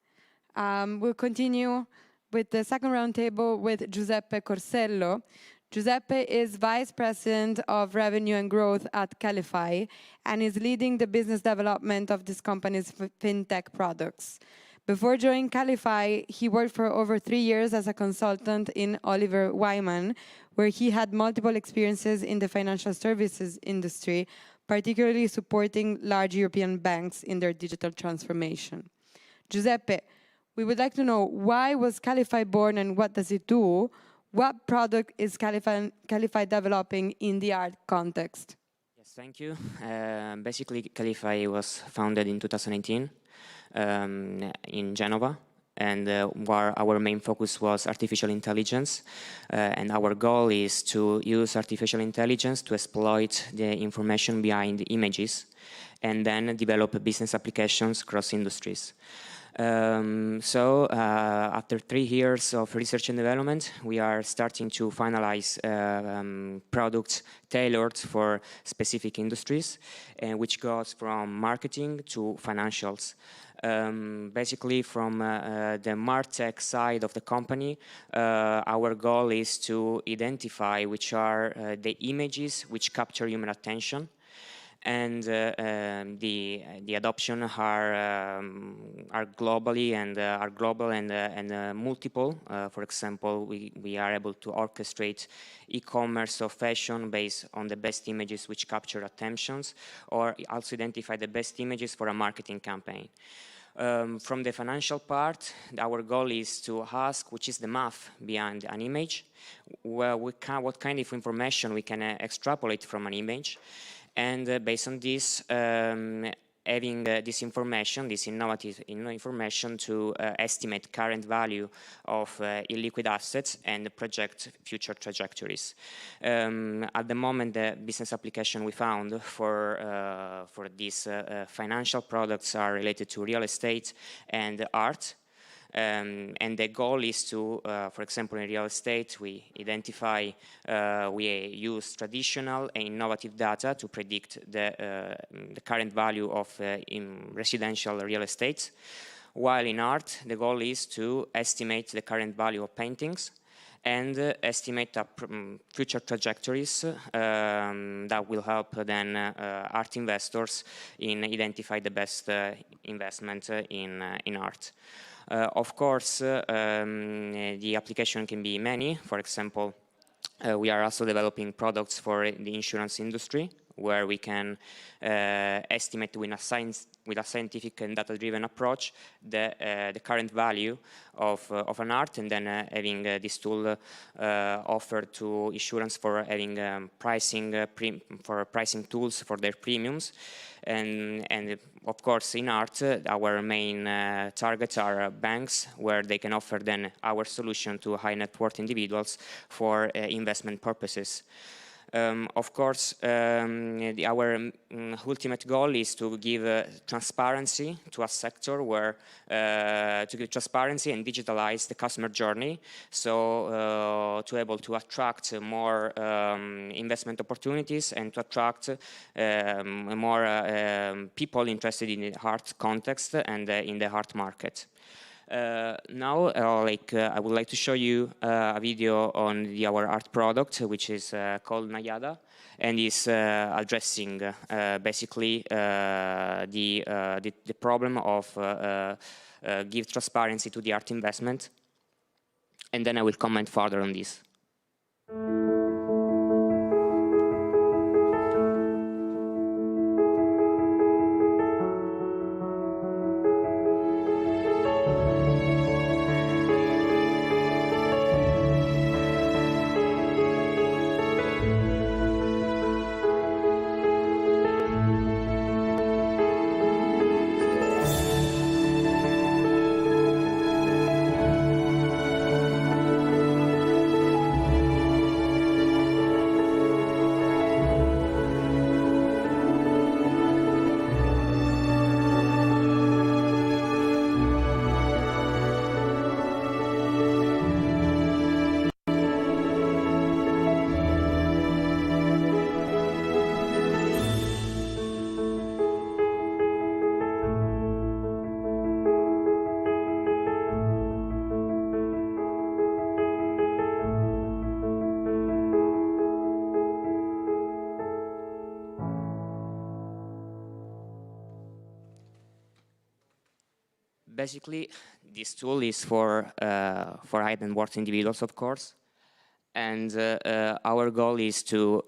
We'll continue with the second roundtable with Giuseppe Corsello. Giuseppe is Vice President of Revenue and Growth at 𝗂𝐿𝐹y, and is leading the business development of this company's fintech products. Before joining 𝗂𝐿𝐹y, he worked for over 3 years as a consultant in Oliver Wyman, where he had multiple experiences in the financial services industry, particularly supporting large European banks in their digital transformation. Giuseppe, we would like to know, why was 𝗂𝐿𝐹y born and what does it do? What product is 𝗂𝐿𝐹y developing in the art context? Yes, thank you. Basically, 𝗂𝐿𝐹y was founded in 2018 in Genova, and where our main focus was artificial intelligence. And our goal is to use artificial intelligence to exploit the information behind the images, and then develop business applications across industries. After 3 years of research and development, we are starting to finalize products tailored for specific industries, which goes from marketing to financials. Basically, from the MarTech side of the company, our goal is to identify which are the images which capture human attention, and the adoption are globally and are global and multiple. For example, we are able to orchestrate e-commerce or fashion based on the best images which capture attentions, or also identify the best images for a marketing campaign. From the financial part, our goal is to ask which is the math behind an image, what kind of information we can extrapolate from an image, and based on this, having this information, this innovative information to estimate current value of illiquid assets and project future trajectories. At the moment, the business application we found for these financial products are related to real estate and art. And the goal is to, for example, in real estate, we identify, we use traditional and innovative data to predict the current value of in residential real estate, while in art, the goal is to estimate the current value of paintings and estimate future trajectories that will help then art investors in identify the best investment in art. Of course, the application can be many. For example, we are also developing products for the insurance industry, where we can estimate with a scientific and data-driven approach the current value of an art, and then having this tool offered to insurance for having pricing tools for their premiums. And of course, in art, our main targets are banks, where they can offer then our solution to high net worth individuals for investment purposes. Of course, our ultimate goal is to give transparency to a sector where to give transparency and digitalize the customer journey, so to able to attract more investment opportunities and to attract more people interested in the art context and in the art market. Now, I would like to show you a video on our art product, which is called Nayada, and is addressing basically the problem of give transparency to the art investment. And then I will comment further on this. Basically, this tool is for high net worth individuals, of course, and our goal is to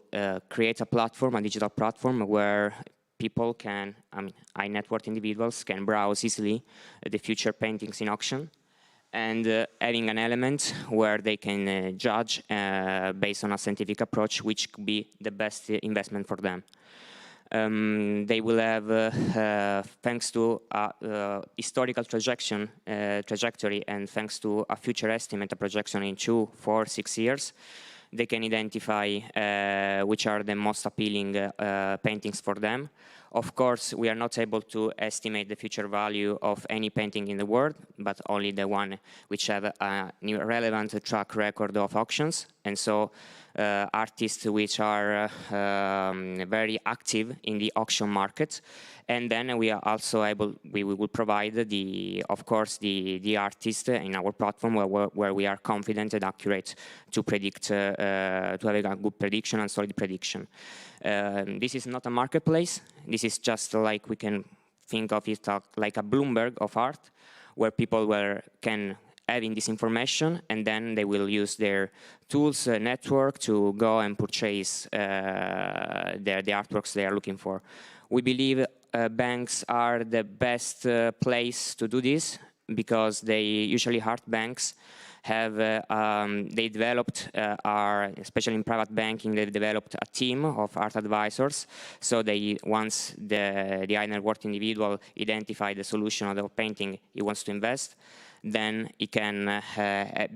create a platform, a digital platform, where people can, high net worth individuals can browse easily the future paintings in auction, and adding an element where they can judge based on a scientific approach which could be the best investment for them. They will have, thanks to a historical trajectory and thanks to a future estimate, a projection in 2, 4, 6 years, they can identify which are the most appealing paintings for them. Of course, we are not able to estimate the future value of any painting in the world, but only the one which have a relevant track record of auctions. And so artists which are very active in the auction market. And then we are also able, we will provide of course, the artist in our platform where we are confident and accurate to predict, to have a good prediction and solid prediction. This is not a marketplace. This is just like, we can think of it like a Bloomberg of art, where people can having this information, and then they will use their tools, network, to go and purchase the artworks they are looking for. We believe banks are the best place to do this, because usually art banks have, they developed, especially in private banking, they've developed a team of art advisors. So once the high net worth individual identifies the solution of the painting he wants to invest, then he can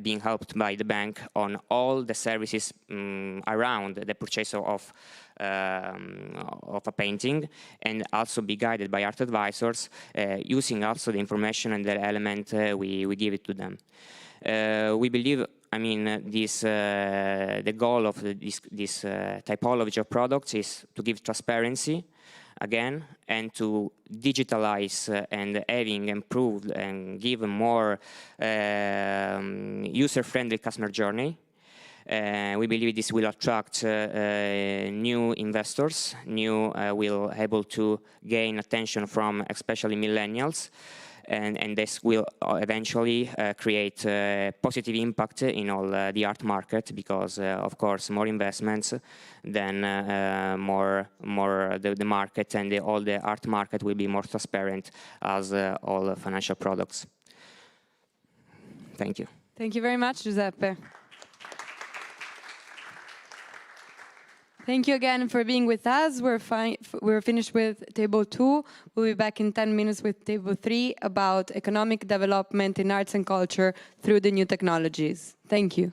be helped by the bank on all the services around the purchase of a painting, and also be guided by art advisors, using also the information and the element we give it to them. We believe, I mean, the goal of this typology of products is to give transparency, again, and to digitalize and having improved and give a more user-friendly customer journey. We believe this will attract new investors, will able to gain attention from especially millennials, and this will eventually create positive impact in all the art market, because of course more investments, then the market and all the art market will be more transparent as all financial products. Thank you. Thank you very much, Giuseppe. Thank you again for being with us. We're finished with table 2. We'll be back in 10 minutes with table 3 about economic development in arts and culture through the new technologies. Thank you.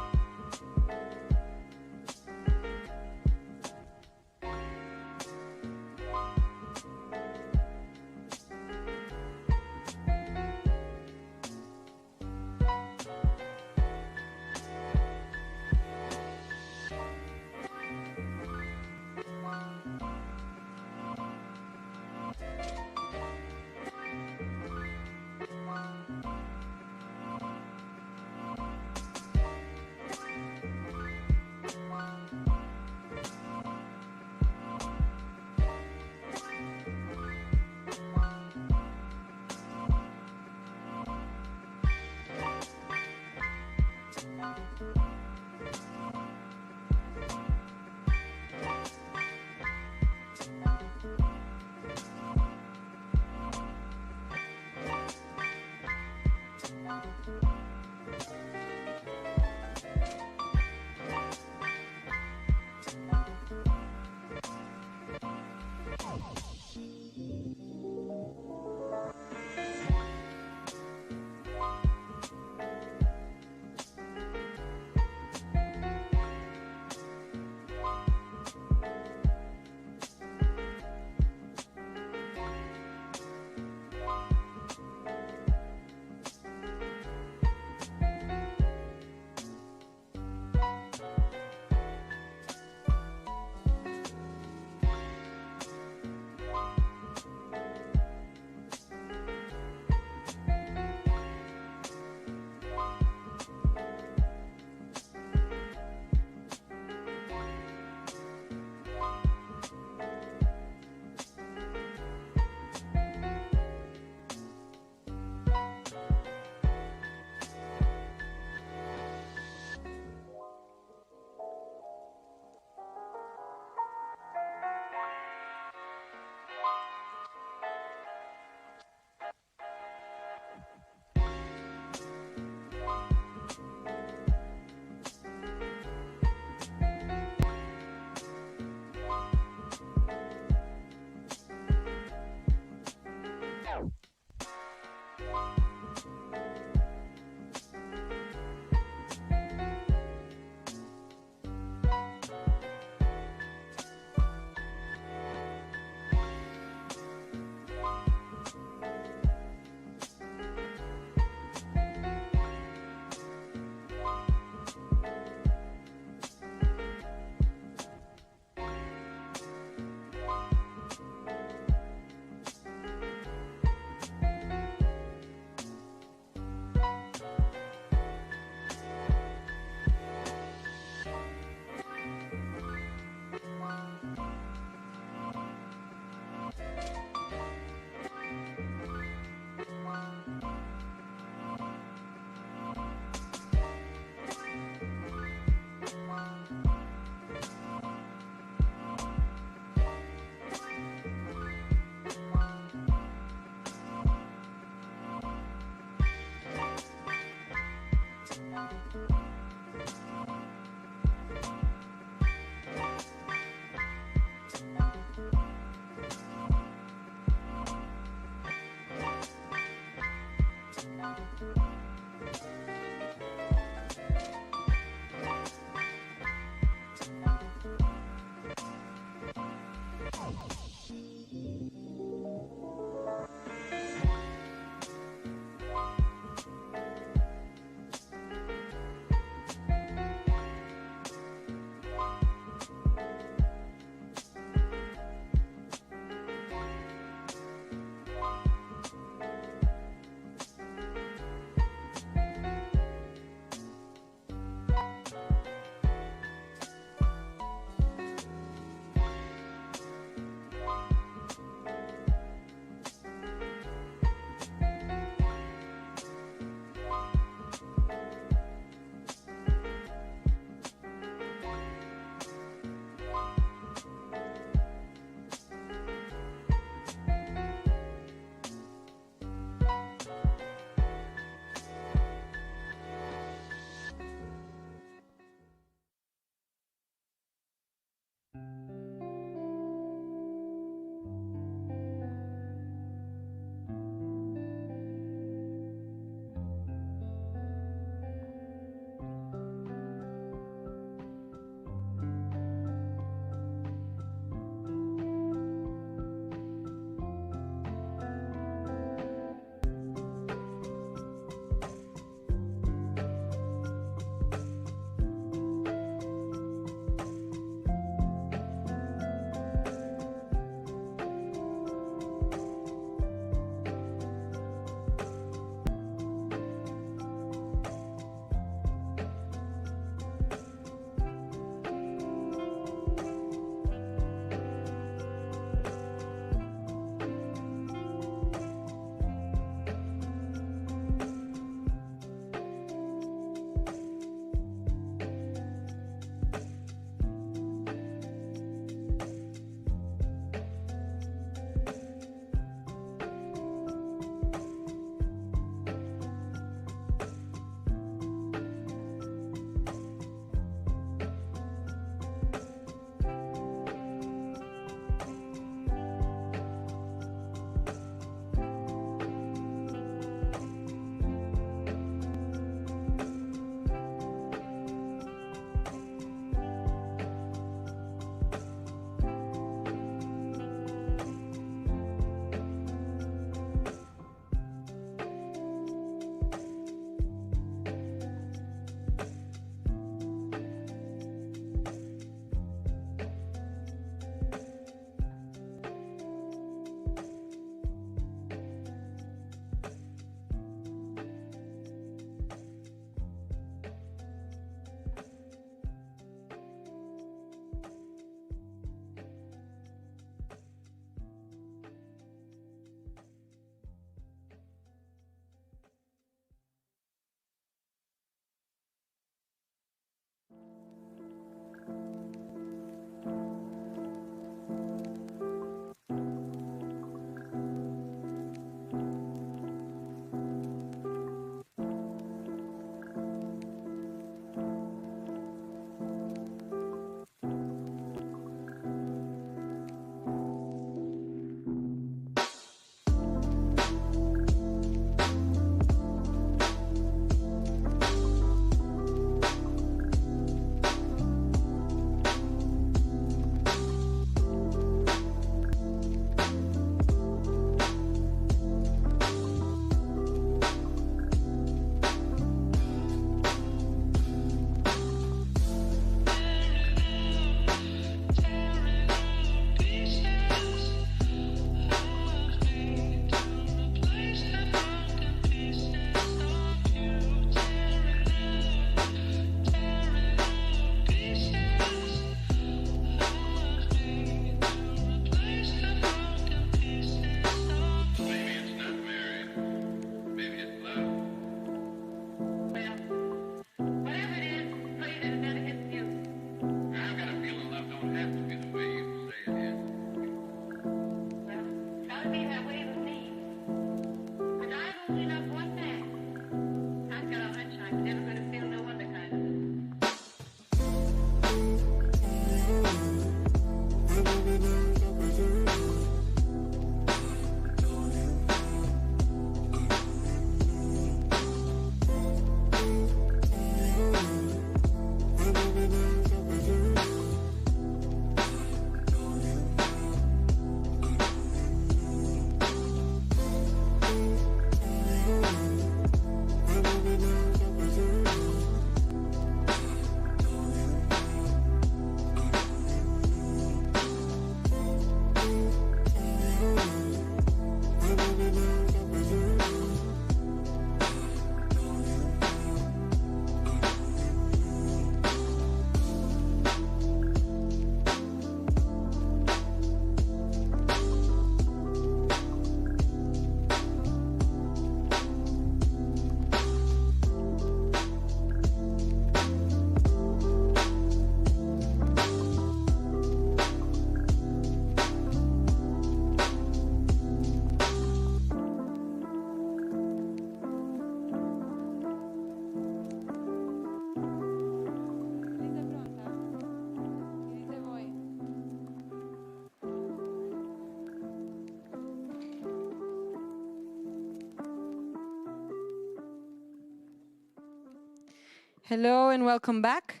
Hello and welcome back.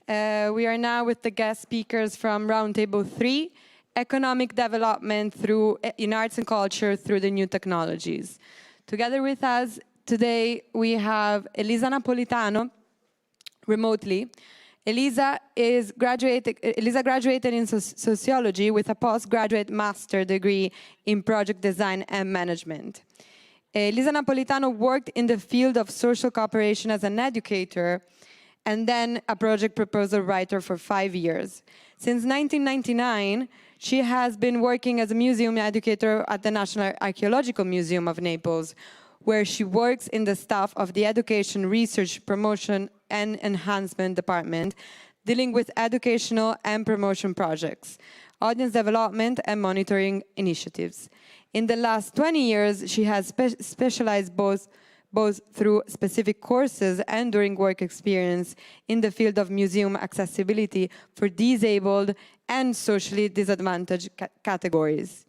We are now with the guest speakers from Roundtable 3, Economic Development in Arts and Culture through the New Technologies. Together with us today, we have Elisa Napolitano, remotely. Elisa graduated in sociology with a postgraduate master degree in project design and management. Elisa Napolitano worked in the field of social cooperation as an educator and then a project proposal writer for 5 years. Since 1999, she has been working as a museum educator at the National Archaeological Museum of Naples, where she works in the staff of the Education, Research, Promotion and Enhancement Department, dealing with educational and promotion projects, audience development and monitoring initiatives. In the last 20 years, she has specialized both through specific courses and during work experience in the field of museum accessibility for disabled and socially disadvantaged categories.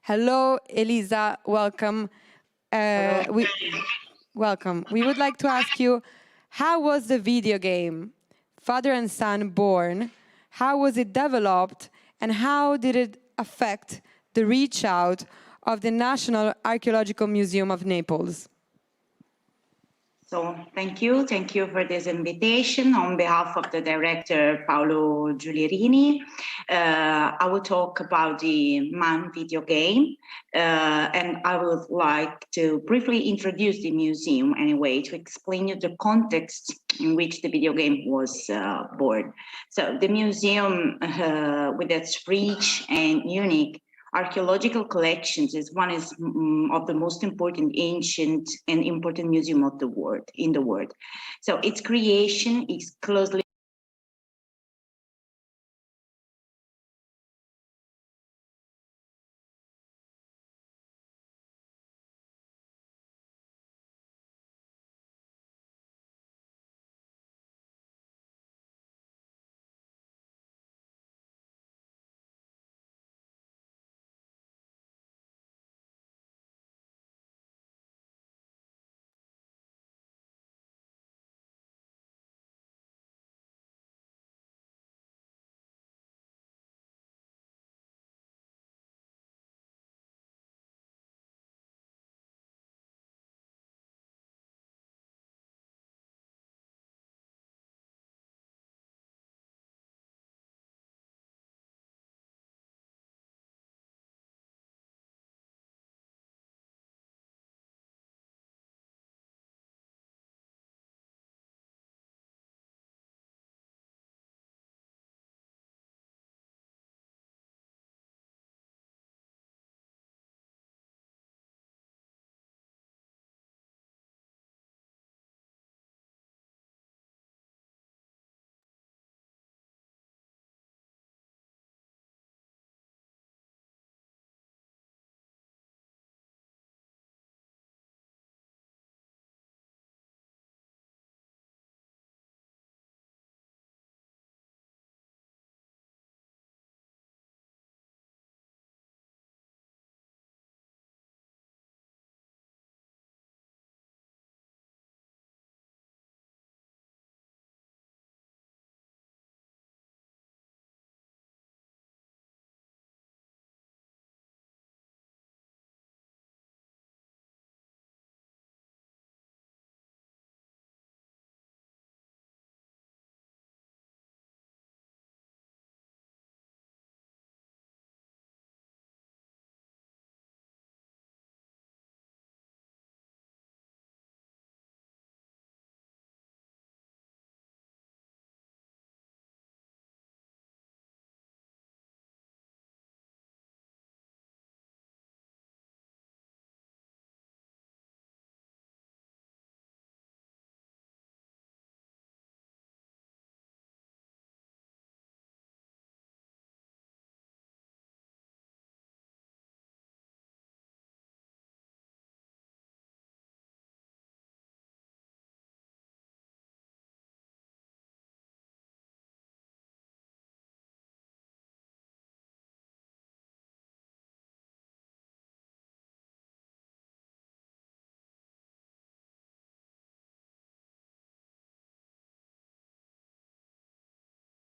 Hello, Elisa, welcome. Welcome. We would like to ask you, how was the video game, Father and Son, born? How was it developed? And how did it affect the reach out of the National Archaeological Museum of Naples? So thank you for this invitation. On behalf of the director, Paolo Giulierini, I will talk about the MAN video game, and I would like to briefly introduce the museum anyway, to explain you the context in which the video game was born. So the museum, with its rich and unique archaeological collections, is one of the most important ancient and important museum of the world, in the world. So its creation is closely